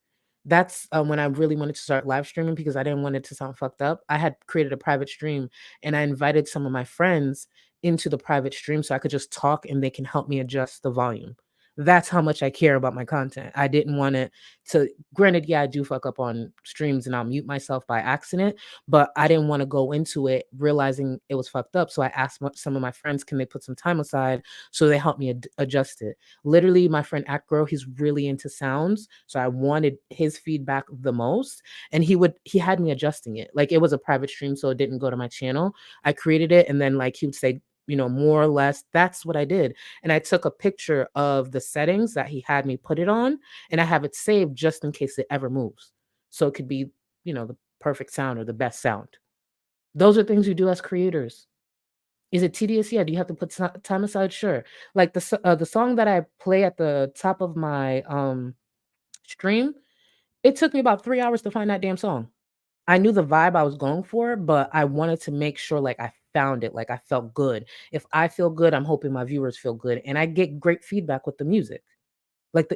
That's when I really wanted to start live streaming because I didn't want it to sound fucked up. I had created a private stream and I invited some of my friends into the private stream so I could just talk and they can help me adjust the volume. That's how much I care about my content. I didn't want it to, granted, yeah, I do fuck up on streams and I'll mute myself by accident, but I didn't want to go into it realizing it was fucked up. So I asked some of my friends, can they put some time aside? So they helped me adjust it. Literally, my friend Acro, he's really into sounds. So I wanted his feedback the most. And he had me adjusting it. Like it was a private stream, so it didn't go to my channel. I created it and then like he would say, more or less, that's what I did. And I took a picture of the settings that he had me put it on, and I have it saved just in case it ever moves. So it could be, the perfect sound or the best sound. Those are things you do as creators. Is it tedious? Yeah. Do you have to put time aside? Sure. Like the song that I play at the top of my stream, it took me about 3 hours to find that damn song. I knew the vibe I was going for, but I wanted to make sure like I found it, like I felt good. If I feel good, I'm hoping my viewers feel good. And I get great feedback with the music. Like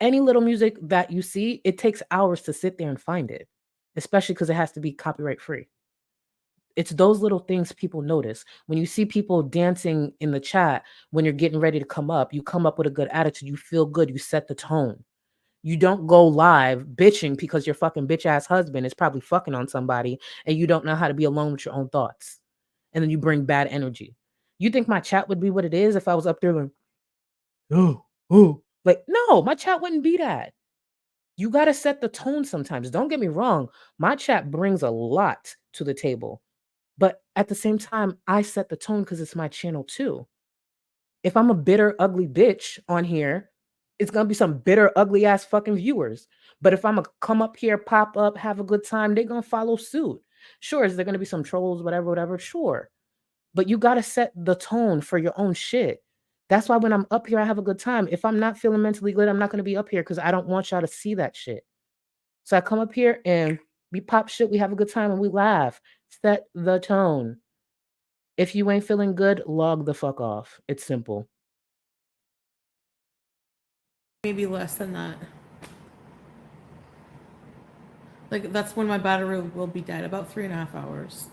any little music that you see, it takes hours to sit there and find it, especially because it has to be copyright free. It's those little things people notice. When you see people dancing in the chat, when you're getting ready to come up, you come up with a good attitude, you feel good, you set the tone. You don't go live bitching because your fucking bitch ass husband is probably fucking on somebody and you don't know how to be alone with your own thoughts. And then you bring bad energy. You think my chat would be what it is if I was up there like, oh, like, no, my chat wouldn't be that. You got to set the tone sometimes. Don't get me wrong. My chat brings a lot to the table. But at the same time, I set the tone because it's my channel too. If I'm a bitter, ugly bitch on here, it's going to be some bitter, ugly ass fucking viewers. But if I'm going to come up here, pop up, have a good time, they're going to follow suit. Sure, is there going to be some trolls, whatever? Sure. But you got to set the tone for your own shit. That's why when I'm up here, I have a good time. If I'm not feeling mentally good, I'm not going to be up here because I don't want y'all to see that shit. So I come up here and we pop shit, we have a good time, and we laugh. Set the tone. If you ain't feeling good, log the fuck off. It's simple. Maybe less than that. Like that's when my battery will be dead, about 3.5 hours.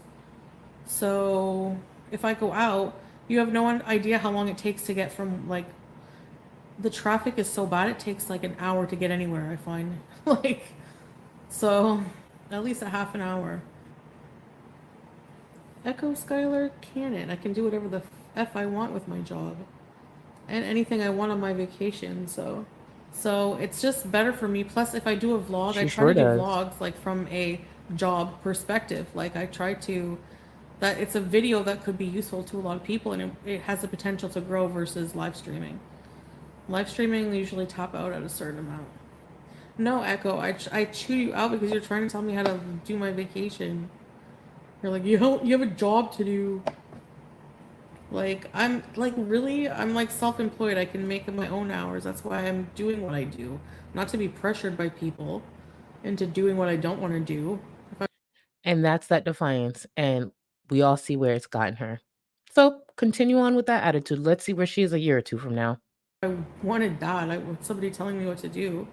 So if I go out, you have no idea how long it takes to get from like, the traffic is so bad, it takes like an hour to get anywhere, I find. Like, so at least a half an hour. Echo Skylar Cannon. I can do whatever the F I want with my job. And anything I want on my vacation, so it's just better for me. Plus, if I do a vlog, I try to do vlogs like from a job perspective. Like I try to, that it's a video that could be useful to a lot of people, and it has the potential to grow versus live streaming. Live streaming usually top out at a certain amount. No, Echo, I chew you out because you're trying to tell me how to do my vacation. You're like, you have a job to do. Like, I'm like, really? I'm like self-employed. I can make my own hours. That's why I'm doing what I do. Not to be pressured by people into doing what I don't want to do. And that's that defiance. And we all see where it's gotten her. So continue on with that attitude. Let's see where she is a year or two from now. I wanted that. I want somebody telling me what to do.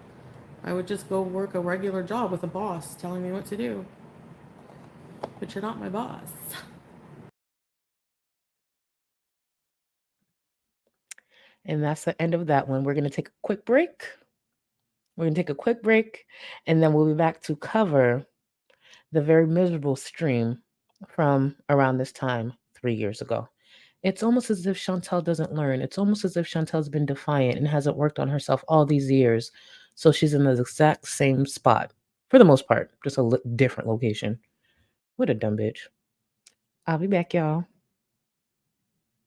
I would just go work a regular job with a boss telling me what to do. But you're not my boss. And that's the end of that one. We're going to take a quick break. And then we'll be back to cover the very miserable stream from around this time 3 years ago. It's almost as if Chantal doesn't learn. It's almost as if Chantal's been defiant and hasn't worked on herself all these years. So she's in the exact same spot for the most part, just a different location. What a dumb bitch. I'll be back, y'all.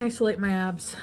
Isolate my abs.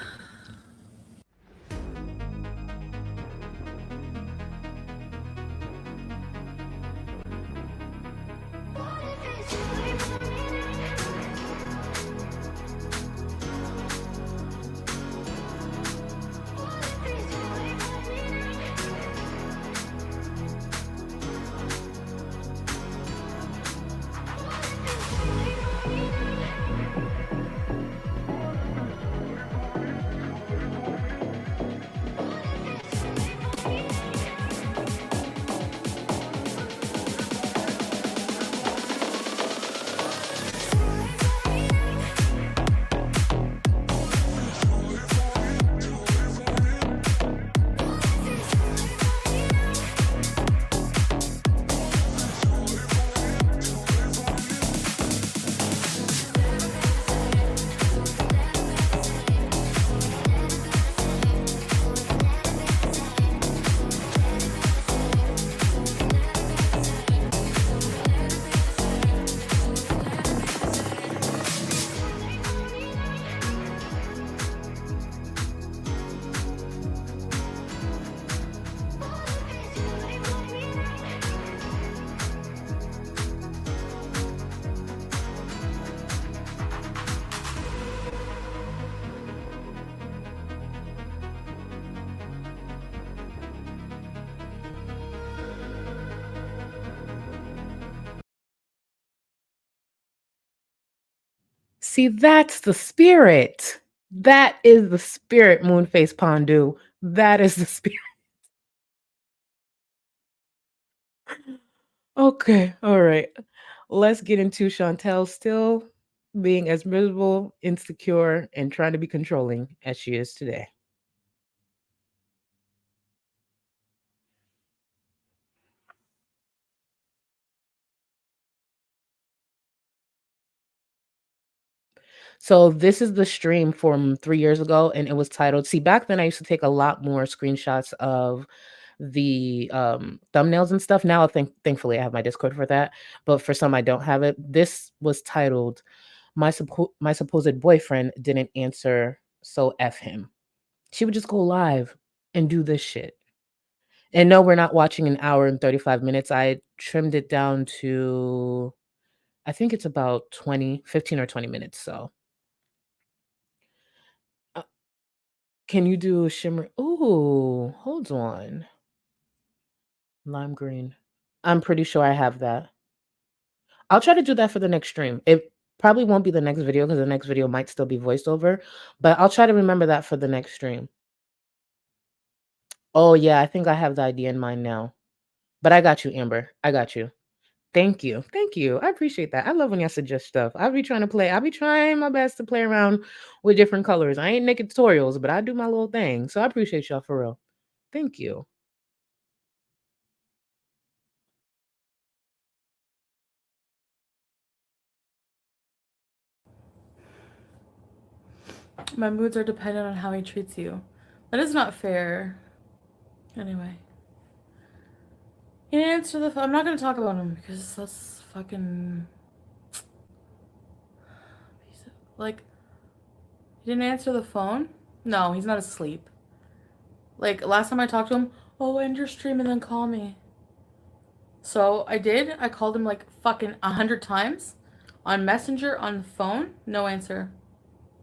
See, that's the spirit. That is the spirit, Moonface Pondu. That is the spirit. Okay, all right. Let's get into Chantal still being as miserable, insecure, and trying to be controlling as she is today. So this is the stream from 3 years ago, and it was titled. See, back then I used to take a lot more screenshots of the thumbnails and stuff. Now, thankfully, I have my Discord for that. But for some, I don't have it. This was titled, "My supposed boyfriend didn't answer, so f him." She would just go live and do this shit. And no, we're not watching an hour and 35 minutes. I trimmed it down to, I think it's about 15 or 20 minutes. So can you do a shimmer? Ooh, hold on. Lime green. I'm pretty sure I have that. I'll try to do that for the next stream. It probably won't be the next video because the next video might still be voiced over, but I'll try to remember that for the next stream. Oh, yeah, I think I have the idea in mind now. But I got you, Amber. I got you. Thank you. Thank you. I appreciate that. I love when y'all suggest stuff. I'll be trying my best to play around with different colors. I ain't making tutorials, but I do my little thing. So I appreciate y'all for real. Thank you. My moods are dependent on how he treats you. That is not fair. Anyway. He didn't answer the phone. I'm not going to talk about him because that's fucking... Like, he didn't answer the phone? No, he's not asleep. Like, last time I talked to him, oh, end your stream and then call me. So I did. I called him like fucking 100 times. On Messenger, on the phone, no answer.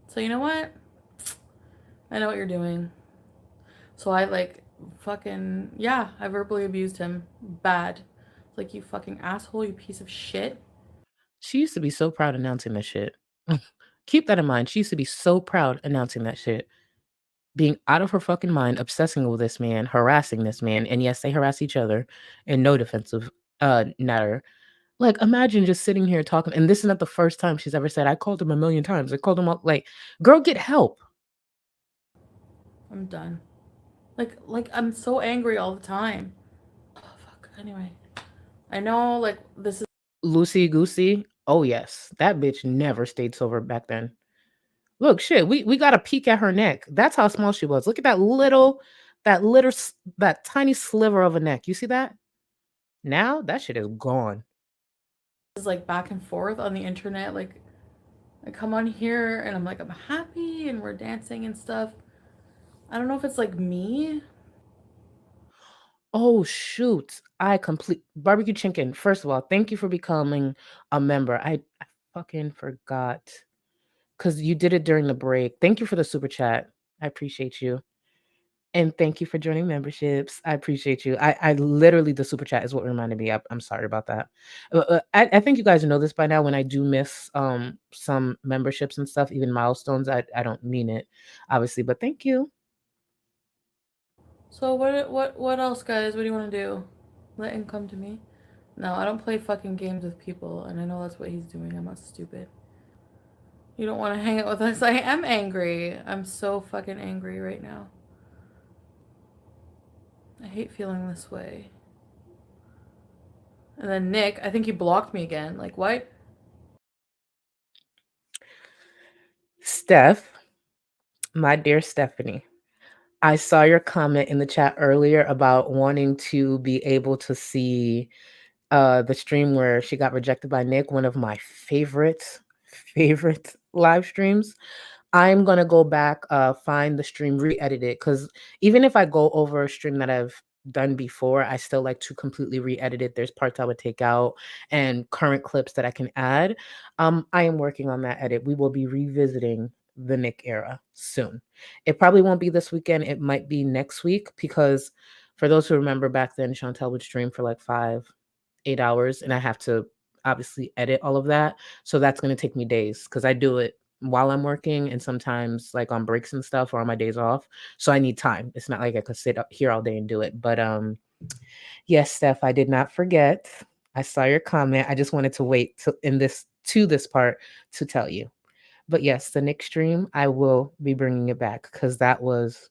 So you know what? I know what you're doing. So I like fucking, yeah, I verbally abused him bad. Like, you fucking asshole, you piece of shit. She used to be so proud announcing that shit. Keep that in mind. She used to be so proud announcing that shit. Being out of her fucking mind, obsessing with this man, harassing this man, and yes, they harass each other in no defensive matter. Like, imagine just sitting here talking, and this is not the first time she's ever said, I called him a million times. I called him up. Like, girl, get help. I'm done. Like I'm so angry all the time. Oh fuck. Anyway, I know like this is Loosey goosey. Oh yes, that bitch never stayed sober back then. Look, shit, we got a peek at her neck. That's how small she was. Look at that tiny sliver of a neck. You see that? Now that shit is gone. like back and forth on the internet. Like I come on here and I'm like I'm happy and we're dancing and stuff. I don't know if it's like me. Oh shoot. I complete barbecue chicken. First of all, thank you for becoming a member. I fucking forgot. Because you did it during the break. Thank you for the super chat. I appreciate you. And thank you for joining memberships. I appreciate you. I literally, the super chat is what reminded me. I'm sorry about that. I think you guys know this by now. When I do miss some memberships and stuff, even milestones, I don't mean it, obviously. But thank you. So what else, guys? What do you want to do? Let him come to me? No, I don't play fucking games with people, and I know that's what he's doing. I'm not stupid. You don't want to hang out with us. I am angry. I'm so fucking angry right now. I hate feeling this way. And then Nick, I think he blocked me again. Like, what? Steph, my dear Stephanie, I saw your comment in the chat earlier about wanting to be able to see the stream where she got rejected by Nick, one of my favorite live streams. I'm gonna go back, find the stream, re-edit it, because even if I go over a stream that I've done before, I still like to completely re-edit it. There's parts I would take out and current clips that I can add. I am working on that edit. We will be revisiting the Nick era soon. It probably won't be this weekend. It might be next week, because for those who remember back then, Chantal would stream for like 8 hours, and I have to obviously edit all of that. So that's going to take me days, because I do it while I'm working and sometimes like on breaks and stuff or on my days off. So I need time. It's not like I could sit up here all day and do it. But yes, Steph, I did not forget. I saw your comment. I just wanted to wait to this part to tell you. But yes, the Nick stream, I will be bringing it back, because that was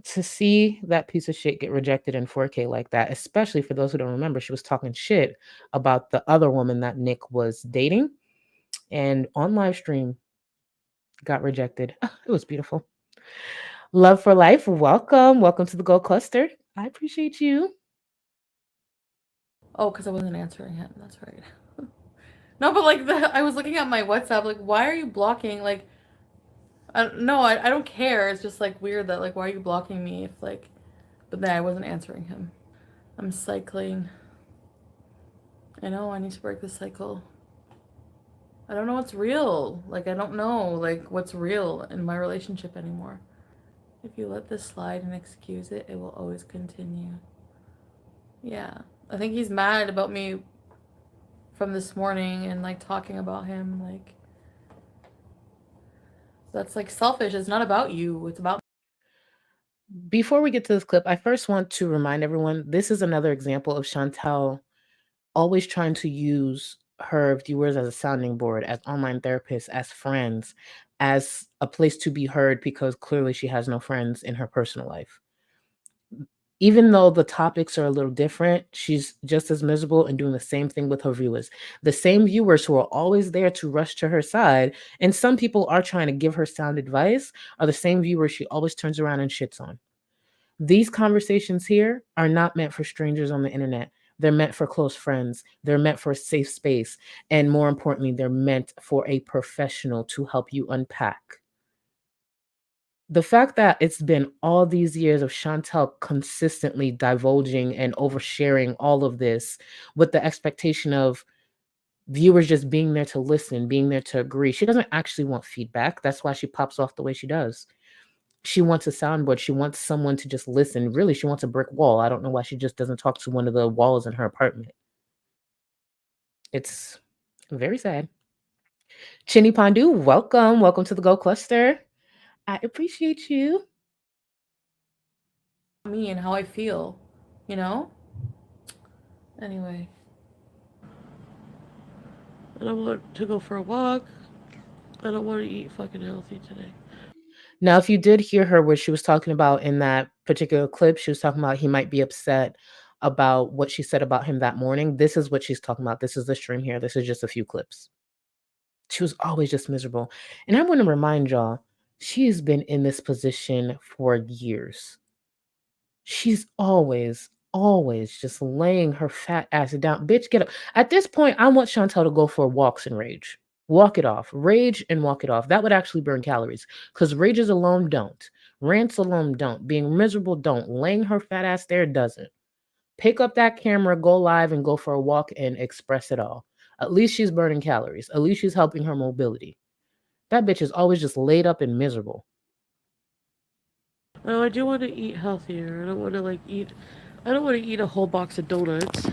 to see that piece of shit get rejected in 4K like that, especially for those who don't remember, she was talking shit about the other woman that Nick was dating, and on live stream got rejected. It was beautiful. Love for life. Welcome to the Gold Cluster. I appreciate you. Oh, because I wasn't answering him. That's right. No, but like I was looking at my WhatsApp. Like, why are you blocking? Like, no, I don't care. It's just like weird that like why are you blocking me if like, but then I wasn't answering him. I'm cycling. I know I need to break the cycle. I don't know what's real. Like I don't know like what's real in my relationship anymore. If you let this slide and excuse it, it will always continue. Yeah, I think he's mad about me from this morning and like talking about him. Like that's like selfish. It's not about you. It's about. Before we get to this clip, I first want to remind everyone this is another example of Chantal always trying to use her viewers as a sounding board, as online therapists, as friends, as a place to be heard, because clearly she has no friends in her personal life. Even though the topics are a little different, she's just as miserable and doing the same thing with her viewers. The same viewers who are always there to rush to her side, and some people are trying to give her sound advice, are the same viewers she always turns around and shits on. These conversations here are not meant for strangers on the internet. They're meant for close friends. They're meant for a safe space. And more importantly, they're meant for a professional to help you unpack. The fact that it's been all these years of Chantal consistently divulging and oversharing all of this with the expectation of viewers just being there to listen, being there to agree. She doesn't actually want feedback. That's why she pops off the way she does. She wants a soundboard. She wants someone to just listen. Really, she wants a brick wall. I don't know why she just doesn't talk to one of the walls in her apartment. It's very sad. Chinny Pandu, welcome. Welcome to the Go Cluster. I appreciate you. Me and how I feel, you know? Anyway. I don't want to go for a walk. I don't want to eat fucking healthy today. Now, if you did hear her where she was talking about in that particular clip, she was talking about he might be upset about what she said about him that morning. This is what she's talking about. This is the stream here. This is just a few clips. She was always just miserable. And I want to remind y'all, she's been in this position for years. She's always just laying her fat ass down. Bitch, get up. At this point, I want Chantal to go for walks and rage. Walk it off. Rage and walk it off. That would actually burn calories. Because rages alone don't. Rants alone don't. Being miserable don't. Laying her fat ass there doesn't. Pick up that camera, go live, and go for a walk and express it all. At least she's burning calories. At least she's helping her mobility. That bitch is always just laid up and miserable. Oh, I do want to eat healthier. I don't want to eat a whole box of donuts.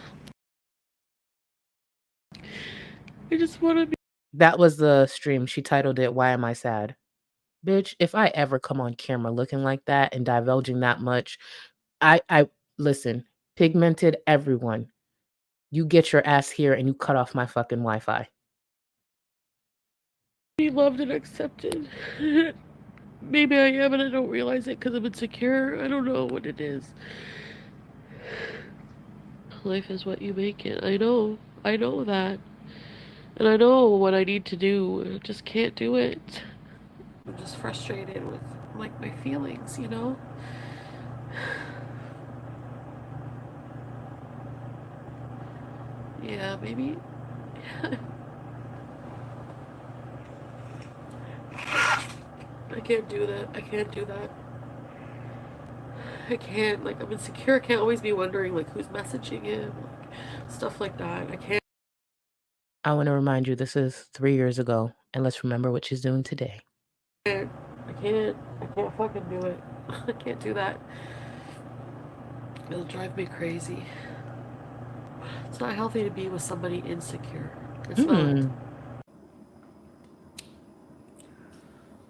I just want to be. That was the stream. She titled it, Why Am I Sad? Bitch, if I ever come on camera looking like that and divulging that much, I listen, pigmented everyone. You get your ass here and you cut off my fucking Wi-Fi. Be loved and accepted. Maybe I am and I don't realize it because I'm insecure. I don't know what it is. Life is what you make it. I know that. And I know what I need to do. I just can't do it. I'm just frustrated with like my feelings, you know? Yeah, maybe. I can't do that. I can't, like, I'm insecure. I can't always be wondering, like, who's messaging him, like, stuff like that. I can't. I want to remind you, this is 3 years ago, and let's remember what she's doing today. I can't fucking do it. I can't do that. It'll drive me crazy. It's not healthy to be with somebody insecure. It's not.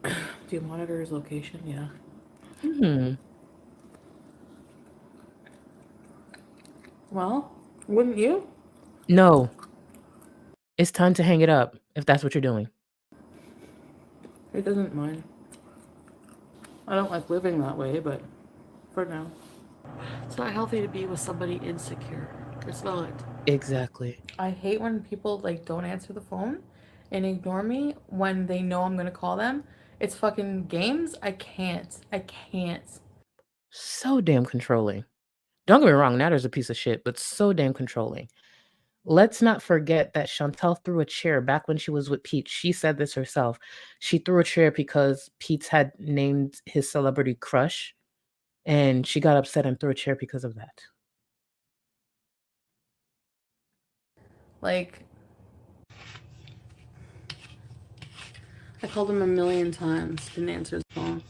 Do you monitor his location? Yeah. Well, wouldn't you? No. It's time to hang it up, if that's what you're doing. It doesn't mind. I don't like living that way, but for now. It's not healthy to be with somebody insecure. It's not. Exactly. I hate when people, like, don't answer the phone and ignore me when they know I'm gonna call them. It's fucking games. I can't. So damn controlling. Don't get me wrong, Natter's a piece of shit, but so damn controlling. Let's not forget that Chantal threw a chair back when she was with Peach. She said this herself. She threw a chair because Peach had named his celebrity crush, and she got upset and threw a chair because of that. Like, I called him a million times, didn't answer his phone.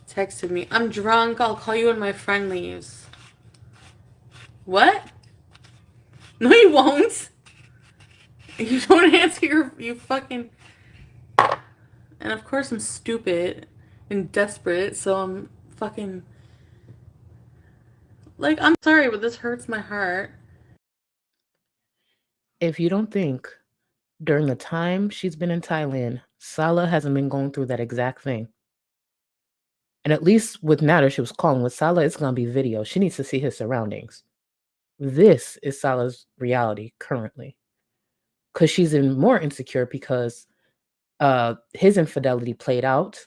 Texted me, I'm drunk, I'll call you when my friend leaves. What? No, you won't. You don't answer you fucking... And of course I'm stupid and desperate, so I'm fucking... Like, I'm sorry, but this hurts my heart. If you don't think during the time she's been in Thailand, Salah hasn't been going through that exact thing. And at least with Nader, she was calling. With Salah, it's going to be video. She needs to see his surroundings. This is Salah's reality currently. Because she's more insecure because his infidelity played out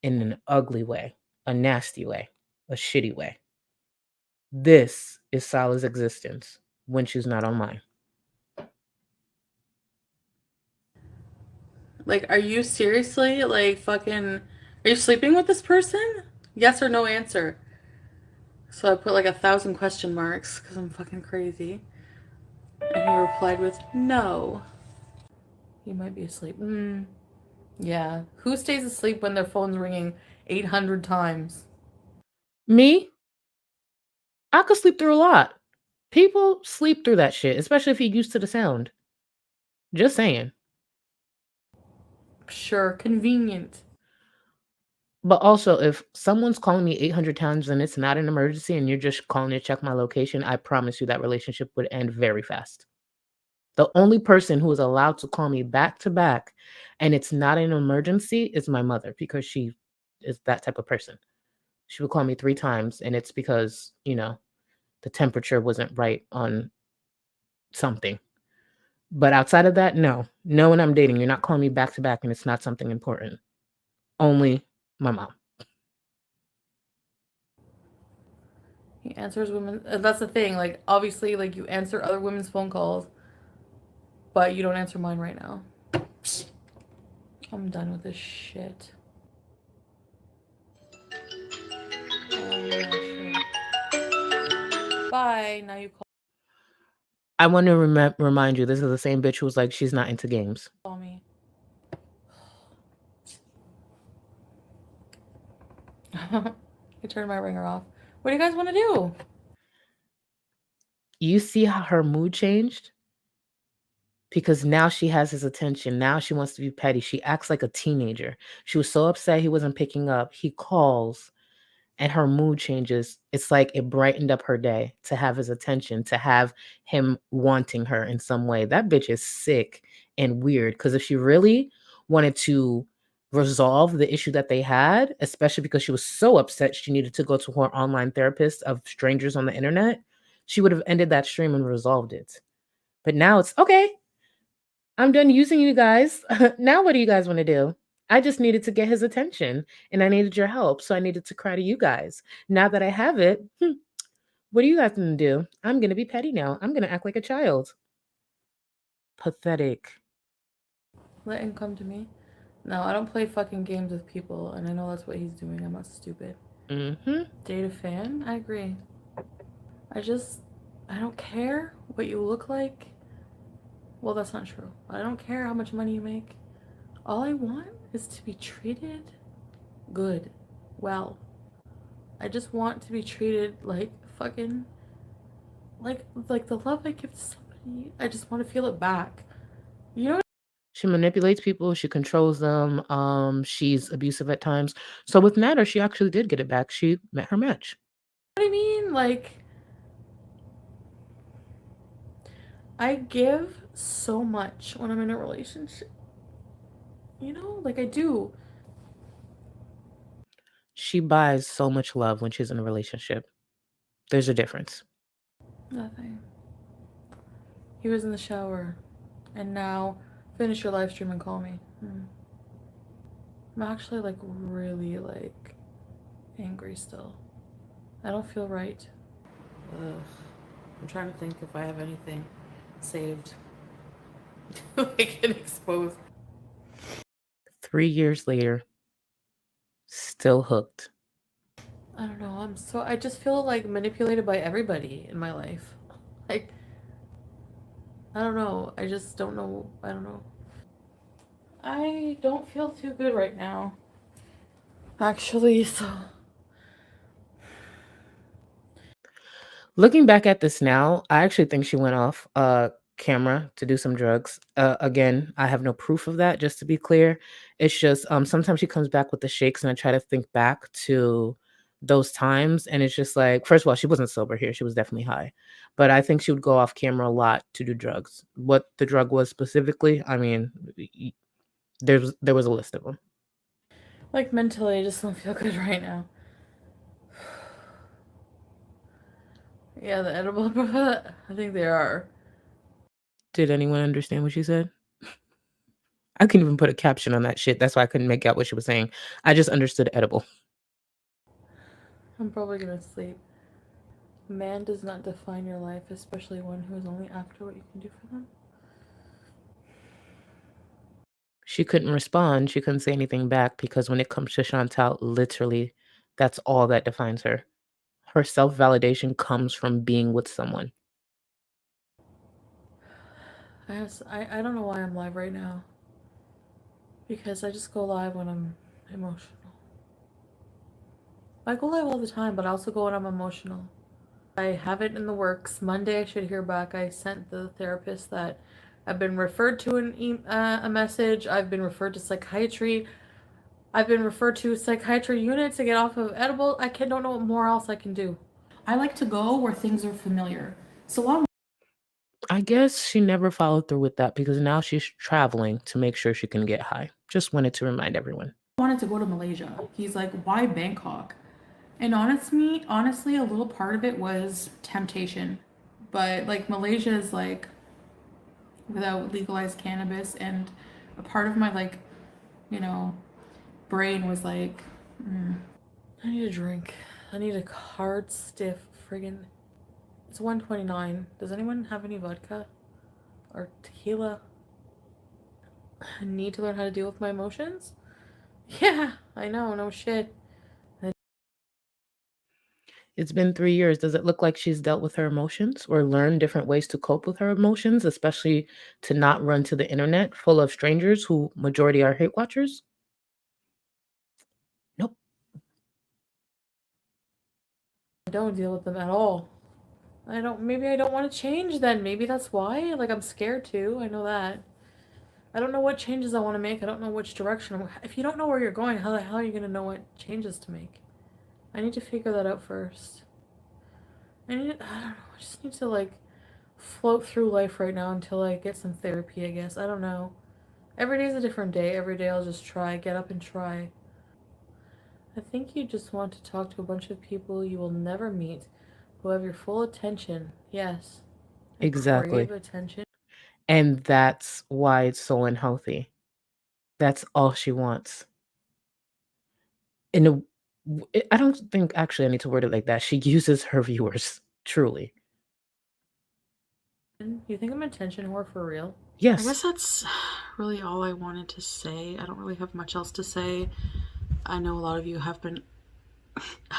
in an ugly way, a nasty way, a shitty way. This is Salah's existence when she's not online. Like, are you seriously, like, fucking... Are you sleeping with this person? Yes or no answer. So I put, like, 1,000 question marks, because I'm fucking crazy. And he replied with, no. He might be asleep. Yeah. Who stays asleep when their phone's ringing 800 times? Me? I could sleep through a lot. People sleep through that shit, especially if you're used to the sound. Just saying. Sure, convenient. But also, if someone's calling me 800 times and it's not an emergency and you're just calling to check my location, I promise you that relationship would end very fast. The only person who is allowed to call me back to back and it's not an emergency is my mother, because she is that type of person. She would call me 3 times and it's because, the temperature wasn't right on something. But outside of that, no. No one I'm dating, you're not calling me back to back and it's not something important. Only my mom. He answers women. That's the thing. Like, obviously, like, you answer other women's phone calls, but you don't answer mine right now. I'm done with this shit. Yeah, sure. Bye. Now you I want to remind you, this is the same bitch who was like, she's not into games. call me. I turned my ringer off. What do you guys want to do? You see how her mood changed? Because now she has his attention. Now she wants to be petty. She acts like a teenager. She was so upset he wasn't picking up. He calls and her mood changes. It's like it brightened up her day to have his attention, to have him wanting her in some way. That bitch is sick and weird, because if she really wanted to resolve the issue that they had, especially because she was so upset she needed to go to her online therapist of strangers on the internet, she would have ended that stream and resolved it. But now it's okay. I'm done using you guys. Now what do you guys want to do? I just needed to get his attention and I needed your help. So I needed to cry to you guys. Now that I have it, what are you guys going to do? I'm going to be petty now. I'm going to act like a child. Pathetic. Let him come to me. No, I don't play fucking games with people, and I know that's what he's doing. I'm not stupid. Date a fan? I agree. I don't care what you look like. Well, that's not true. I don't care how much money you make. All I want is to be treated good, well. I just want to be treated like fucking, like the love I give to somebody. I just want to feel it back. You know? She manipulates people. She controls them. She's abusive at times. So with Nader, she actually did get it back. She met her match. What I mean? Like, I give so much when I'm in a relationship. You know, like I do. She buys so much love when she's in a relationship. There's a difference. Nothing. He was in the shower, and now finish your live stream and call me. I'm actually like really like angry still. I don't feel right. Ugh. I'm trying to think if I have anything saved. I can expose. 3 years later, still hooked. I don't know. I just feel like manipulated by everybody in my life. Like, I don't know. I just don't know. I don't know. I don't feel too good right now. Actually, so. Looking back at this now, I actually think she went off camera to do some drugs. Again, I have no proof of that, just to be clear. It's just sometimes she comes back with the shakes and I try to think back to those times and it's just like, first of all, she wasn't sober here. She was definitely high. But I think she would go off camera a lot to do drugs. What the drug was specifically, I mean, there was a list of them. Like, mentally, I just don't feel good right now. Yeah, the edible, I think they are. Did anyone understand what she said? I couldn't even put a caption on that shit. That's why I couldn't make out what she was saying. I just understood edible. I'm probably gonna sleep. Man does not define your life, especially one who is only after what you can do for them. She couldn't respond. She couldn't say anything back because when it comes to Chantal, literally, that's all that defines her. Her self-validation comes from being with someone. I don't know why I'm live right now. because I just go live when I'm emotional. I go live all the time, but I also go when I'm emotional. I have it in the works. Monday I should hear back. I sent the therapist that I've been referred to a message. I've been referred to psychiatry. I've been referred to a psychiatry unit to get off of edible. Don't know what more else I can do. I like to go where things are familiar. So while I guess she never followed through with that because now she's traveling to make sure she can get high. Just wanted to remind everyone. I wanted to go to Malaysia, he's like, why Bangkok? And honestly, a little part of it was temptation. But like Malaysia is like without legalized cannabis, and a part of my like, you know, brain was like, I need a drink. I need a hard, stiff friggin'. It's 1:29. Does anyone have any vodka or tequila? I need to learn how to deal with my emotions. Yeah, I know, no shit. It's been 3 years. Does it look like she's dealt with her emotions or learned different ways to cope with her emotions, especially to not run to the internet full of strangers who majority are hate watchers? Nope. I don't deal with them at all. Maybe I don't want to change then. Maybe that's why. Like, I'm scared to. I know that. I don't know what changes I want to make. I don't know which direction. If you don't know where you're going, how the hell are you going to know what changes to make? I need to figure that out first. I don't know. I just need to, like, float through life right now until I get some therapy, I guess. I don't know. Every day's a different day. Every day I'll just get up and try. I think you just want to talk to a bunch of people you will never meet who have your full attention. Yes. I Exactly. crave attention. And that's why it's so unhealthy. That's all she wants. I don't think actually I need to word it like that. She uses her viewers, truly. You think I'm an attention whore for real? Yes. I guess that's really all I wanted to say. I don't really have much else to say. I know a lot of you have been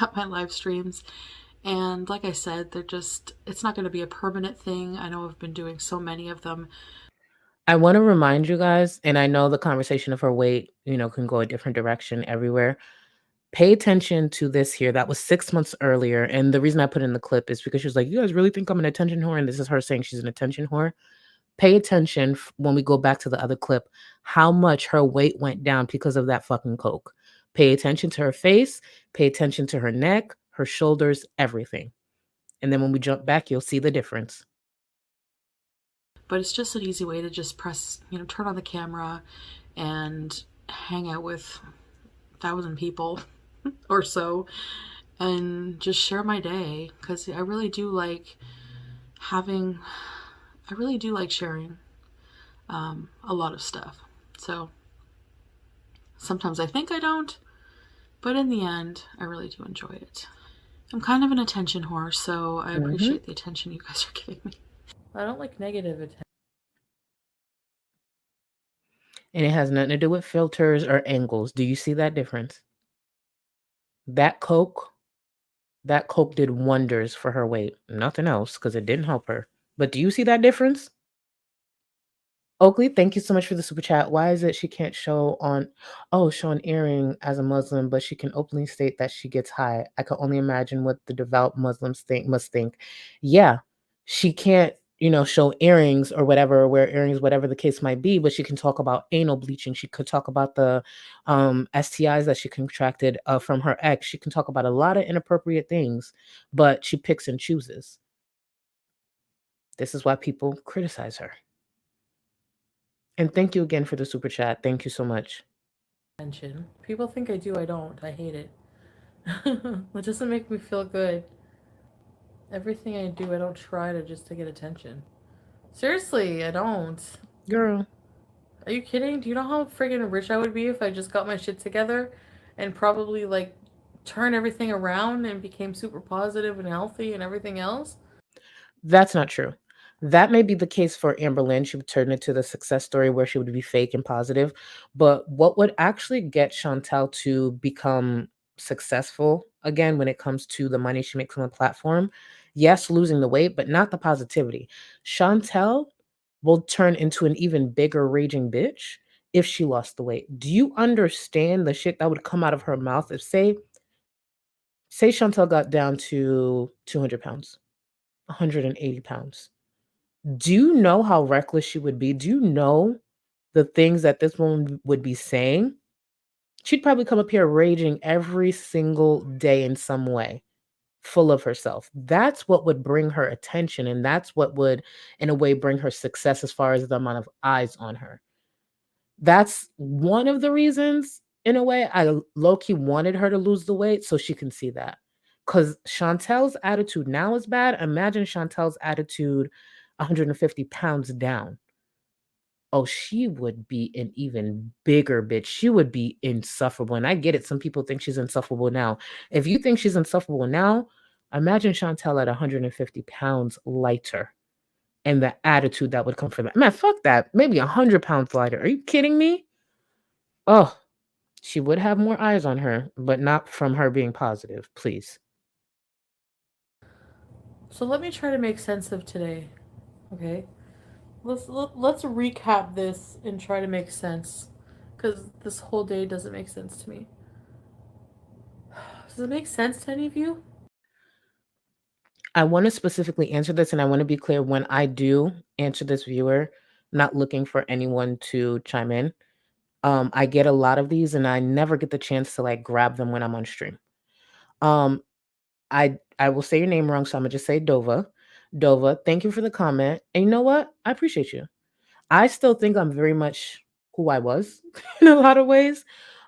at my live streams, and like I said, it's not going to be a permanent thing. I know I've been doing so many of them. I want to remind you guys, and I know the conversation of her weight, can go a different direction everywhere. Pay attention to this here. That was 6 months earlier. And the reason I put in the clip is because she was like, you guys really think I'm an attention whore? And this is her saying she's an attention whore. Pay attention when we go back to the other clip, how much her weight went down because of that fucking coke. Pay attention to her face, pay attention to her neck, her shoulders, everything. And then when we jump back, you'll see the difference. But it's just an easy way to just press, turn on the camera and hang out with 1,000 people or so and just share my day, because I really do like sharing a lot of stuff. So sometimes I think I don't, but in the end, I really do enjoy it. I'm kind of an attention whore, so I appreciate the attention you guys are giving me. I don't like negative attention. And it has nothing to do with filters or angles. Do you see that difference? That coke did wonders for her weight. Nothing else, because it didn't help her. But do you see that difference? Oakley, thank you so much for the super chat. Why is it she can't show an earring as a Muslim, but she can openly state that she gets high? I can only imagine what the devout Muslims must think. Yeah, she can't, show earrings or whatever, or wear earrings, whatever the case might be, but she can talk about anal bleaching. She could talk about the STIs that she contracted from her ex. She can talk about a lot of inappropriate things, but she picks and chooses. This is why people criticize her. And thank you again for the super chat. Thank you so much. People think I do, I don't. I hate it. It doesn't make me feel good. Everything I do, I don't try to get attention. Seriously, I don't. Girl. Are you kidding? Do you know how friggin' rich I would be if I just got my shit together and probably, like, turn everything around and became super positive and healthy and everything else? That's not true. That may be the case for Amber Lynn. She would turn it to the success story where she would be fake and positive. But what would actually get Chantal to become successful again when it comes to the money she makes on the platform? Yes, losing the weight, but not the positivity. Chantal will turn into an even bigger raging bitch if she lost the weight. Do you understand the shit that would come out of her mouth if say Chantal got down to 200 pounds, 180 pounds? Do you know how reckless she would be? Do you know the things that this woman would be saying? She'd probably come up here raging every single day in some way, full of herself. That's what would bring her attention, and that's what would, in a way, bring her success as far as the amount of eyes on her. That's one of the reasons, in a way, I low-key wanted her to lose the weight so she can see that. Because Chantel's attitude now is bad. Imagine Chantel's attitude 150 pounds down. Oh, she would be an even bigger bitch. She would be insufferable. And I get it. Some people think she's insufferable now. If you think she's insufferable now, imagine Chantel at 150 pounds lighter and the attitude that would come from that. Man, fuck that. Maybe 100 pounds lighter. Are you kidding me? Oh, she would have more eyes on her, but not from her being positive, please. So let me try to make sense of today. Okay? Let's recap this and try to make sense, cuz this whole day doesn't make sense to me. Does it make sense to any of you? I want to specifically answer this, and I want to be clear when I do answer this viewer, not looking for anyone to chime in. I get a lot of these, and I never get the chance to like grab them when I'm on stream. Um, I will say your name wrong, so I'm gonna just say Dova. Dova, thank you for the comment. And you know what? I appreciate you. I still think I'm very much who I was in a lot of ways.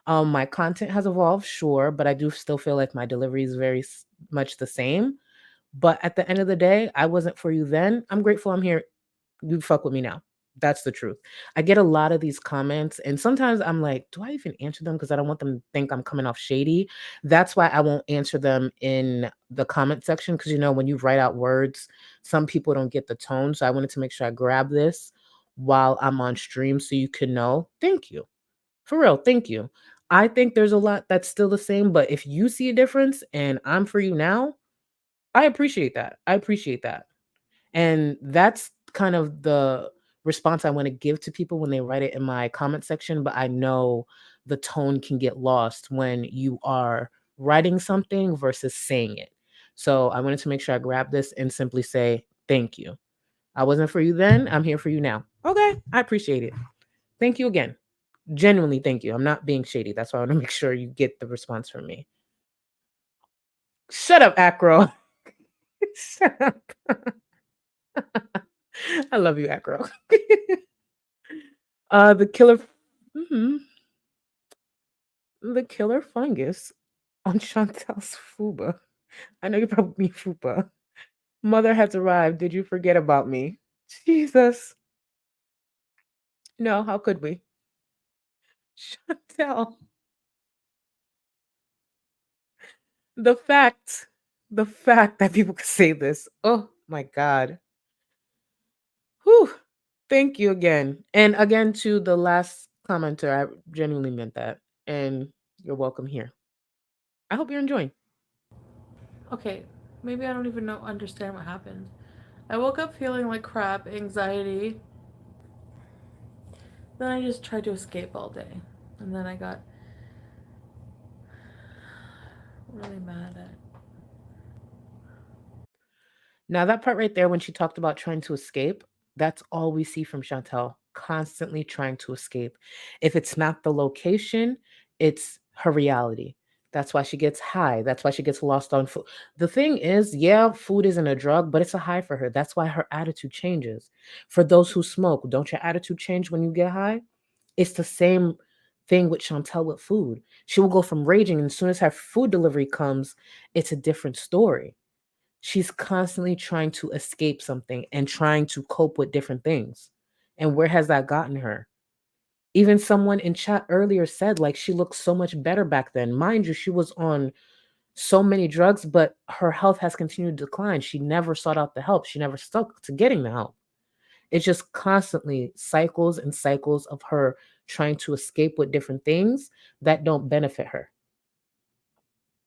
My content has evolved, sure, but I do still feel like my delivery is very much the same. But at the end of the day, I wasn't for you then. I'm grateful I'm here. You fuck with me now. That's the truth. I get a lot of these comments, and sometimes I'm like, do I even answer them? Because I don't want them to think I'm coming off shady. That's why I won't answer them in the comment section. Because, you know, when you write out words, some people don't get the tone. So I wanted to make sure I grab this while I'm on stream so you can know. Thank you. For real. Thank you. I think there's a lot that's still the same. But if you see a difference and I'm for you now, I appreciate that. I appreciate that. And that's kind of the response I want to give to people when they write it in my comment section. But I know the tone can get lost when you are writing something versus saying it. So I wanted to make sure I grab this and simply say, thank you. I wasn't for you then. I'm here for you now. Okay. I appreciate it. Thank you again. Genuinely, thank you. I'm not being shady. That's why I want to make sure you get the response from me. Shut up, Acro. Shut up. I love you, Acro. The killer, mhm, the killer fungus on Chantal's fuba. I know you probably mean fupa. Mother has arrived. Did you forget about me? Jesus. No, how could we? Chantal. The fact, the fact that people could say this. Oh my God. Whew. Thank you again. And again to the last commenter, I genuinely meant that. And you're welcome here. I hope you're enjoying. Okay, maybe I don't even understand what happened. I woke up feeling like crap, anxiety. Then I just tried to escape all day. And then I got really mad at. Now, that part right there, when she talked about trying to escape, that's all we see from Chantal, constantly trying to escape. If it's not the location, it's her reality. That's why she gets high. That's why she gets lost on food. The thing is, yeah, food isn't a drug, but it's a high for her. That's why her attitude changes. For those who smoke, don't your attitude change when you get high? It's the same thing with Chantal with food. She will go from raging, and as soon as her food delivery comes, it's a different story. She's constantly trying to escape something and trying to cope with different things. And where has that gotten her? Even someone in chat earlier said like she looked so much better back then. Mind you, she was on so many drugs, but her health has continued to decline. She never sought out the help. She never stuck to getting the help. It's just constantly cycles and cycles of her trying to escape with different things that don't benefit her.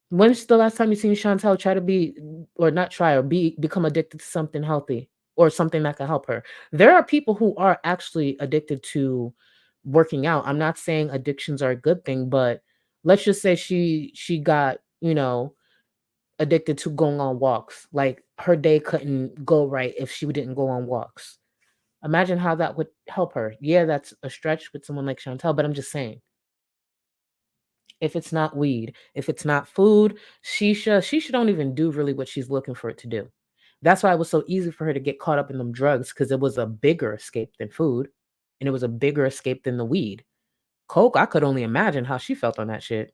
When's the last time you seen Chantal try to be, or not try, or become addicted to something healthy or something that can help her? There are people who are actually addicted to working out. I'm not saying addictions are a good thing, but let's just say she got, addicted to going on walks. Like her day couldn't go right if she didn't go on walks. Imagine how that would help her. Yeah, that's a stretch with someone like Chantal, but I'm just saying, if it's not weed, if it's not food, shisha don't even do really what she's looking for it to do. That's why it was so easy for her to get caught up in them drugs, because it was a bigger escape than food, and it was a bigger escape than the weed. Coke, I could only imagine how she felt on that shit.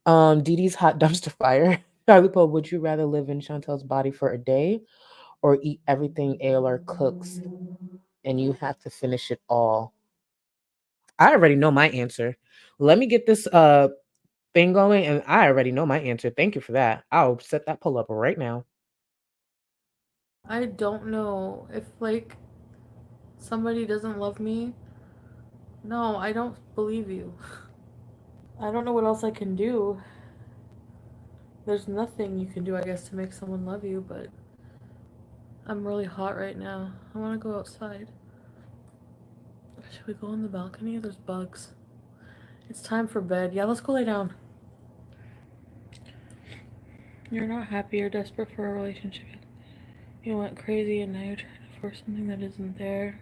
Dee Dee's hot dumpster fire. Charlie Poe, would you rather live in Chantel's body for a day or eat everything ALR cooks and you have to finish it all? I already know my answer. Let me get this thing going, and I already know my answer. Thank you for that. I'll set that pull up right now. I don't know if like somebody doesn't love me. No, I don't believe you. I don't know what else I can do. There's nothing you can do, I guess, to make someone love you, but I'm really hot right now. I want to go outside. Should we go on the balcony? There's bugs. It's time for bed. Yeah, let's go lay down. You're not happy. You're desperate for a relationship. You went crazy and now you're trying to force something that isn't there.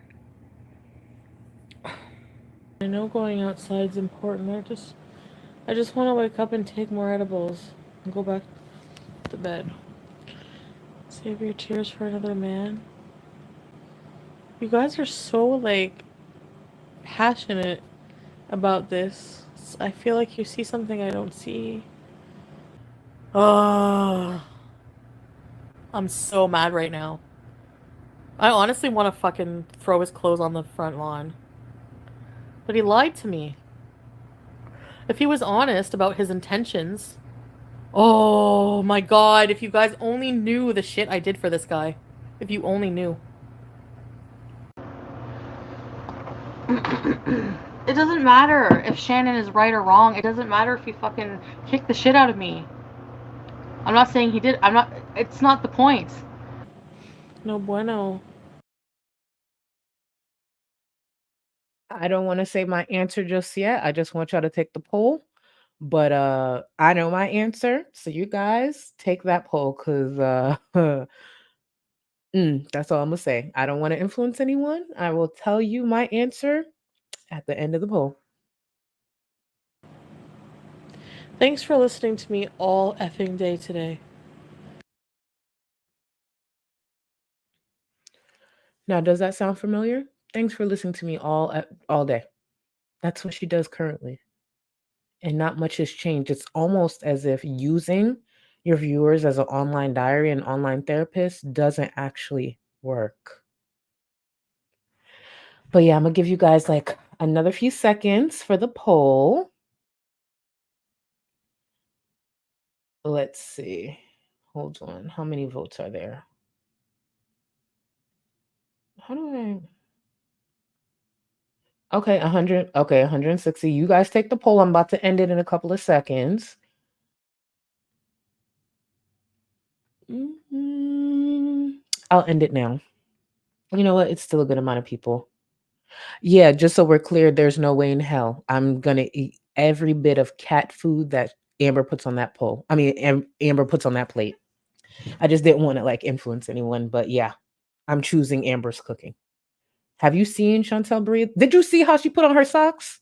I know going outside is important. I just want to wake up and take more edibles and go back to bed. Save your tears for another man. You guys are so like passionate about this. I feel like you see something I don't see. Oh, I'm so mad right now. I honestly want to fucking throw his clothes on the front lawn. But he lied to me. If he was honest about his intentions. Oh my god, if you guys only knew the shit I did for this guy. If you only knew. It doesn't matter if Shannon is right or wrong. It doesn't matter if he fucking kicked the shit out of me. I'm not saying he did. It's not the point. No bueno. I don't want to say my answer just yet. I just want y'all to take the poll. But I know my answer. So you guys take that poll, because that's all I'm gonna say. I don't want to influence anyone. I will tell you my answer at the end of the poll. Thanks for listening to me all effing day today. Now, does that sound familiar? Thanks for listening to me all day. That's what she does currently. And not much has changed. It's almost as if using your viewers as an online diary and online therapist doesn't actually work. But yeah, I'm gonna give you guys like another few seconds for the poll. Let's see. Hold on. How many votes are there? How do I? Okay, 100. Okay, 160. You guys take the poll. I'm about to end it in a couple of seconds. I'll end it now. You know what? It's still a good amount of people. Yeah, just so we're clear, there's no way in hell I'm gonna eat every bit of cat food that Amber puts on that poll. I mean, Amber puts on that plate. I just didn't want to like influence anyone, but yeah, I'm choosing Amber's cooking. Have you seen Chantal breathe? Did you see how she put on her socks?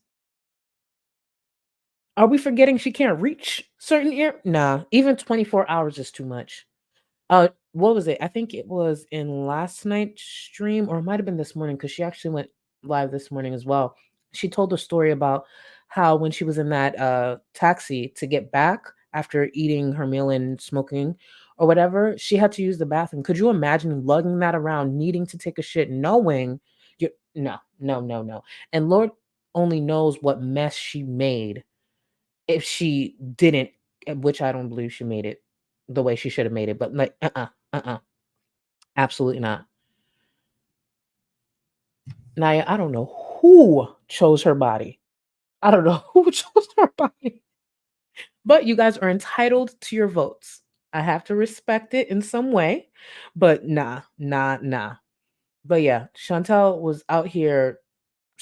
Are we forgetting she can't reach certain air? Nah, even 24 hours is too much. What was it? I think it was in last night's stream, or it might have been this morning, because she actually went live this morning as well. She told a story about how when she was in that taxi to get back after eating her meal and smoking or whatever, she had to use the bathroom. Could you imagine lugging that around, needing to take a shit, knowing you no, no, no, no. And Lord only knows what mess she made if she didn't, which I don't believe she made it the way she should have made it, but like, absolutely not. Naya, I don't know who chose her body. I don't know who chose her body, but you guys are entitled to your votes. I have to respect it in some way, but nah. But yeah, Chantal was out here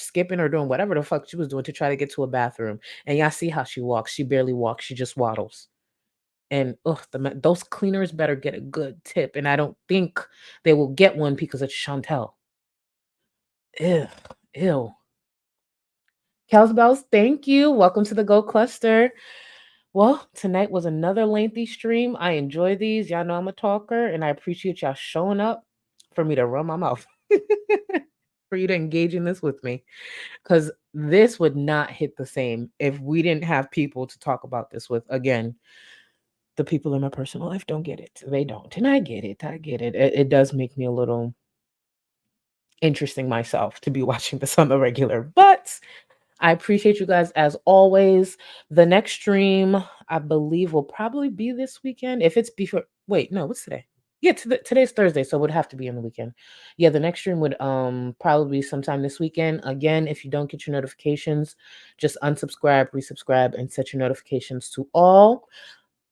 skipping or doing whatever the fuck she was doing to try to get to a bathroom. And y'all see how she walks. She barely walks. She just waddles. And those cleaners better get a good tip. And I don't think they will get one because it's Chantal. Ew. Ew. Kelsbells, thank you. Welcome to the Go Cluster. Well, tonight was another lengthy stream. I enjoy these. Y'all know I'm a talker, and I appreciate y'all showing up for me to run my mouth. For you to engage in this with me. Because this would not hit the same if we didn't have people to talk about this with. Again, the people in my personal life don't get it. They don't. And I get it. It does make me a little interesting myself to be watching this on the regular. But I appreciate you guys as always. The next stream, I believe, will probably be this weekend. If it's before, wait, no, what's today? Yeah, today's Thursday, so it would have to be in the weekend. Yeah, the next stream would probably be sometime this weekend. Again, if you don't get your notifications, just unsubscribe, resubscribe, and set your notifications to all.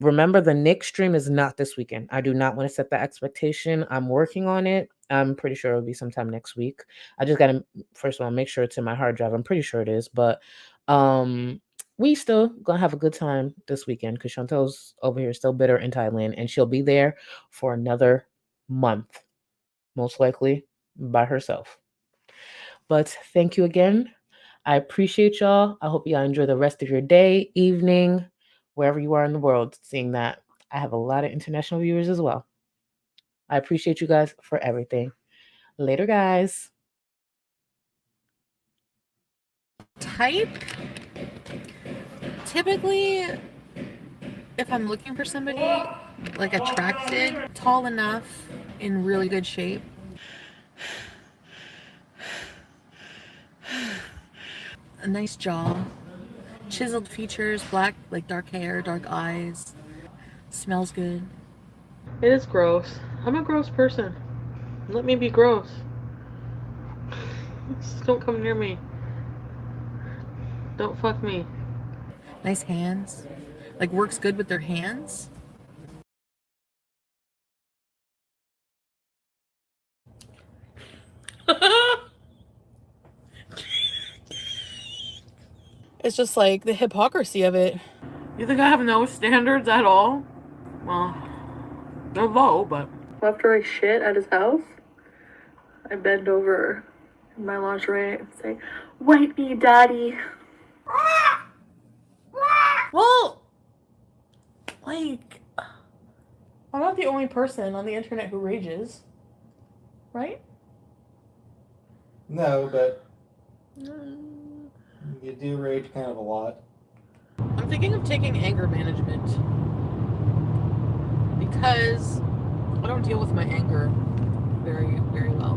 Remember, the next stream is not this weekend. I do not want to set that expectation. I'm working on it. I'm pretty sure it'll be sometime next week. I just got to, first of all, make sure it's in my hard drive. I'm pretty sure it is. But we still going to have a good time this weekend because Chantal's over here still bitter in Thailand. And she'll be there for another month, most likely by herself. But thank you again. I appreciate y'all. I hope y'all enjoy the rest of your day, evening, wherever you are in the world, seeing that I have a lot of international viewers as well. I appreciate you guys for everything. Later, guys. Type? Typically, if I'm looking for somebody like attracted, tall enough, in really good shape, a nice jaw, chiseled features, black, like dark hair, dark eyes, smells good. It is gross. I'm a gross person. Let me be gross. Just don't come near me. Don't fuck me. Nice hands, like works good with their hands. It's just like the hypocrisy of it. You think I have no standards at all? Well, they're low, but... After I shit at his house, I bend over in my lingerie and say, "Wipe me, daddy." Well, like, I'm not the only person on the internet who rages, right? No, but you do rage kind of a lot. I'm thinking of taking anger management because I don't deal with my anger very, very well.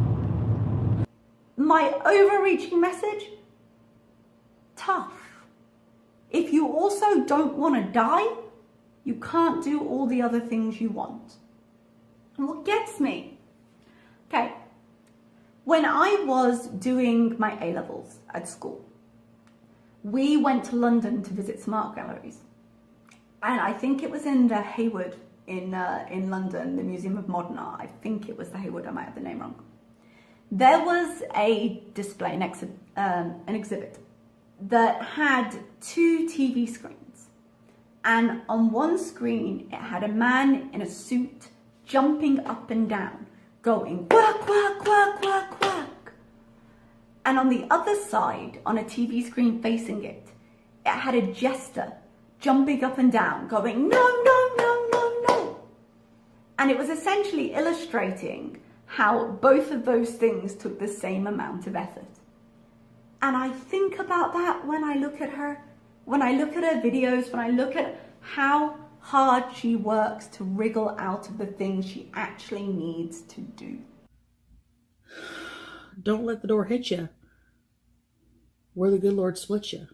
My overreaching message? Tough. If you also don't want to die, you can't do all the other things you want. And what gets me? Okay, when I was doing my A-levels at school, we went to London to visit some art galleries. And I think it was in the Hayward in London, the Museum of Modern Art. I think it was the Hayward, I might have the name wrong. There was a display, an exhibit that had 2 TV screens. And on one screen, it had a man in a suit jumping up and down, going quack, quack, quack, quack, quack. And on the other side, on a TV screen facing it, it had a jester jumping up and down, going no, no, no, no, no. And it was essentially illustrating how both of those things took the same amount of effort. And I think about that when I look at her, when I look at her videos, when I look at how hard she works to wriggle out of the things she actually needs to do. Don't let the door hit you, where the good Lord splits you.